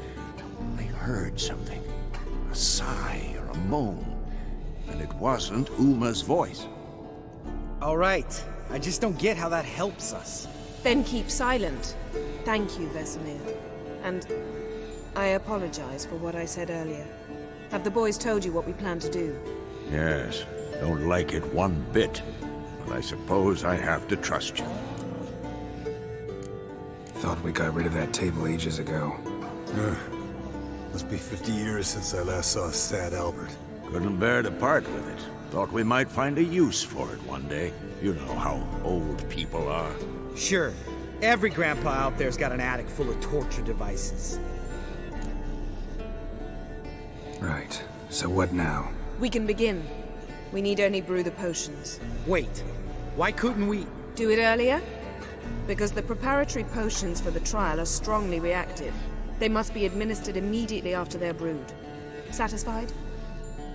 I heard something. A sigh or a moan. And it wasn't Uma's voice. All right. I just don't get how that helps us. Then keep silent. Thank you, Vesemir. And I apologize for what I said earlier. Have the boys told you what we plan to do? Yes, don't like it one bit. But I suppose I have to trust you. Thought we got rid of that table ages ago. Must be 50 years since I last saw sad Albert. Couldn't bear to part with it. Thought we might find a use for it one day. You know how old people are. Sure. Every grandpa out there's got an attic full of torture devices. Right. So what now? We can begin. We need only brew the potions. Wait. Why couldn't we... Do it earlier? Because the preparatory potions for the trial are strongly reactive. They must be administered immediately after they're brewed. Satisfied?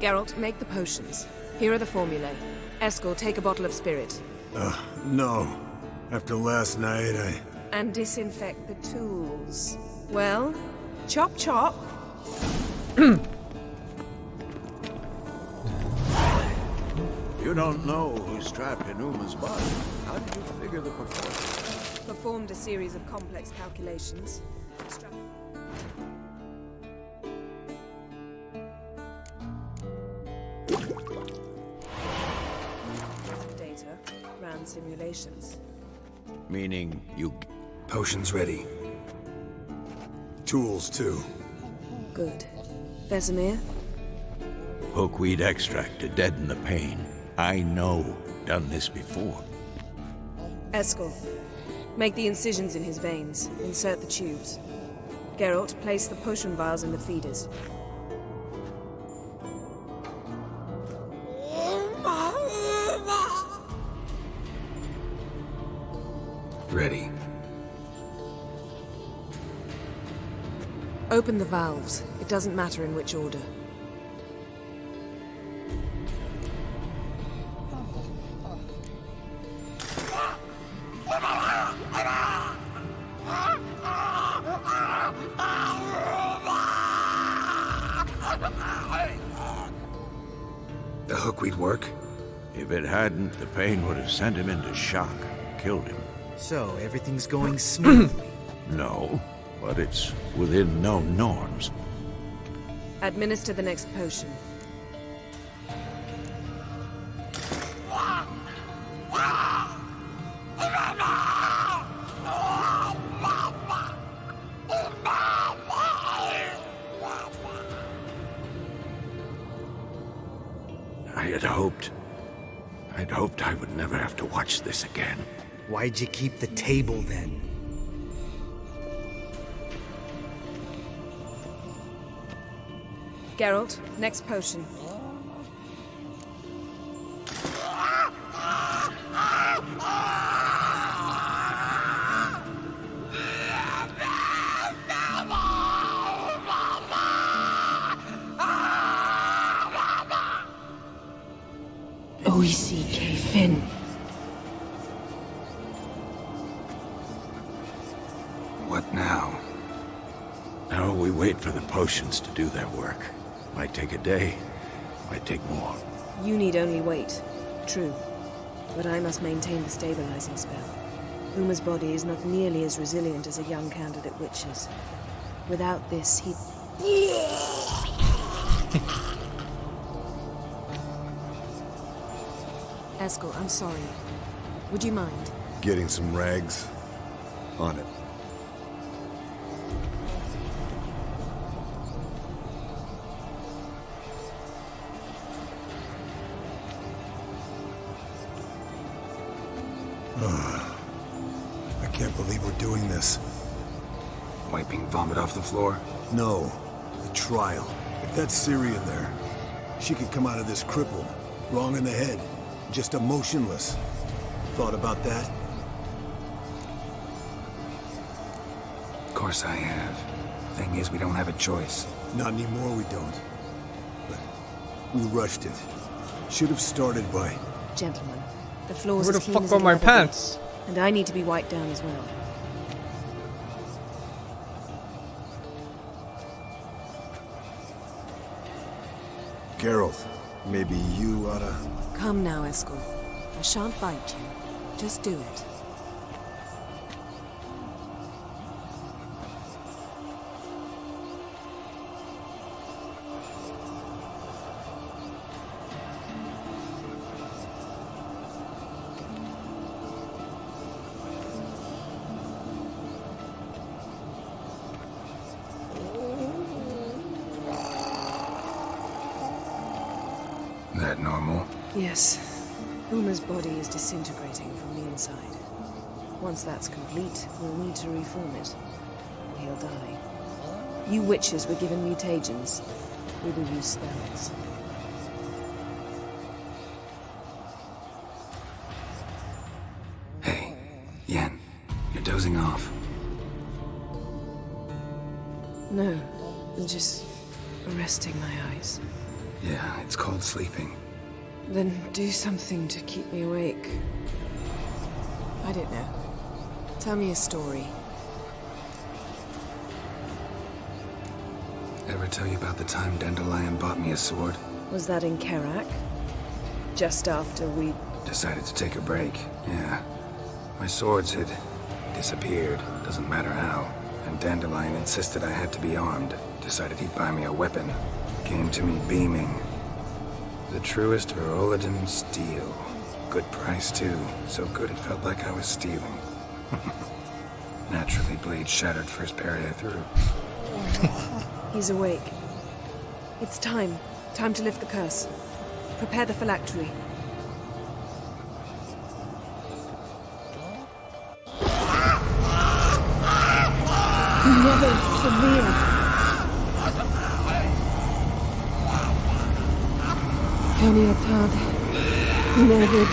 Geralt, make the potions. Here are the formulae. Eskel, take a bottle of spirit. No. After last night, And disinfect the tools. Well, chop chop. You don't know who's trapped in Uma's body. How did you figure the proportions? Performed a series of complex calculations. Data, ran simulations. Meaning you... Potions ready. tools too. Good. Vesemir? Hookweed extract to deaden the pain. I know. Done this before. Eskel, make the incisions in his veins. Insert the tubes. Geralt, place the potion vials in the feeders. Ready. Open the valves. It doesn't matter in which order. The hookweed work? If it hadn't, the pain would have sent him into shock, killed him. So, everything's going smoothly? No, but it's within known norms. Administer the next potion. I'd hoped I would never have to watch this again. Why'd you keep the table then? Geralt, next potion. WehSing. What now? Now we wait for the potions to do their work. Might take a day, might take more. You need only wait. True. But I must maintain the stabilizing spell. Uma's body is not nearly as resilient as a young candidate witch's. Without this, he'd... Eskel, I'm sorry. Would you mind? Getting some rags? On it. I can't believe we're doing this. Wiping vomit off the floor? No. The trial. If that's Syrian there, she could come out of this crippled, wrong in the head, just emotionless. Thought about that? Of course I have. Thing is, we don't have a choice. Not anymore, we don't. But we rushed it. Should have started by... Gentlemen, the floor's Where the as clean fuck as are it'll my ever be. pants? And I need to be wiped down as well. Geralt, maybe you oughta... Come now, Eskel. I shan't bite you. Just do it. That normal? Yes. Uma's body is disintegrating from the inside. Once that's complete, we'll need to reform it. Or he'll die. You witches were given mutagens. We will use spells. Hey, Yen, you're dozing off. No, I'm just resting my eyes. Yeah, it's called sleeping. Then do something to keep me awake. I don't know. Tell me a story. Ever tell you about the time Dandelion bought me a sword? Was that in Kerak? Just after we... Decided to take a break, yeah. My swords had disappeared, doesn't matter how. And Dandelion insisted I had to be armed. Decided he'd buy me a weapon. Came to me beaming. The truest Verolidan steel. Good price, too. So good it felt like I was stealing. Naturally, blade shattered first parry I threw. He's awake. It's time. Time to lift the curse. Prepare the phylactery. Never severe. Kaniatad. Never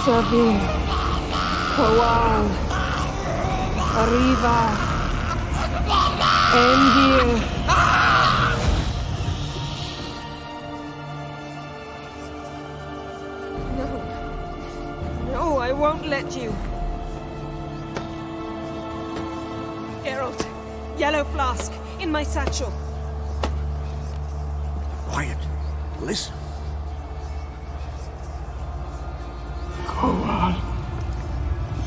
severe. Koal. Arriva. Endir. No, I won't let you. Geralt, yellow flask, in my satchel. Quiet. Listen. Koal.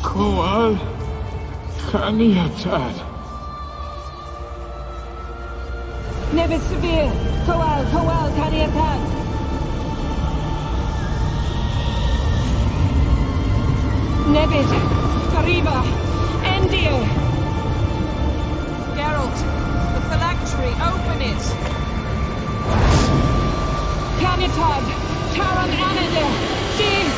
Koal. Kaniatad. Nevid Severe. Koal, Kaniatad. Nevid. Arriva. Endir. Geralt, the phylactery, open it. Kaniatad. Taran Anadir. Jeez.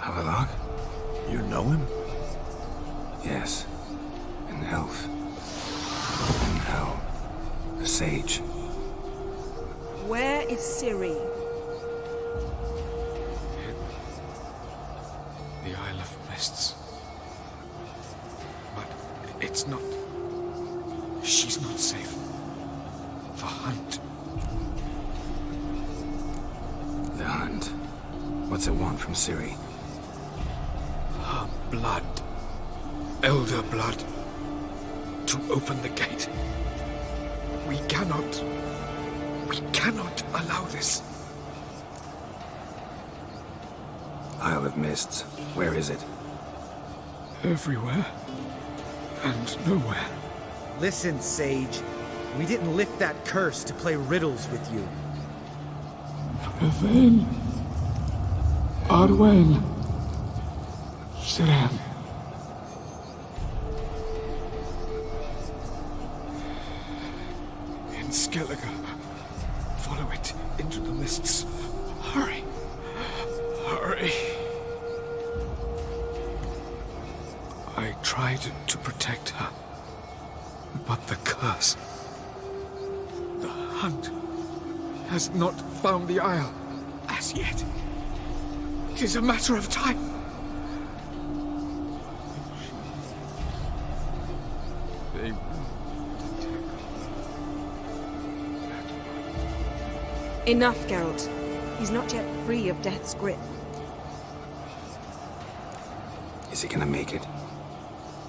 Havelock? You know him? Yes. An elf. In hell. A sage. Where is Ciri? The Isle of Mists. But it's not... She's not safe. The hunt. The hunt. What's it want from Ciri? Her blood. Elder blood. To open the gate. We cannot allow this. Isle of Mists. Where is it? Everywhere. And nowhere. Listen, Sage. We didn't lift that curse to play riddles with you. Yvain. Arwen. Siren. In Skellige. Follow it into the mists. Hurry. Hurry. I tried to protect her. But the curse... The hunt has not found the Isle as yet. It is a matter of time. They Enough, Geralt. He's not yet free of death's grip. Is he gonna make it?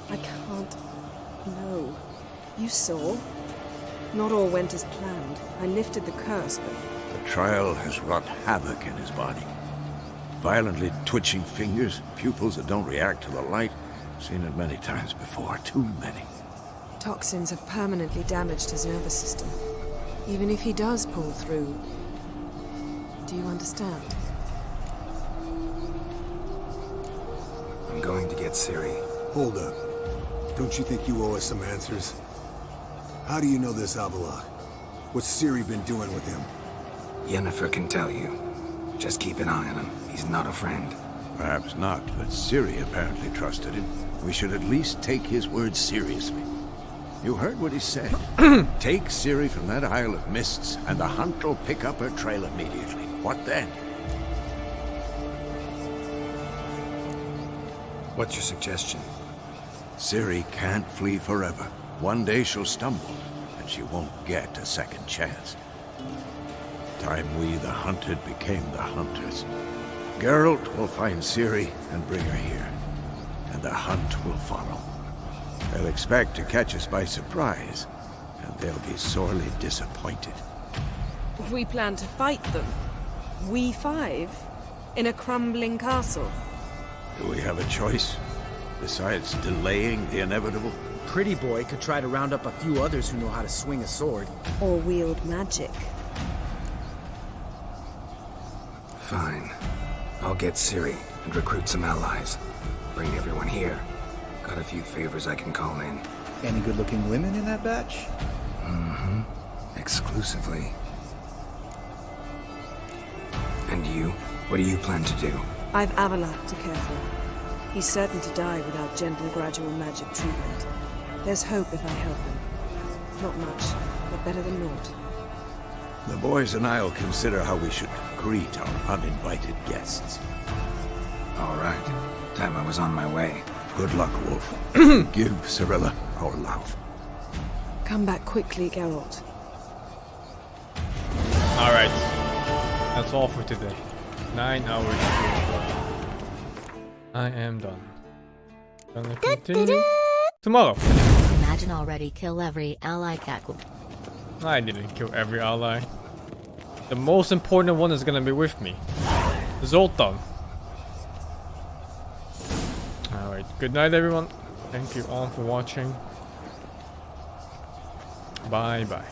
I can't. No. You saw. Not all went as planned. I lifted the curse, but... The trial has wrought havoc in his body. Violently twitching fingers, pupils that don't react to the light. Seen it many times before, too many. Toxins have permanently damaged his nervous system. Even if he does pull through... Do you understand? I'm going to get Ciri. Hold up. Don't you think you owe us some answers? How do you know this Avila? What's Ciri been doing with him? Yennefer can tell you. Just keep an eye on him. He's not a friend. Perhaps not, but Ciri apparently trusted him. We should at least take his words seriously. You heard what he said. Take Ciri from that Isle of Mists, and the hunt will pick up her trail immediately. What then? What's your suggestion? Ciri can't flee forever. One day she'll stumble, and she won't get a second chance. Time we, the hunted, became the hunters. Geralt will find Ciri and bring her here, and the hunt will follow. They'll expect to catch us by surprise, and they'll be sorely disappointed. We plan to fight them. We five? In a crumbling castle? Do we have a choice? Besides delaying the inevitable? Pretty Boy could try to round up a few others who know how to swing a sword. Or wield magic. Fine. I'll get Ciri and recruit some allies. Bring everyone here. Got a few favors I can call in. Any good-looking women in that batch? Mm-hmm. Exclusively. you? What do you plan to do? I've Avalat to care for. He's certain to die without gentle, gradual magic treatment. There's hope if I help him. Not much, but better than naught. The boys and I'll consider how we should greet our uninvited guests. All right. Time I was on my way. Good luck, Wolf. Give Cirilla our love. Come back quickly, Geralt. Alright. That's all for today. 9 hours. I am done. Gonna continue tomorrow. Imagine already kill every ally Kaku. I didn't kill every ally. The most important one is gonna be with me. Zoltan. Alright, good night everyone. Thank you all for watching. Bye bye.